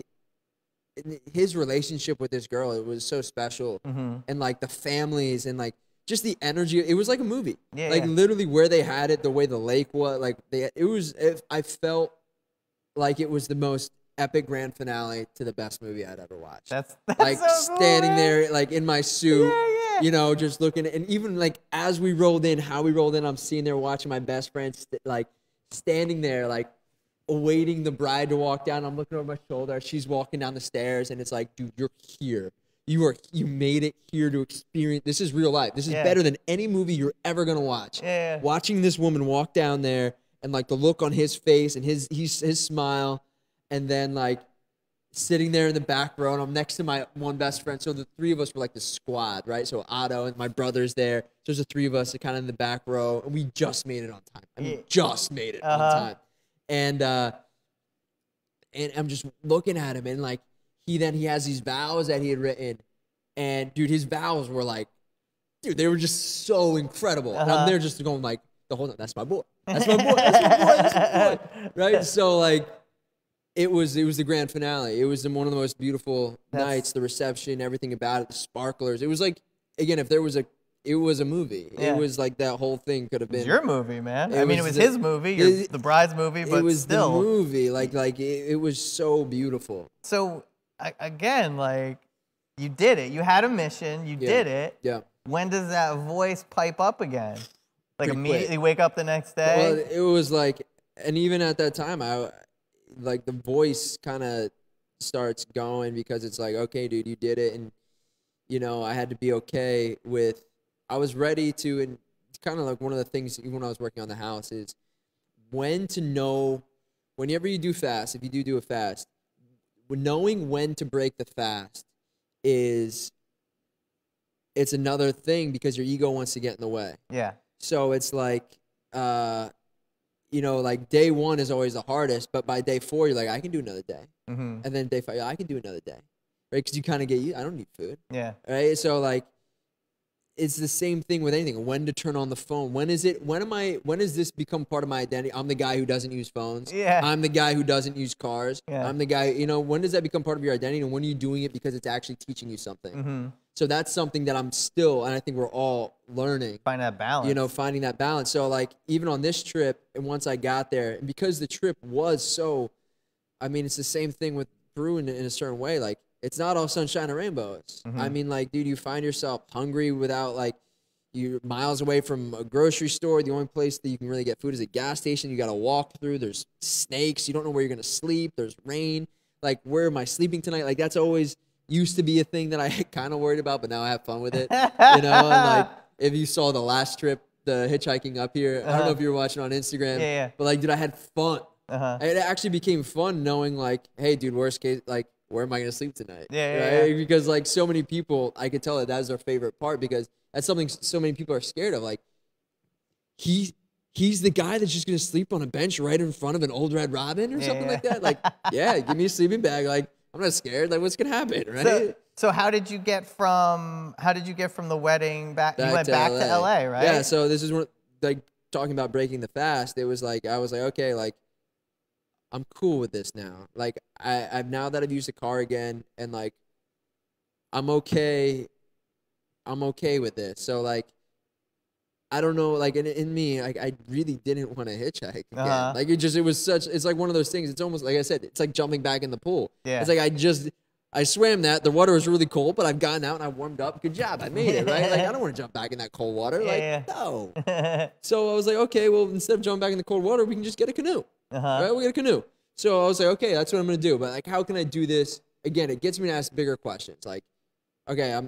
his relationship with this girl, it was so special. And like the families and like just the energy, it was like a movie. Like literally where they had it, the way the lake was, like I felt like it was the most epic grand finale to the best movie I'd ever watched. That's like so standing cool, there like in my suit, you know, just looking and even like as we rolled in, I'm sitting there watching my best friend like standing there like awaiting the bride to walk down. I'm looking over my shoulder. She's walking down the stairs, and it's like, dude, you're here. You made it here to experience. This is real life. This is better than any movie you're ever gonna watch. Watching this woman walk down there, and like the look on his face, and his smile, and then like sitting there in the back row, and I'm next to my one best friend. So the three of us were like the squad, right? So Otto and my brother's there. So there's the three of us kind of in the back row, and we just made it on time. I mean, just made it on time. And I'm just looking at him, and like he has these vows that he had written, and dude, his vows were like, dude, they were just so incredible. And I'm there just going like the whole time, that's my boy, that's my boy, that's my boy, that's my boy, right? So like, it was the grand finale. It was one of the most beautiful nights. The reception, everything about it, the sparklers. It was like, again, if there was it was a movie. It was like that whole thing could have been. It was your movie, man. I mean, it was his movie, the bride's movie, but it was still. the movie. Like it was so beautiful. So, again, like, you did it. You had a mission. You did it. Yeah. When does that voice pipe up again? Like, immediately wake up the next day? Well, it was like, and even at that time, like, the voice kind of starts going because it's like, okay, dude, you did it. And, you know, I had to be okay with, I was ready to, and it's kind of like one of the things, even when I was working on the house, is when to know, whenever you do fast, if you do a fast, knowing when to break the fast it's another thing because your ego wants to get in the way. Yeah. So it's like, you know, like day 1 is always the hardest, but by day 4, you're like, I can do another day. And then day 5, I can do another day. Right? Because you kind of I don't need food. Yeah. Right? So like, it's the same thing with anything. When to turn on the phone. When does this become part of my identity? I'm the guy who doesn't use phones. Yeah. I'm the guy who doesn't use cars. Yeah. I'm the guy, you know, when does that become part of your identity? And when are you doing it because it's actually teaching you something? So that's something that I'm still, and I think we're all learning. Find that balance. You know, finding that balance. So like, even on this trip, and once I got there, and because the trip was so, I mean, it's the same thing with Peru in a certain way. Like, it's not all sunshine and rainbows. I mean, like, dude, you find yourself hungry without, like, you're miles away from a grocery store. The only place that you can really get food is a gas station. You got to walk through. There's snakes. You don't know where you're going to sleep. There's rain. Like, where am I sleeping tonight? Like, that's always used to be a thing that I kind of worried about, but now I have fun with it. You know, and like, if you saw the last trip, the hitchhiking up here, I don't know if you were watching on Instagram, but like, dude, I had fun. It actually became fun knowing, like, hey, dude, worst case, like, where am I going to sleep tonight? Right? Because, like, so many people, I could tell that that's their favorite part because that's something so many people are scared of. Like, he's the guy that's just going to sleep on a bench right in front of an old Red Robin or something like that. Like, yeah, give me a sleeping bag. Like, I'm not scared. Like, what's going to happen, right? So how did you get from the wedding back? You went back to LA, right? Yeah. So this is one, like, talking about breaking the fast. It was like, I was like, okay, like, I'm cool with this now. Like, I've now that I've used the car again, and like, I'm okay with this. So like, I don't know, like, in me, like, I really didn't want to hitchhike again. Like, it's like one of those things. It's almost like I said, it's like jumping back in the pool. It's like I swam that. The water was really cold, but I've gotten out and I warmed up. Good job, I made it, right? Like, I don't want to jump back in that cold water. No. So I was like, okay, well, instead of jumping back in the cold water, we can just get a canoe. Right? We get a canoe. So I was like, okay, that's what I'm gonna do. But like, how can I do this? Again, it gets me to ask bigger questions. Like, okay,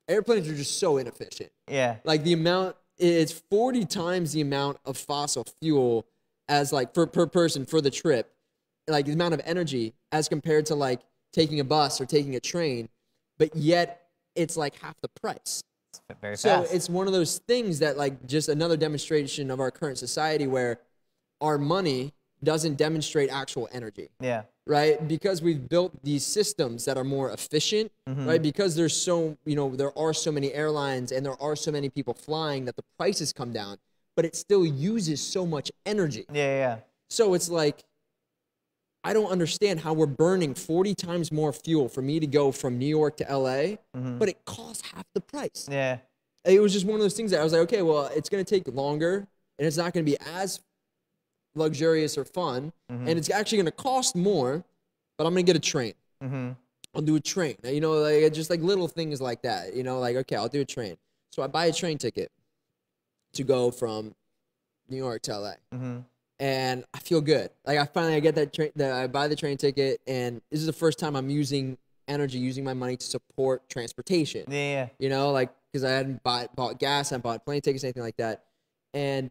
airplanes are just so inefficient. Like, the amount, it's 40 times the amount of fossil fuel as like per person for the trip, like the amount of energy as compared to like taking a bus or taking a train, but yet it's like half the price. Very fast. So it's one of those things that, like, just another demonstration of our current society where our money doesn't demonstrate actual energy. Right? Because we've built these systems that are more efficient, right? Because there's so, there are so many airlines and there are so many people flying that the prices come down, but it still uses so much energy. So it's like, I don't understand how we're burning 40 times more fuel for me to go from New York to LA, but it costs half the price. It was just one of those things that I was like, okay, well, it's going to take longer and it's not going to be as luxurious or fun, and it's actually going to cost more, but I'm going to get a train. I'll do a train. Like, just like little things like that. Like, okay, I'll do a train. So I buy a train ticket to go from New York to LA. And I feel good. Like, I get that train, I buy the train ticket, and this is the first time I'm using my money to support transportation. Like, because I hadn't bought gas, I hadn't bought plane tickets, anything like that. And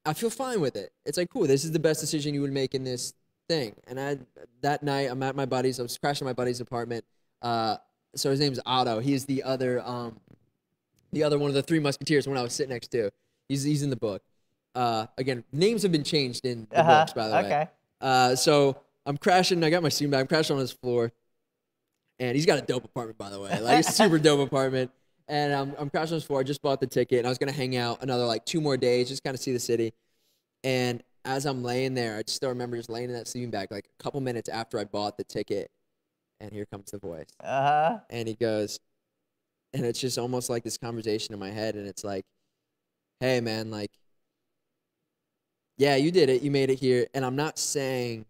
I feel fine with it. It's like, cool, this is the best decision you would make in this thing. And that night, I'm at my buddy's, I was crashing my buddy's apartment. So his name's Otto. He's the other one of the three musketeers when I was sitting next to. He's in the book. Again, names have been changed in the books, by the way. So I'm crashing. I got my sleeping bag. I'm crashing on his floor. And he's got a dope apartment, by the way. Like, a super dope apartment. And I'm crashing on his floor. I just bought the ticket. And I was going to hang out another, like, 2 more days, just kind of see the city. And as I'm laying there, I just still remember just laying in that sleeping bag, like, a couple minutes after I bought the ticket. And here comes the voice. And he goes, and it's just almost like this conversation in my head. And it's like, hey, man, like, yeah, you did it. You made it here. And I'm not saying,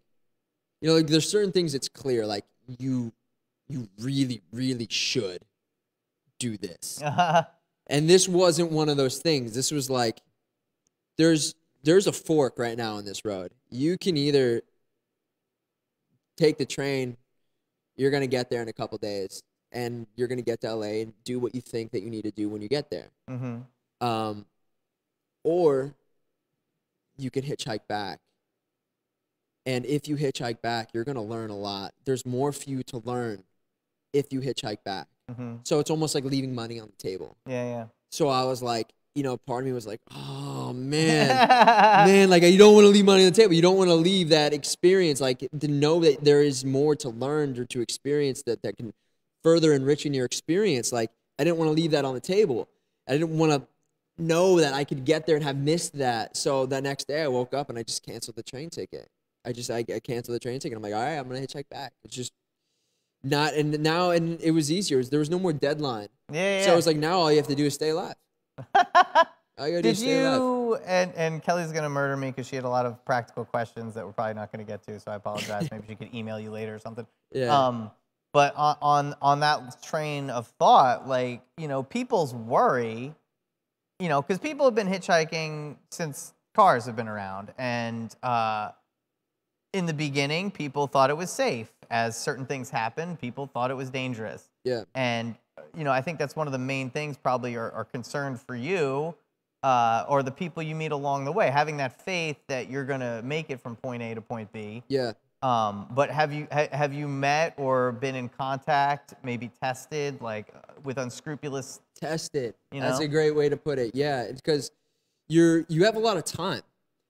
like, there's certain things it's clear, like, you really, really should do this. And this wasn't one of those things. This was like, there's a fork right now on this road. You can either take the train, you're going to get there in a couple days, and you're going to get to LA and do what you think that you need to do when you get there. Or you can hitchhike back. And if you hitchhike back, you're going to learn a lot. There's more for you to learn if you hitchhike back. So it's almost like leaving money on the table. So I was like, part of me was like, oh, man, like, you don't want to leave money on the table. You don't want to leave that experience, like, to know that there is more to learn or to experience that can further enriching your experience. Like, I didn't want to leave that on the table. I didn't want to know that I could get there and have missed that. So the next day I woke up and I just canceled the train ticket. I canceled the train ticket. I'm like, all right, I'm going to hitchhike back. It's just not, and it was easier. There was no more deadline. So it was like, now all you have to do is stay alive. Did you, and Kelly's going to murder me because she had a lot of practical questions that we're probably not going to get to, so I apologize. Maybe she could email you later or something. But on that train of thought, like, people's worry, because people have been hitchhiking since cars have been around, and in the beginning, people thought it was safe. As certain things happened, people thought it was dangerous. Yeah. And I think that's one of the main things probably are concerned for you, or the people you meet along the way, having that faith that you're gonna make it from point A to point B. Yeah. But have you met or been in contact, maybe tested, like with unscrupulous? Tested. You That's know? a great way to put it. Yeah, it's because you have a lot of time.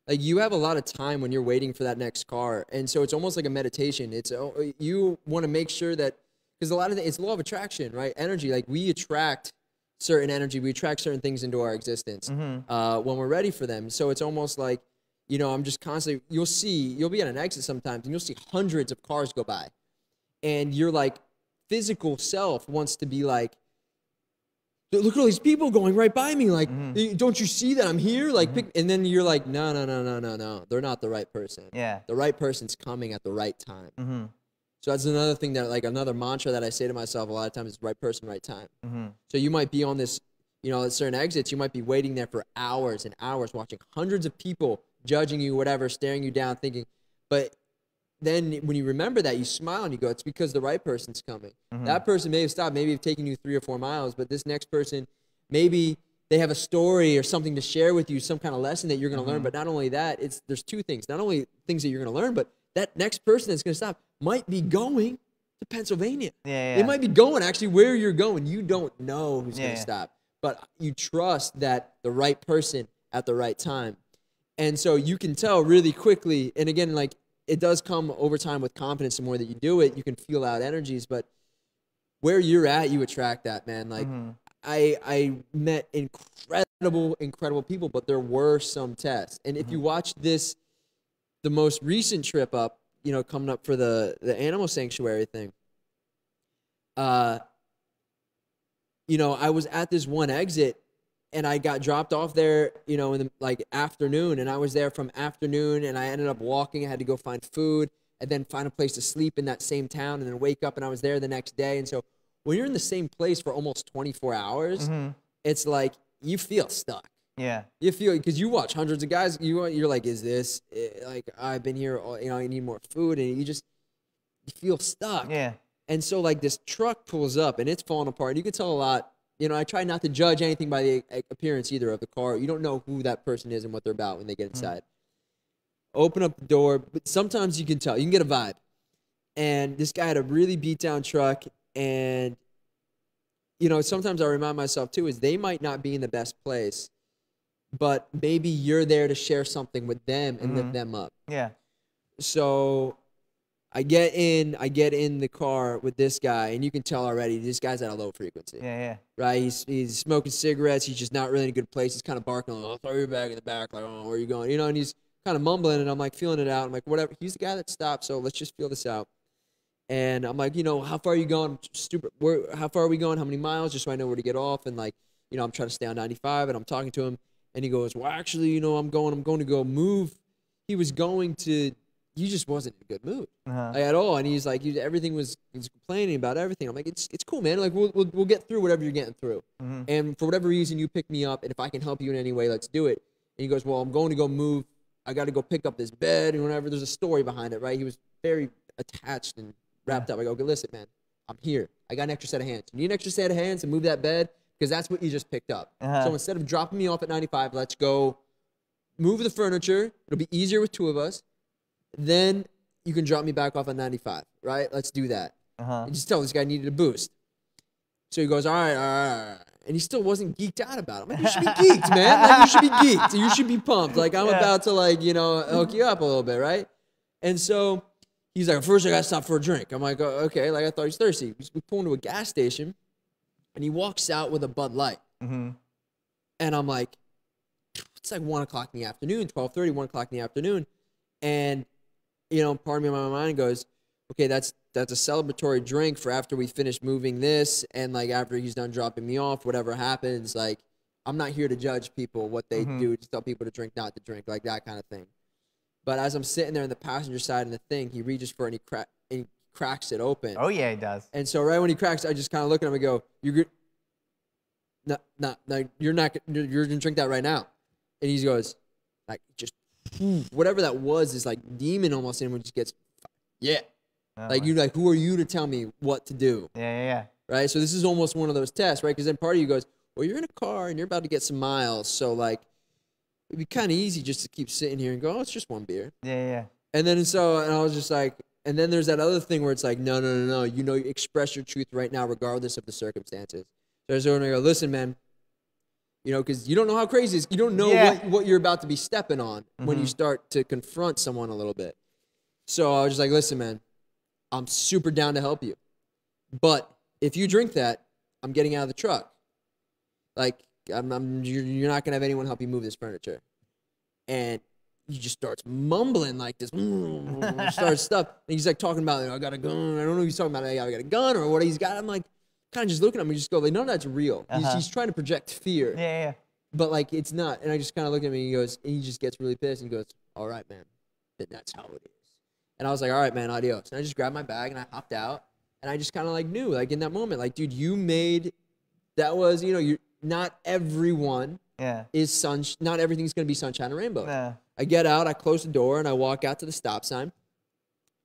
Like you have a lot of time when you're waiting for that next car, and so it's almost like a meditation. It's you want to make sure that, because a lot of it's law of attraction, right? Energy, like we attract certain energy, we attract certain things into our existence when we're ready for them. So it's almost like, I'm just constantly, you'll be at an exit sometimes and you'll see hundreds of cars go by, and your like physical self wants to be like, look at all these people going right by me. Like, don't you see that I'm here? Like, and then you're like, no. They're not the right person. Yeah. The right person's coming at the right time. So that's another thing that, like, another mantra that I say to myself a lot of times is right person, right time. So you might be on this, at certain exits, you might be waiting there for hours and hours, watching hundreds of people judging you, whatever, staring you down, thinking, but then when you remember that, you smile and you go, it's because the right person's coming. That person may have stopped, maybe have taken you 3 or 4 miles, but this next person, maybe they have a story or something to share with you, some kind of lesson that you're going to learn. But not only that, there's 2 things. Not only things that you're going to learn, but that next person that's going to stop might be going to Pennsylvania. They might be going actually where you're going. You don't know who's going to stop, but you trust that the right person at the right time. And so you can tell really quickly, and again, like, it does come over time with confidence. The more that you do it, you can feel out energies, but where you're at, you attract that, man. Like, I met incredible people, but there were some tests. And if you watch the most recent trip up, coming up for the animal sanctuary thing, I was at this one exit, and I got dropped off there, in the afternoon, and I was there from afternoon, and I ended up walking. I had to go find food and then find a place to sleep in that same town, and then wake up, and I was there the next day. And so when you're in the same place for almost 24 hours, it's like you feel stuck. Yeah. You feel, because you watch hundreds of guys, you're like, is this, like, I've been here, I need more food, and you feel stuck. Yeah. And so, like, this truck pulls up, and it's falling apart. You can tell a lot. I try not to judge anything by the appearance either of the car. You don't know who that person is and what they're about when they get inside. Open up the door, but sometimes you can tell. You can get a vibe. And this guy had a really beat-down truck, and, sometimes I remind myself, too, is they might not be in the best place, but maybe you're there to share something with them and lift them up. Yeah. So I get in the car with this guy, and you can tell already this guy's at a low frequency. Yeah. Right? He's smoking cigarettes. He's just not really in a good place. He's kind of barking, like, "Oh, throw your bag in the back," like, "Oh, where are you going?" And he's kind of mumbling, and I'm like feeling it out. I'm like, whatever. He's the guy that stopped, so let's just feel this out. And I'm like, how far are you going? How far are we going? How many miles? Just so I know where to get off. And like, I'm trying to stay on 95, and I'm talking to him, and he goes, well, actually, I'm going to go move. He just wasn't in a good mood at all. And he's like, he's complaining about everything. I'm like, it's cool, man. Like, we'll get through whatever you're getting through. And for whatever reason, you pick me up, and if I can help you in any way, let's do it. And he goes, well, I'm going to go move. I got to go pick up this bed and whatever. There's a story behind it, right? He was very attached and wrapped up. I go, okay, listen, man, I'm here. I got an extra set of hands. You need an extra set of hands to move that bed? Because that's what you just picked up. So instead of dropping me off at 95, let's go move the furniture. It'll be easier with 2 of us. Then you can drop me back off at 95, right? Let's do that. And just tell this guy needed a boost. So he goes, all right. And he still wasn't geeked out about it. I'm like, you should be geeked, man. Like, you should be geeked. You should be pumped. Like, I'm about to, like, hook you up a little bit, right? And so he's like, first I got to stop for a drink. I'm like, oh, okay. Like, I thought he was thirsty. We pull into a gas station, and he walks out with a Bud Light. And I'm like, it's like 1 o'clock in the afternoon, 12:30, 1 o'clock in the afternoon. And, part of me in my mind goes, okay, that's a celebratory drink for after we finish moving this, and, like, after he's done dropping me off, whatever happens, like, I'm not here to judge people, what they do, to tell people to drink, not to drink, like that kind of thing. But as I'm sitting there in the passenger side of the thing, he reaches for it, and he cracks it open. Oh yeah, he does. And so right when he cracks, I just kind of look at him and go, "You're good? No, you're not. You're gonna drink that right now." And he goes, like, just whatever that was, is like demon almost in him, just gets, yeah. Like, you're like, who are you to tell me what to do? Yeah. Right? So this is almost one of those tests, right? Because then part of you goes, well, you're in a car and you're about to get some miles. So, like, it'd be kind of easy just to keep sitting here and go, oh, it's just one beer. Yeah. And then and I was just like, and then there's that other thing where it's like, no. You know, you express your truth right now, regardless of the circumstances. So I was going to go, listen, man, you know, because you don't know how crazy it is. You don't know what you're about to be stepping on when you start to confront someone a little bit. So I was just like, listen, man, I'm super down to help you. But if you drink that, I'm getting out of the truck. Like, you're not going to have anyone help you move this furniture. And he just starts mumbling like this, starts stuff. And he's like talking about, I got a gun. I don't know if he's talking about, I got a gun or what he's got. I'm like, kind of just looking at him and just go, like, none of that's real. He's trying to project fear. Yeah. But, like, it's not. And I just kind of look at him and he goes, and he just gets really pissed and he goes, all right, man, then that's how it is. And I was like, all right, man, adios. And I just grabbed my bag and I hopped out. And I just kind of like knew, like in that moment, like, dude, that was, you know, not everyone is not everything's going to be sunshine and rainbows. Yeah. I get out, I close the door, and I walk out to the stop sign.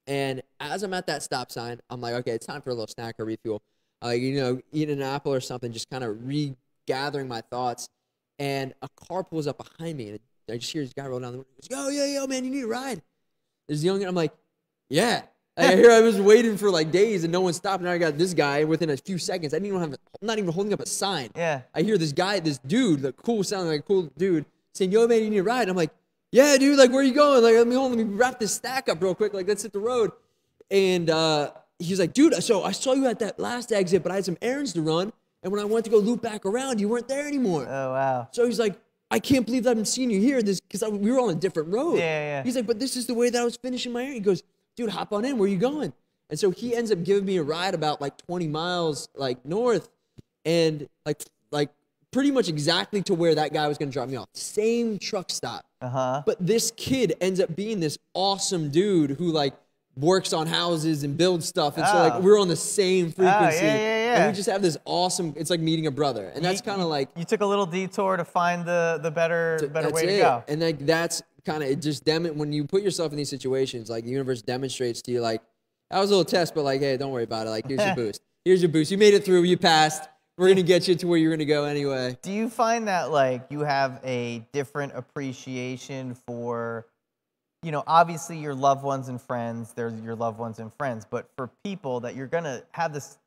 And as I'm at that stop sign, I'm like, okay, it's time for a little snack or refuel. You know, eating an apple or something, just kind of regathering my thoughts. And a car pulls up behind me, and I just hear this guy roll down the window. He goes, yo, man, you need a ride. There's a young guy. I'm like, yeah. I was waiting for like days and no one stopped. And I got this guy within a few seconds. I'm not even holding up a sign. Yeah. I hear this dude, the sounding like a cool dude, saying, yo, man, you need a ride. I'm like, yeah, dude, like, where are you going? Like, let me wrap this stack up real quick. Like, let's hit the road. And he's like, dude, so I saw you at that last exit, but I had some errands to run. And when I went to go loop back around, you weren't there anymore. Oh, wow. So he's like, I can't believe I haven't seen you here because we were on a different road. Yeah. He's like, but this is the way that I was finishing my errand. He goes, dude, hop on in. Where are you going? And so he ends up giving me a ride about like 20 miles like north and like pretty much exactly to where that guy was going to drop me off. Same truck stop. But this kid ends up being this awesome dude who like works on houses and builds stuff. And so like we're on the same frequency. Yeah. And we just have this awesome, it's like meeting a brother. And that's kind of like. You took a little detour to find the better way to go. And like that's kind of, it just, when you put yourself in these situations, like the universe demonstrates to you like, that was a little test, but like, hey, don't worry about it. Like, here's your boost. Here's your boost. You made it through. You passed. We're going to get you to where you're going to go anyway. Do you find that, like, you have a different appreciation for, you know, obviously your loved ones and friends, they're your loved ones and friends, but for people that you're going to have this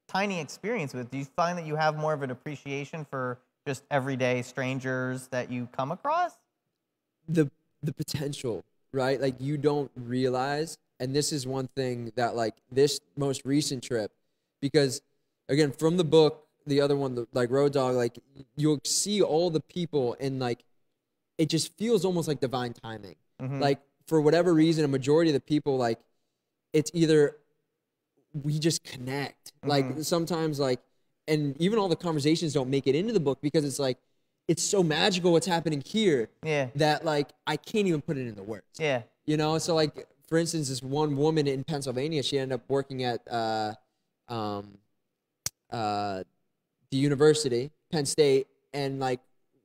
tiny experience with, do you find that you have more of an appreciation for just everyday strangers that you come across? The potential, right? Like, you don't realize. And this is one thing that, like, this most recent trip, because, again, from the book, the other one, like Road Dog, like, you'll see all the people, and, like, it just feels almost like divine timing. Like, for whatever reason, a majority of the people, like, it's either we just connect. Like, sometimes, like, and even all the conversations don't make it into the book because it's, like, it's so magical what's happening here that, like, I can't even put it into words. Yeah. You know? So, like, for instance, this one woman in Pennsylvania, she ended up working at the university, Penn State, and like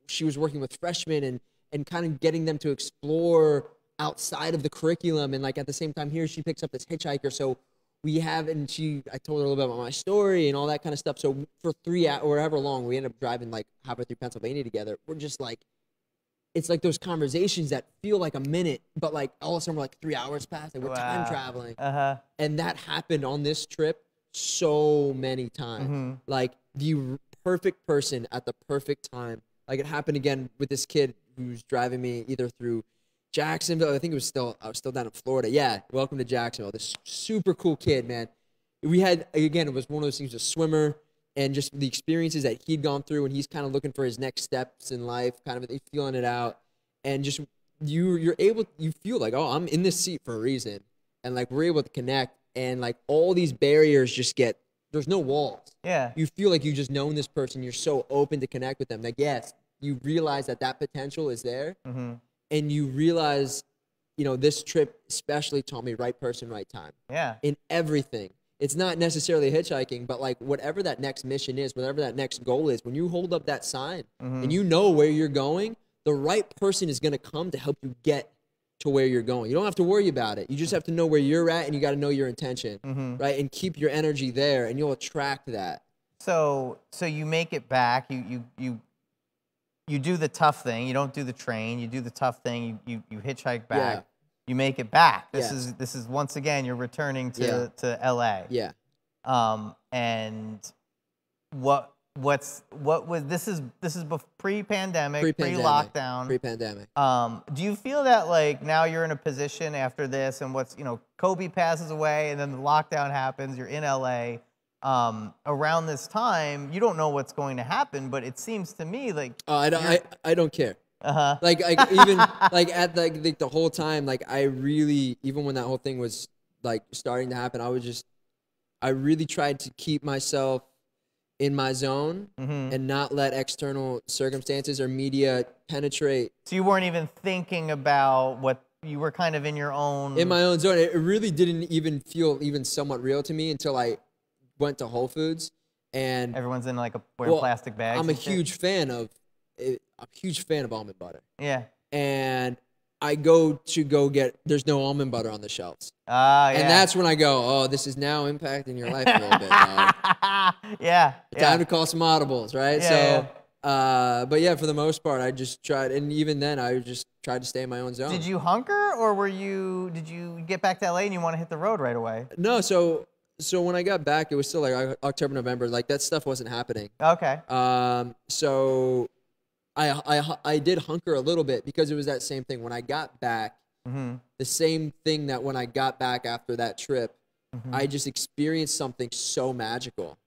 she was working with freshmen and kind of getting them to explore outside of the curriculum. And like at the same time here, she picks up this hitchhiker. So I told her a little bit about my story and all that kind of stuff. So for 3 hours or however long, we ended up driving like halfway through Pennsylvania together. We're just like, it's like those conversations that feel like a minute, but like all of a sudden we're like 3 hours past and we're time traveling. And that happened on this trip so many times. Like the perfect person at the perfect time. Like it happened again with this kid who's driving me either through Jacksonville. I think I was still down in Florida. Yeah, welcome to Jacksonville. This super cool kid, man. We had, again, it was one of those things, a swimmer, and just the experiences that he'd gone through, and he's kind of looking for his next steps in life, kind of feeling it out. And just you feel like, oh, I'm in this seat for a reason. And like we're able to connect, and like all these barriers just there's no walls. Yeah. You feel like you just known this person. You're so open to connect with them. Like, yes, you realize that potential is there. And you realize you know, this trip especially taught me right person, right time. Yeah. In everything. It's not necessarily hitchhiking, but like whatever that next mission is, whatever that next goal is, when you hold up that sign and you know where you're going, the right person is going to come to help you get to where you're going. You don't have to worry about it. You just have to know where you're at, and you got to know your intention, right? And keep your energy there, and you'll attract that. So you make it back. You do the tough thing. You don't do the train. You do the tough thing. You hitchhike back. Yeah. You make it back. This Yes. is once again you're returning to LA. Yeah. And what was this is pre-pandemic, pre-lockdown. Pre-pandemic. Do you feel that like now you're in a position after this and Kobe passes away and then the lockdown happens, you're in LA, around this time, you don't know what's going to happen, but it seems to me like I don't care. Like even like at the whole time, like I really, even when that whole thing was like starting to happen, I really tried to keep myself in my zone and not let external circumstances or media penetrate. So you weren't even thinking about what you were kind of in your own... In my own zone. It really didn't even feel even somewhat real to me until I went to Whole Foods and... Everyone's in like wearing plastic bags. I'm a huge fan of almond butter. Yeah. And I go get, there's no almond butter on the shelves. Yeah. And that's when I go, oh, this is now impacting your life a little bit, dog. Yeah. Time to call some audibles, right? Yeah, but yeah, for the most part, I just tried, and even then, I just tried to stay in my own zone. Did you hunker, or did you get back to LA and you want to hit the road right away? No, so when I got back, it was still like October, November, like that stuff wasn't happening. Okay. So I did hunker a little bit because it was that same thing. When I got back, the same thing that when I got back after that trip, I just experienced something so magical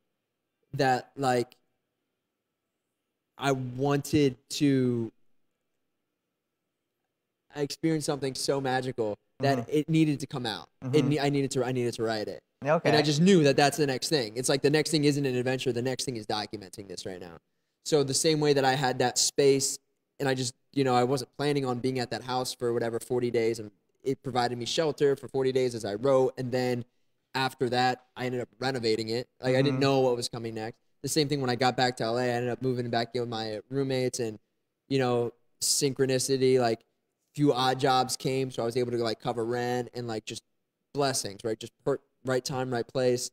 that like I experienced something so magical that it needed to come out. I needed to write it. Okay. And I just knew that that's the next thing. It's like the next thing isn't an adventure. The next thing is documenting this right now. So the same way that I had that space and I just, I wasn't planning on being at that house for whatever 40 days, and it provided me shelter for 40 days as I wrote. And then after that, I ended up renovating it. Like I didn't know what was coming next. The same thing when I got back to LA, I ended up moving back in with my roommates, and, synchronicity, like few odd jobs came. So I was able to like cover rent and like just blessings, right? Just right time, right place,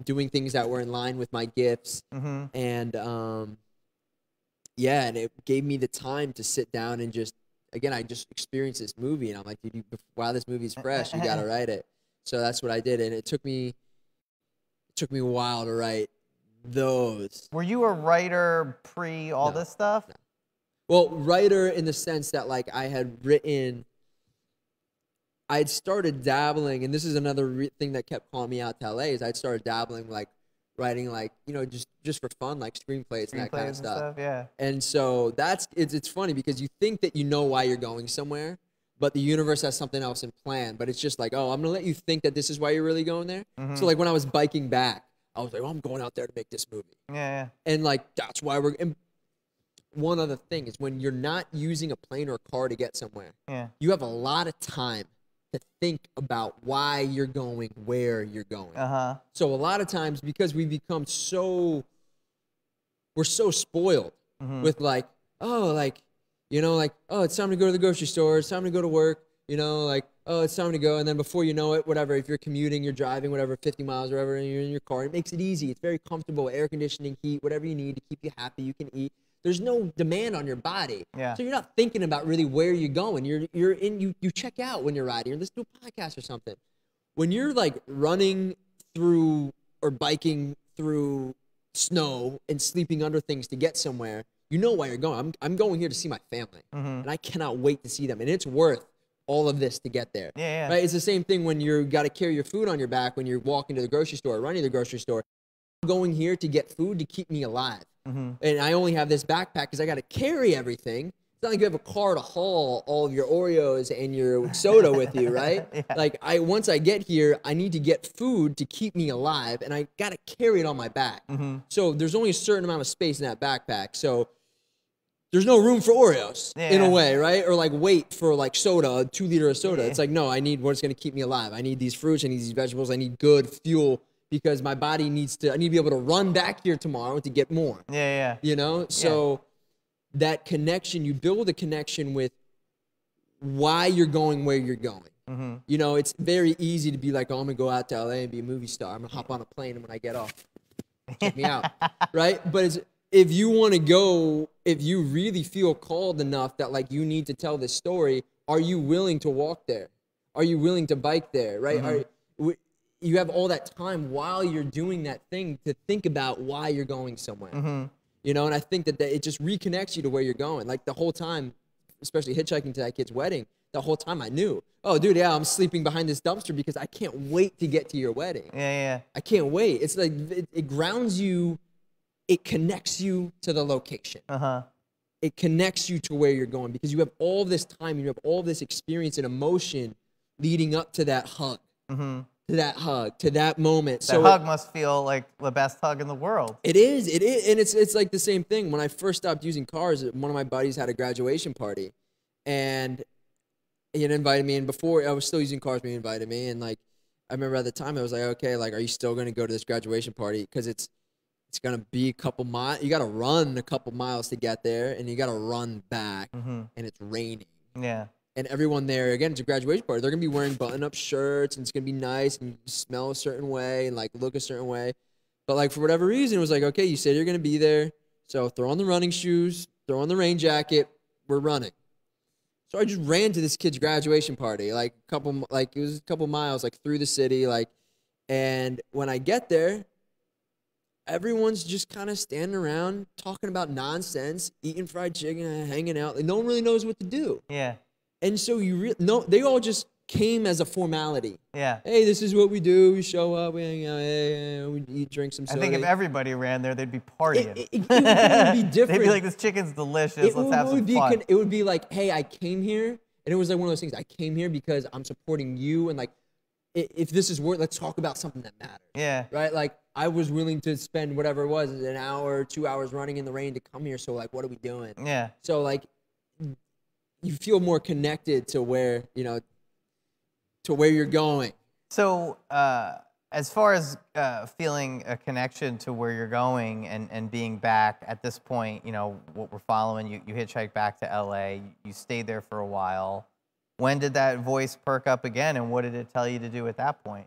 doing things that were in line with my gifts. And, yeah, and it gave me the time to sit down and I just experienced this movie, and I'm like, dude, wow, this movie's fresh. You got to write it. So that's what I did. And it took me a while to write those. Were you a writer pre all this stuff? No. Well, writer in the sense that like I had started dabbling, and this is another thing that kept calling me out to LA, is I'd started dabbling like writing like, just for fun, like screenplays and that kind of stuff. Yeah. And so it's funny because you think that you know why you're going somewhere, but the universe has something else in plan. But it's just like, oh, I'm going to let you think that this is why you're really going there. So like when I was biking back, I was like, oh, I'm going out there to make this movie. Yeah. And like, that's why and one other thing is when you're not using a plane or a car to get somewhere, you have a lot of time to think about why you're going, where you're going. So a lot of times, because we become we're so spoiled with like, oh, it's time to go to the grocery store, it's time to go to work, like, oh, it's time to go. And then before you know it, whatever, if you're commuting, you're driving, whatever, 50 miles or whatever, and you're in your car, it makes it easy. It's very comfortable, air conditioning, heat, whatever you need to keep you happy, you can eat. There's no demand on your body. Yeah. So you're not thinking about really where you're going. You check out when you're riding, or listen to a podcast or something. When you're like running through or biking through snow and sleeping under things to get somewhere, you know why you're going. I'm going here to see my family, and I cannot wait to see them. And it's worth all of this to get there. Yeah. Right? It's the same thing when you got to carry your food on your back when you're walking to the grocery store, or running to the grocery store. I'm going here to get food to keep me alive. And I only have this backpack because I got to carry everything. It's not like you have a car to haul all of your Oreos and your soda with you, right? Like once I get here, I need to get food to keep me alive, and I got to carry it on my back. So there's only a certain amount of space in that backpack. So there's no room for Oreos in Yeah. a way, right? Or like wait for like soda, a 2 liter of soda. It's like, no, I need what's going to keep me alive. I need these fruits, I need these vegetables, I need good fuel because my body I need to be able to run back here tomorrow to get more. Yeah. You know? So that connection, you build a connection with why you're going where you're going. Mm-hmm. You know, it's very easy to be like, oh, I'm going to go out to LA and be a movie star. I'm going to hop on a plane and when I get off, check me out. Right? But if you want to go, if you really feel called enough that like you need to tell this story, are you willing to walk there? Are you willing to bike there? Right? Mm-hmm. You have all that time while you're doing that thing to think about why you're going somewhere. Mm-hmm. You know, and I think that it just reconnects you to where you're going. Like the whole time, especially hitchhiking to that kid's wedding, the whole time I knew, oh, dude, yeah, I'm sleeping behind this dumpster because I can't wait to get to your wedding. Yeah. I can't wait. It's like it grounds you. It connects you to the location. Uh-huh. It connects you to where you're going because you have all this time and you have all this experience and emotion leading up to that hug, Mm-hmm. to that moment. That hug must feel like the best hug in the world. It is, and it's like the same thing. When I first stopped using cars, one of my buddies had a graduation party, and he had invited me. And before I was still using cars, when he invited me, and like I remember at the time I was like, okay, like, are you still going to go to this graduation party? Because it's going to be a couple miles. You got to run a couple miles to get there, and you got to run back, Mm-hmm. and it's raining. Yeah. And everyone there, again, it's a graduation party. They're going to be wearing button-up shirts, and it's going to be nice and smell a certain way and, like, look a certain way. But, like, for whatever reason, it was like, okay, you said you're going to be there, so throw on the running shoes, throw on the rain jacket, we're running. So I just ran to this kid's graduation party, it was a couple miles, like, through the city, like, and when I get there, everyone's just kind of standing around, talking about nonsense, eating fried chicken, hanging out. Like, no one really knows what to do. Yeah. And so they all just came as a formality. Yeah. Hey, this is what we do. We show up, we hang out, hey, we eat, drink some soda. I think if everybody ran there, they'd be partying. It would be different. They'd be like, this chicken's delicious. Let's have some fun. It would be like, hey, I came here, and it was like one of those things. I came here because I'm supporting you, and like, if this is worth, let's talk about something that matters. Yeah. Right? Like, I was willing to spend whatever it was, an hour, 2 hours running in the rain to come here. So like, what are we doing? Yeah. So like, you feel more connected to where, to where you're going. So as far as feeling a connection to where you're going and being back at this point, what we're following, you hitchhiked back to LA, you stayed there for a while. When did that voice perk up again, and what did it tell you to do at that point?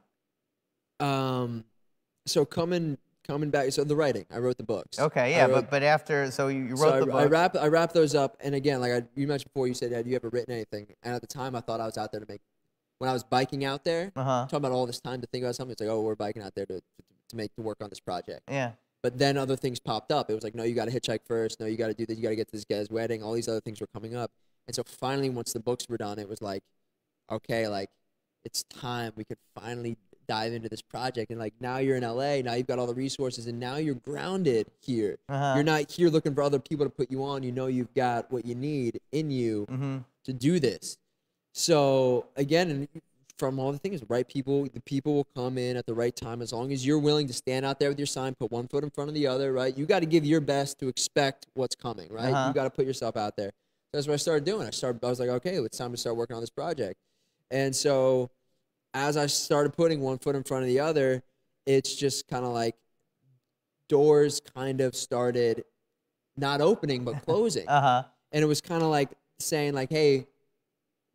So coming back, so the writing, I wrote the books. Okay, yeah, but after, so you wrote the book. I wrapped those up, and again, like you mentioned before, you said, have you ever written anything? And at the time, I thought I was out there when I was biking out there, talking about all this time to think about something, it's like, oh, we're biking out there to work on this project. Yeah. But then other things popped up. It was like, no, you got to hitchhike first. No, you got to do this. You got to get to this guy's wedding. All these other things were coming up. And so finally, once the books were done, it was like, okay, like, it's time. We could finally dive into this project. And like, now you're in LA. Now you've got all the resources, and now you're grounded here. You're not here looking for other people to put you on. You know you've got what you need in you to do this. So again, and from all the things, the people will come in at the right time, as long as you're willing to stand out there with your sign, put one foot in front of the other, right? You got to give your best to expect what's coming, right? You got to put yourself out there. That's what I started doing. I was like, okay, it's time to start working on this project. And so as I started putting one foot in front of the other, it's just kind of like doors kind of started not opening but closing. And it was kind of like saying like, hey,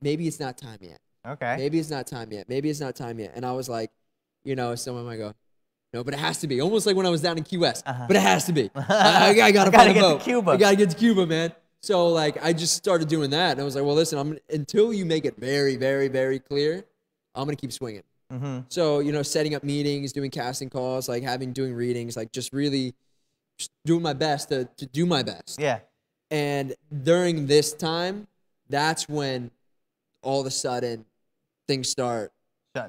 maybe it's not time yet. Okay. Maybe it's not time yet. Maybe it's not time yet. And I was like, someone might go, no, but it has to be. Almost like when I was down in Key West. But it has to be. I got to find a boat. To Cuba. I got to get to Cuba, man. So like I just started doing that, and I was like, well, listen, until you make it very, very, very clear, I'm gonna keep swinging. So setting up meetings, doing casting calls, like doing readings, like just really doing my best to do my best. Yeah. And during this time, that's when all of a sudden things start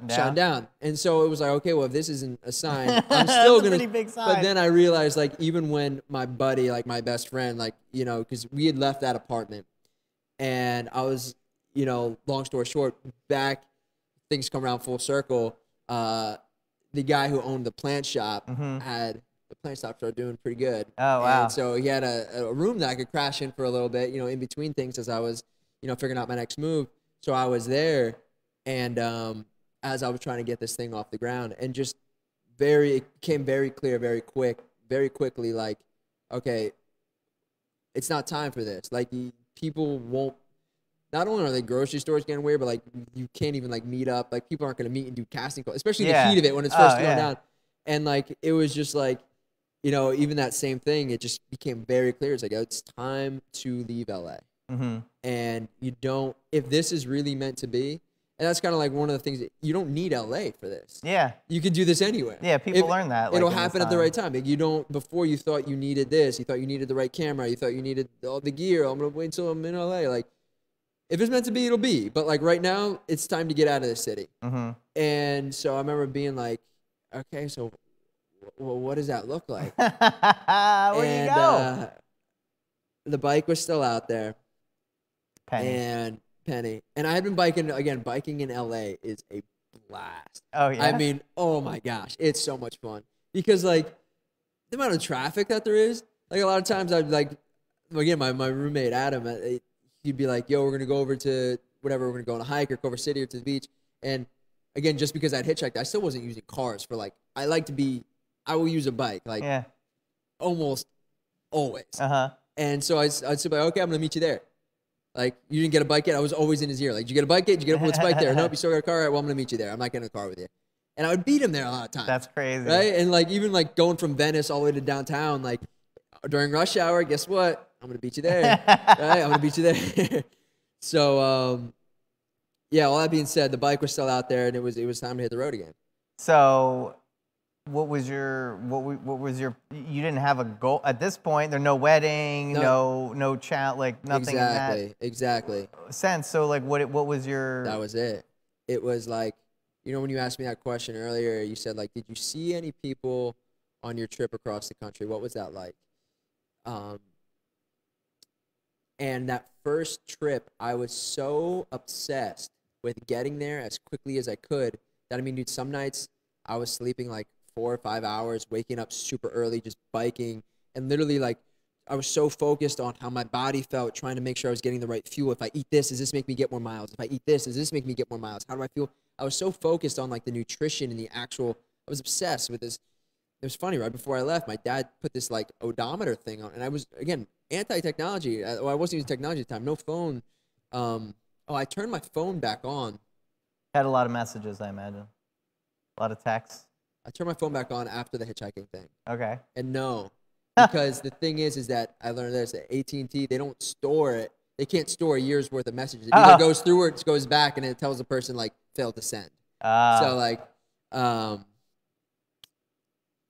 shutting down. And so it was like, okay, well, if this isn't a sign, I'm still going to. Pretty big sign. But then I realized, like, even when my buddy, like my best friend, like, because we had left that apartment and I was, long story short, back, things come around full circle. The guy who owned the plant shop had the plant stops are doing pretty good. Oh, wow. And so he had a room that I could crash in for a little bit, in between things as I was, figuring out my next move. So I was there, and as I was trying to get this thing off the ground, and just it became very clear, very quickly, like, okay, it's not time for this. Like, people won't. Not only are the grocery stores getting weird, but like you can't even like meet up. Like people aren't gonna meet and do casting calls, especially in the heat of it when it's first going down. And like it was just like, even that same thing. It just became very clear. It's like, oh, it's time to leave LA. And you don't. If this is really meant to be, and that's kind of like one of the things that you don't need LA for this. Yeah. You could do this anywhere. Yeah, people learn that. It'll happen at the right time. Like you don't. Before you thought you needed this. You thought you needed the right camera. You thought you needed all the gear. I'm gonna wait until I'm in LA. Like. If it's meant to be, it'll be. But like right now, it's time to get out of the city. And so I remember being like, okay, so what does that look like? Where'd you go? The bike was still out there. Penny. And I had been biking, again, biking in LA is a blast. Oh, yeah? I mean, oh my gosh, it's so much fun. Because like the amount of traffic that there is, like a lot of times I'd like, again, my roommate, Adam, he'd be like, yo, we're going to go over to whatever, we're going to go on a hike or Culver City or to the beach. And again, just because I'd hitchhiked, I still wasn't using cars for like, I will use a bike, like almost always. And so I'd say, okay, I'm going to meet you there. Like, you didn't get a bike yet? I was always in his ear. Like, did you get a bike yet? Did you get a police bike there? Nope, you still got a car? All right, well, I'm going to meet you there. I'm not getting a car with you. And I would beat him there a lot of times. That's crazy. Right? And like, even like going from Venice all the way to downtown, like during rush hour, guess what? I'm going to beat you there. Right? I'm going to beat you there. So, yeah, all that being said, the bike was still out there, and it was time to hit the road again. So, what was your you didn't have a goal at this point? There's no wedding, no child, like nothing in that exactly sense. So like what was your? That was it. It was like, when you asked me that question earlier, you said like, did you see any people on your trip across the country? What was that like? And that first trip, I was so obsessed with getting there as quickly as I could that, I mean, dude, some nights I was sleeping like 4 or 5 hours, waking up super early, just biking, and literally like I was so focused on how my body felt, trying to make sure I was getting the right fuel. If I eat this, does this make me get more miles? If I eat this, does this make me get more miles? How do I feel? I was so focused on like the nutrition and I was obsessed with this. It was funny, right before I left, my dad put this like odometer thing on, and I was, again, anti-technology. I wasn't using technology at the time, no phone. I turned my phone back on. Had a lot of messages, I imagine. A lot of texts. I turned my phone back on after the hitchhiking thing. Okay. And no, because the thing is that I learned this at AT&T, they don't store it. They can't store a year's worth of messages. It either goes through or it goes back, and it tells the person like failed to send. So like,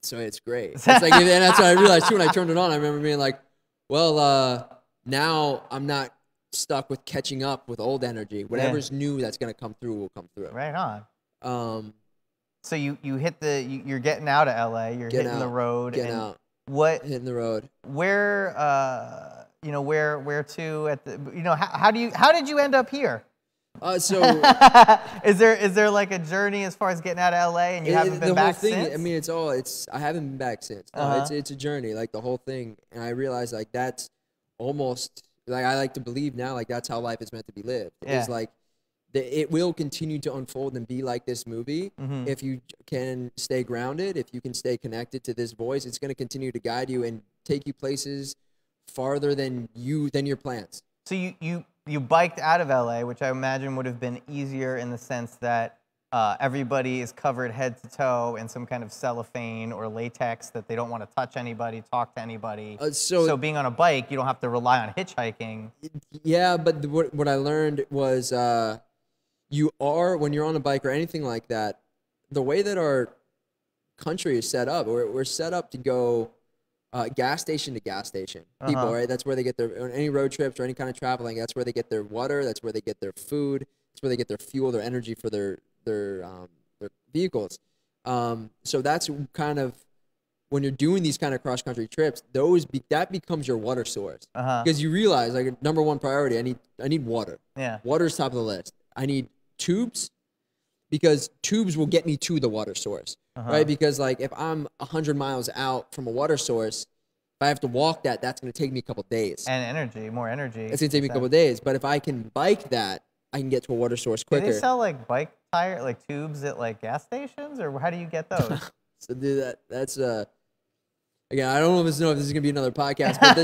so it's great. It's like, and that's what I realized too when I turned it on. I remember being like, well, now I'm not stuck with catching up with old energy. Whatever's new that's gonna come through will come through. Right on. So you hit you're getting out of LA. You're hitting the road. Getting out. What? Hitting the road. Where? Where to at the? How did you end up here? So is there like a journey as far as getting out of LA, and you haven't been back since? I mean, I haven't been back since. It's a journey, like the whole thing. And I realized like that's almost like I like to believe now, like that's how life is meant to be lived. Yeah. It's like it will continue to unfold and be like this movie if you can stay grounded, if you can stay connected to this voice. It's going to continue to guide you and take you places farther than your plans. So you biked out of LA, which I imagine would have been easier in the sense that everybody is covered head to toe in some kind of cellophane or latex that they don't want to touch anybody, talk to anybody. So being on a bike, you don't have to rely on hitchhiking. Yeah, but what I learned was when you're on a bike or anything like that, the way that our country is set up, we're set up to go gas station to gas station. People, right? That's where they get their, any road trips or any kind of traveling, that's where they get their water, that's where they get their food, that's where they get their fuel, their energy for their vehicles. So that's kind of, when you're doing these kind of cross-country trips, that becomes your water source. Because you realize, like, number one priority, I need water. Yeah. Water's top of the list. I need tubes, because tubes will get me to the water source. right? Because like if I'm 100 miles out from a water source, if I have to walk that, that's going to take me a couple days. And energy, more energy. It's going to take me a couple days. But if I can bike that, I can get to a water source quicker. Do they sell like bike tire, like tubes at like gas stations, or how do you get those? So dude, that's again, I don't know if this is gonna be another podcast, but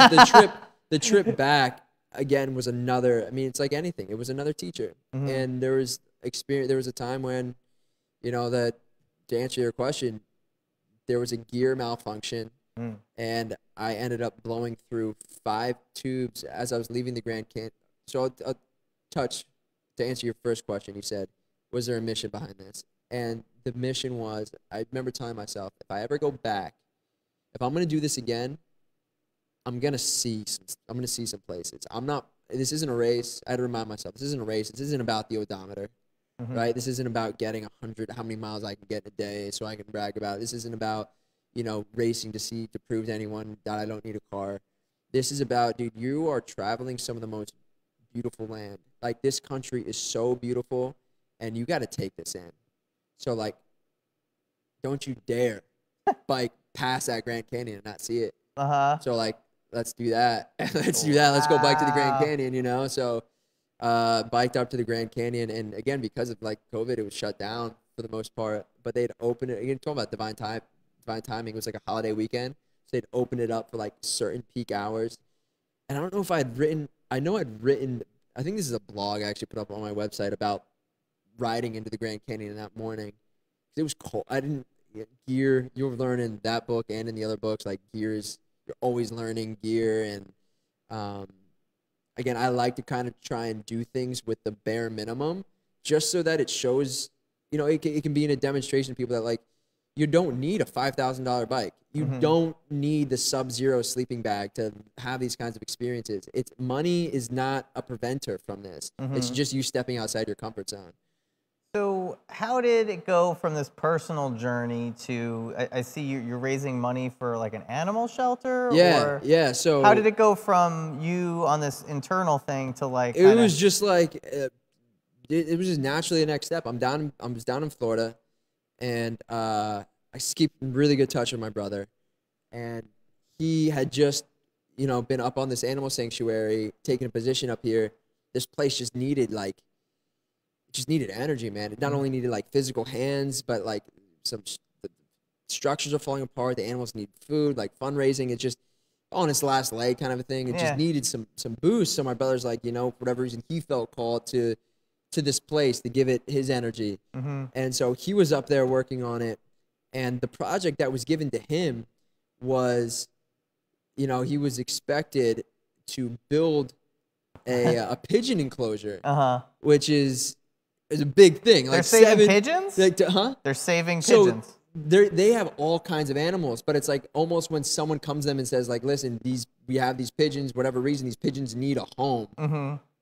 the trip back again was another. I mean, it's like anything. It was another teacher, and there was experience. There was a time when, you know, that to answer your question, there was a gear malfunction, and I ended up blowing through 5 tubes as I was leaving the Grand Canyon. So I'll touch to answer your first question. You said, was there a mission behind this? And the mission was, I remember telling myself, if I ever go back, if I'm going to do this again, I'm going to see some places. This isn't a race. I had to remind myself, this isn't a race. This isn't about the odometer, right? This isn't about getting 100, how many miles I can get in a day so I can brag about it. This isn't about, you know, racing to prove to anyone that I don't need a car. This is about, dude, you are traveling some of the most beautiful land. Like, this country is so beautiful, and you got to take this in. So, like, don't you dare bike past that Grand Canyon and not see it. So, like, let's do that. Let's do that. Let's go bike to the Grand Canyon, you know? So, biked up to the Grand Canyon. And, again, because of, like, COVID, it was shut down for the most part. But they'd open it. You're talking about divine timing. It was, like, a holiday weekend. So, they'd open it up for, like, certain peak hours. And I don't know if I'd written – I think this is a blog I actually put up on my website about riding into the Grand Canyon that morning. It was cold. Gear, you're learning that book and in the other books, like gears, you're always learning gear. And again, I like to kind of try and do things with the bare minimum just so that it shows, you know, it can be in a demonstration to people that, like, you don't need a $5,000 bike. You don't need the Sub-Zero sleeping bag to have these kinds of experiences. Money is not a preventer from this. It's just you stepping outside your comfort zone. So how did it go from this personal journey to, I see you're raising money for like an animal shelter? Yeah, yeah. So how did it go from you on this internal thing to like? It was just like, it was just naturally the next step. I was down in Florida, and I keep in really good touch with my brother, and he had just, you know, been up on this animal sanctuary, taking a position up here. This place just needed energy, man. It not only needed like physical hands, but like the structures are falling apart. The animals need food, like fundraising. It's just on its last leg kind of a thing. It just needed some boost. So my brother's like, you know, for whatever reason, he felt called to this place to give it his energy. And so he was up there working on it. And the project that was given to him was, you know, he was expected to build a pigeon enclosure, which is a big thing. They're like saving pigeons? They're saving pigeons. They have all kinds of animals, but it's like almost when someone comes to them and says, like, listen, we have these pigeons, whatever reason, these pigeons need a home.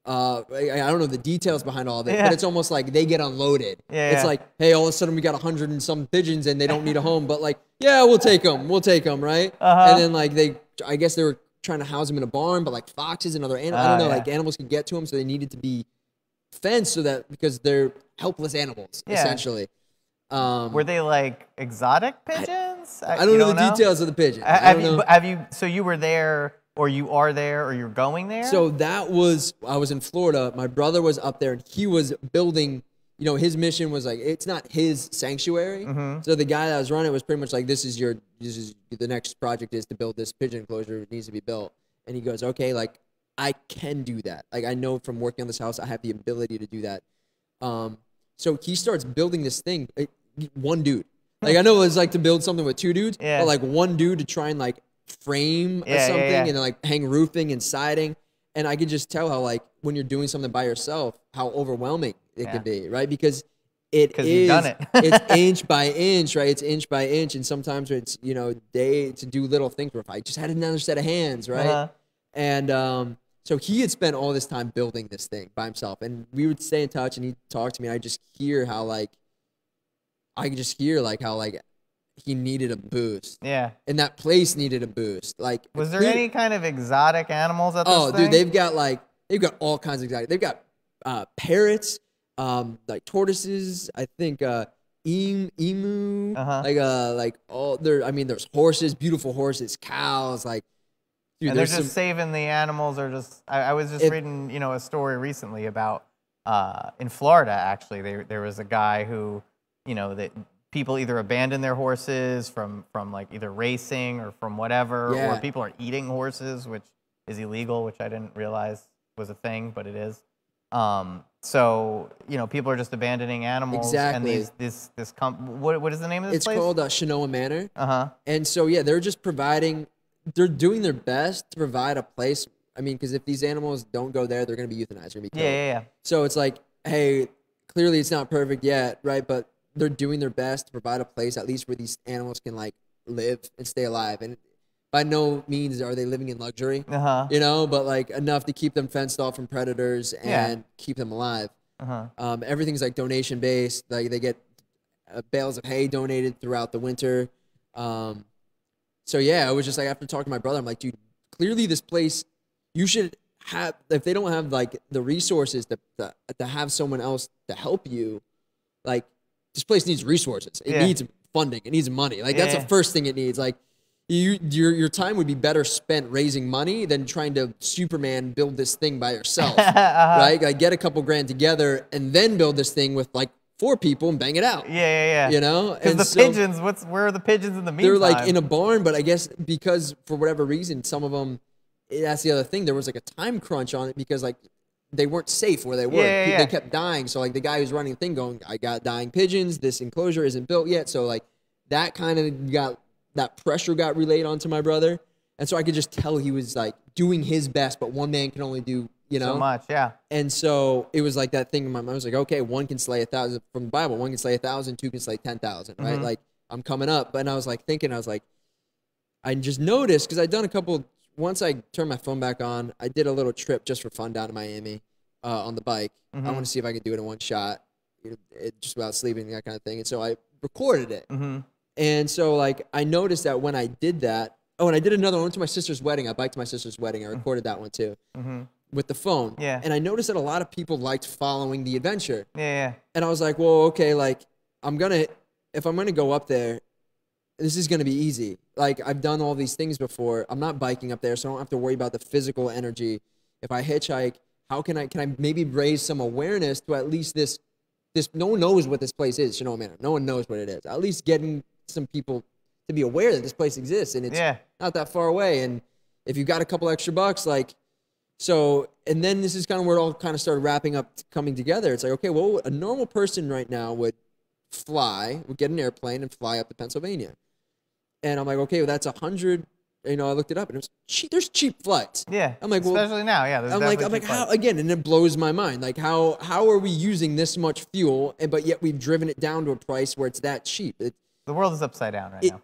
I don't know the details behind all of it, but it's almost like they get unloaded. It's like, hey, all of a sudden we got 100 and some pigeons and they don't need a home, but like, yeah, we'll take them, right? And then like I guess they were trying to house them in a barn, but like foxes and other animals, I don't know, like animals can get to them, so they needed to be fenced because they're helpless animals essentially. Were they like exotic pigeons? I don't know the details of the pigeons. So you were there, or you are there, or you're going there? So I was in Florida. My brother was up there, and he was building. You know, his mission was like, it's not his sanctuary. So the guy that was running it was pretty much like, this is the next project is to build this pigeon enclosure. It needs to be built. And he goes, okay, like, I can do that. Like, I know from working on this house, I have the ability to do that. So he starts building this thing. One dude. Like, I know it's like to build something with 2 dudes, but like one dude to try and like frame something and then like hang roofing and siding. And I could just tell how, like, when you're doing something by yourself, how overwhelming it can be, right? Because you've done it. It's inch by inch, right? It's inch by inch. And sometimes it's, you know, to do little things where if I just had another set of hands, right? And so he had spent all this time building this thing by himself. And we would stay in touch, and he'd talk to me, and I could just hear how he needed a boost. Yeah. And that place needed a boost. Like, was there any kind of exotic animals at this thing? Dude, they've got all kinds of exotic. They've got parrots, like tortoises. I think emu, Uh-huh. like all there. I mean, there's horses, beautiful horses, cows, like dude. And they're There's just saving the animals, or just. I was just reading, a story recently about in Florida. Actually, there was a guy who, that people either abandon their horses from like either racing or from whatever, Yeah. or people are eating horses, which is illegal, which I didn't realize was a thing, but it is. So people are just abandoning animals. Exactly. And what is the name of this It's place? called Shinoa Manor. Uh-huh. And so yeah, they're just providing. They're doing their best to provide a place. I mean, because if these animals don't go there, they're going to be euthanized. They're going to be killed. Yeah. So it's like, hey, clearly it's not perfect yet, right? But they're doing their best to provide a place at least where these animals can like live and stay alive. And by no means are they living in luxury, but like enough to keep them fenced off from predators and keep them alive. Everything's like donation based. Like they get bales of hay donated throughout the winter. So yeah, I was just like, after talking to my brother, I'm like, dude, clearly this place, you should have, if they don't have like the resources to have someone else to help you, like this place needs resources. It needs funding. It needs money. Like that's the first thing it needs. Like your time would be better spent raising money than trying to Superman build this thing by yourself, right? Like get a couple grand together and then build this thing with like 4 people and bang it out. Yeah. Because the pigeons, where are the pigeons in the meantime? They're like in a barn, but I guess because for whatever reason, some of them, that's the other thing. There was like a time crunch on it because like they weren't safe where they were. They kept dying. So like the guy who's running the thing going, I got dying pigeons. This enclosure isn't built yet. So like that kind of that pressure got relayed onto my brother. And so I could just tell he was like doing his best, but one man can only do, so much, yeah. And so it was like that thing in my mind. I was like, okay, 1 can slay 1,000 from the Bible. 1 can slay 1,000, 2 can slay 10,000, right? Like I'm coming up. And I was like thinking, I just noticed because I'd done a couple. Once I turned my phone back on, I did a little trip just for fun down to Miami on the bike. I want to see if I could do it in one shot, just without sleeping, that kind of thing. And so I recorded it. And so like I noticed that when I did that, and I did another one to my sister's wedding. I biked to my sister's wedding. I recorded that one too. With the phone. Yeah. And I noticed that a lot of people liked following the adventure. Yeah. And I was like, well, okay, like if I'm gonna go up there, this is gonna be easy. Like I've done all these things before. I'm not biking up there, so I don't have to worry about the physical energy. If I hitchhike, can I maybe raise some awareness to at least this no one knows what this place is, Sonoma Manor. No one knows what it is. At least getting some people to be aware that this place exists and it's not that far away. And if you've got a couple extra bucks, like so, and then this is kind of where it all kind of started wrapping up, coming together. It's like, okay, well, a normal person right now would get an airplane and fly up to Pennsylvania. And I'm like, okay, well, that's 100. I looked it up and it was cheap. There's cheap flights. Yeah. I'm like, well, especially now, yeah. I'm like, how again? And it blows my mind. Like, how are we using this much fuel, but yet we've driven it down to a price where it's that cheap? The world is upside down right now.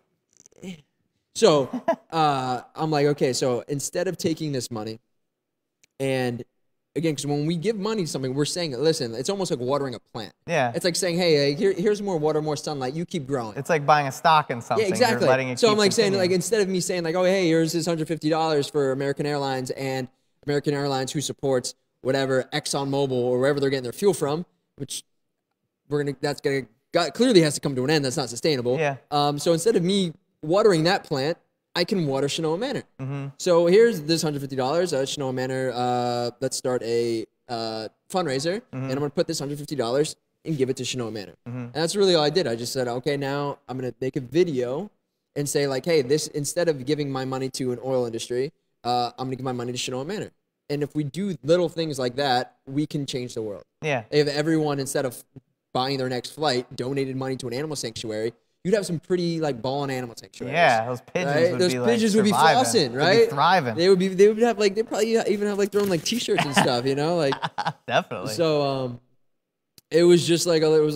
So I'm like, okay, so instead of taking this money, and again, because when we give money to something, we're saying, listen, it's almost like watering a plant. Yeah. It's like saying, hey, here's more water, more sunlight. You keep growing. It's like buying a stock in something. Yeah, exactly. You're letting it so keep I'm like continuing. saying, like, instead of me saying, like, oh, hey, here's this $150 for American Airlines, and American Airlines who supports whatever ExxonMobil or wherever they're getting their fuel from, which clearly has to come to an end. That's not sustainable. Yeah. So instead of me watering that plant, I can water Sonoma Manor. So here's this $150. Sonoma Manor, let's start a fundraiser, and I'm going to put this $150 and give it to Sonoma Manor. And that's really all I did. I just said, okay, now I'm going to make a video and say, like, hey, this, instead of giving my money to an oil industry, I'm going to give my money to Sonoma Manor. And if we do little things like that, we can change the world. Yeah. If everyone, instead of buying their next flight, donated money to an animal sanctuary, you'd have some pretty like ballin' animal sanctuaries. Yeah, those pigeons right? would those be pigeons like would be flossing, right? They'd be thriving. They would have like, they probably even have like throwing like t-shirts and stuff, like definitely. So it was just like it was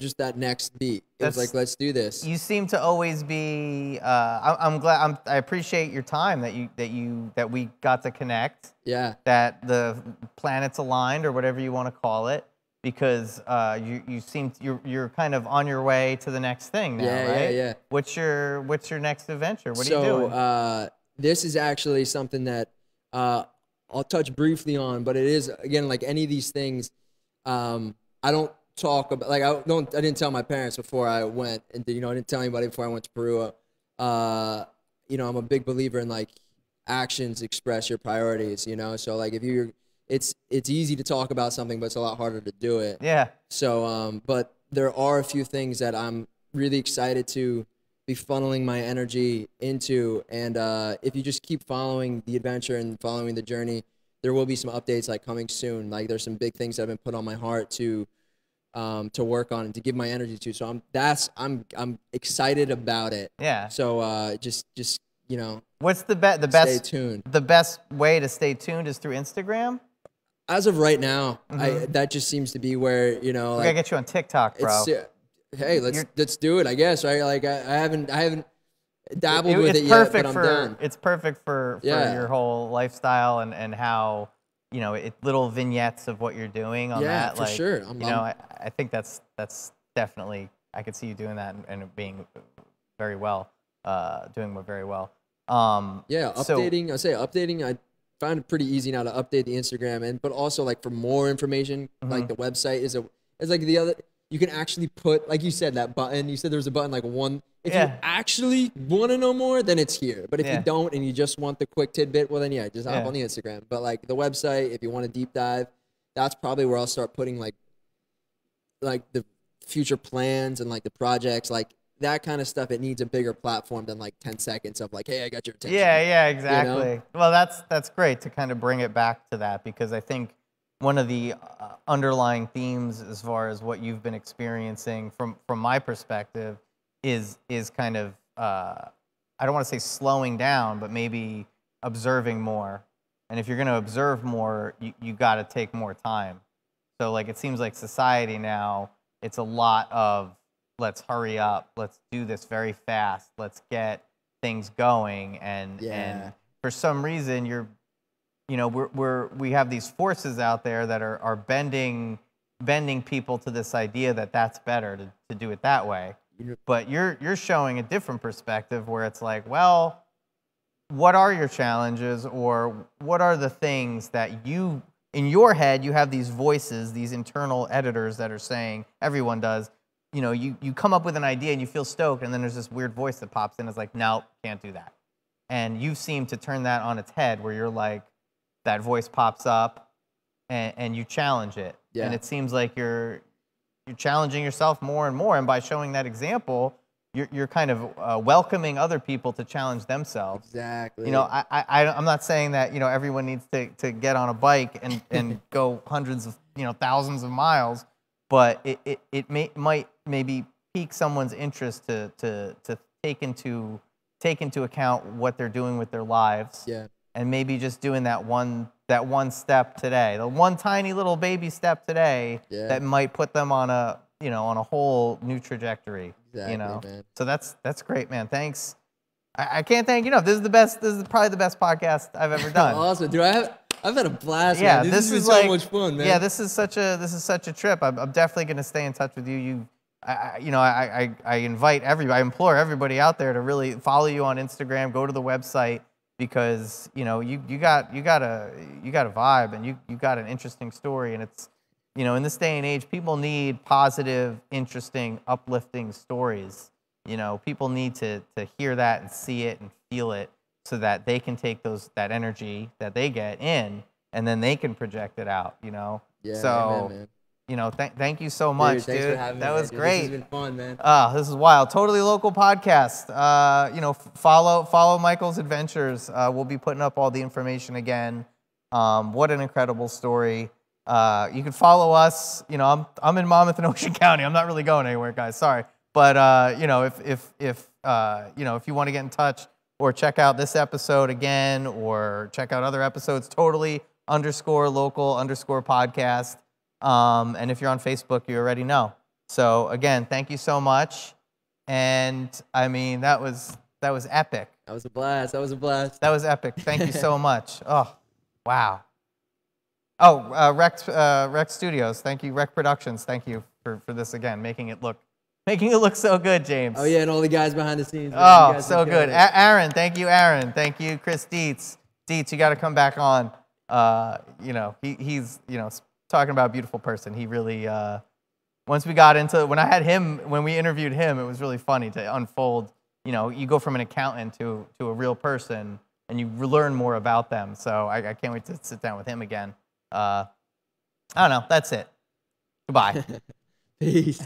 just that next beat. It was like, let's do this. You seem to always be I'm glad I appreciate your time that we got to connect. Yeah. That the planets aligned or whatever you want to call it. Because you're kind of on your way to the next thing now, right? Yeah. What's your next adventure? What are you doing? So this is actually something that I'll touch briefly on, but it is, again, like any of these things, I don't talk about, like, I didn't tell my parents before I went, and I didn't tell anybody before I went to Peru. I'm a big believer in, like, actions express your priorities, so, like, if it's easy to talk about something, but it's a lot harder to do it. Yeah. So, but there are a few things that I'm really excited to be funneling my energy into, and if you just keep following the adventure and following the journey, there will be some updates, like, coming soon. Like, there's some big things that have been put on my heart to work on and to give my energy to. So I'm excited about it. Yeah. So just What's the best? stay tuned. The best way to stay tuned is through Instagram. As of right now, that just seems to be where We gotta get you on TikTok, bro. Hey, let's do it, I guess, right? Like I haven't dabbled with It's it perfect yet, but I'm down. It's perfect for your whole lifestyle and how little vignettes of what you're doing on that. For like, sure. I think that's definitely, I could see you doing that and it being very well, doing very well. Updating. I find it pretty easy now to update the Instagram, but also, like, for more information, like, the website is like the other. You can actually put, like you said, that button. You said there was a button, like, one. If you actually want to know more, then it's here. But if you don't and you just want the quick tidbit, well, then just hop on the Instagram. But, like, the website, if you want to deep dive, that's probably where I'll start putting like the future plans and, like, the projects, like, that kind of stuff. It needs a bigger platform than, like, 10 seconds of, like, hey, I got your attention. Yeah, exactly. Well, that's great to kind of bring it back to that, because I think one of the underlying themes as far as what you've been experiencing from my perspective is kind of I don't want to say slowing down, but maybe observing more. And if you're going to observe more, you got to take more time. So, like, it seems like society now, it's a lot of let's hurry up, let's do this very fast, let's get things going, and for some reason we have these forces out there that are bending people to this idea that that's better to do it that way. But you're showing a different perspective where it's like, well, what are your challenges, or what are the things that you, in your head, you have these voices, these internal editors that are saying, everyone does, you come up with an idea and you feel stoked, and then there's this weird voice that pops in and is like, no, can't do that. And you seem to turn that on its head, where you're like, that voice pops up and you challenge it. Yeah. And it seems like you're challenging yourself more and more. And by showing that example, you're kind of welcoming other people to challenge themselves. Exactly. I'm not saying that, everyone needs to get on a bike and go hundreds of, thousands of miles, but it might maybe pique someone's interest to take into account what they're doing with their lives. Yeah. And maybe just doing that one step today, the one tiny little baby step today, that might put them on a whole new trajectory. Exactly, man. So that's great, man. Thanks. I can't thank you enough. This is probably the best podcast I've ever done. Awesome, dude. I've had a blast. Yeah, man. This has been so much fun, man. Yeah, this is such a trip. I'm definitely gonna stay in touch with you. I invite everybody, I implore everybody out there to really follow you on Instagram. Go to the website, because you got a vibe, and you got an interesting story, and it's in this day and age, people need positive, interesting, uplifting stories. People need to hear that and see it and feel it, so that they can take that energy that they get in, and then they can project it out. Yeah. So man. Thank you so much, dude. Thanks for having me, that was dude. great. This has been fun, man. This is wild. Totally Local Podcast. Follow Michael's adventures. We'll be putting up all the information again. What an incredible story. You can follow us. I'm in Monmouth and Ocean County. I'm not really going anywhere, guys. Sorry, but if you want to get in touch or check out this episode again, or check out other episodes, Totally_Local_podcast. And if you're on Facebook, you already know. So again, thank you so much. And I mean, that was epic. That was a blast. That was epic. Thank you so much. Oh, wow. Oh, Rec Studios. Thank you. Rec Productions. Thank you for this again, making it look so good, James. Oh yeah, and all the guys behind the scenes. Oh, so good. Aaron, thank you, Aaron. Thank you, Chris Dietz. Dietz, you got to come back on. He's talking about a beautiful person. He really once we got into, when I had him, when we interviewed him, it was really funny to unfold. You know, you go from an accountant to a real person, and you learn more about them. So I can't wait to sit down with him again. I don't know. That's it. Goodbye. Peace.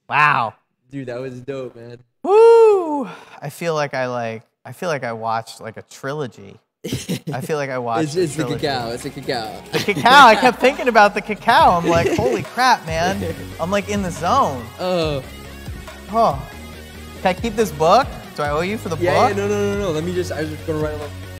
Wow. Dude, that was dope, man. Woo! I feel like I watched like a trilogy. I feel like I watched. It's the cacao. It's the cacao. The cacao. I kept thinking about the cacao. I'm like, holy crap, man. I'm like in the zone. Oh. Oh. Can I keep this book? Do I owe you for the book? Yeah, no. Let me I was just gonna write a little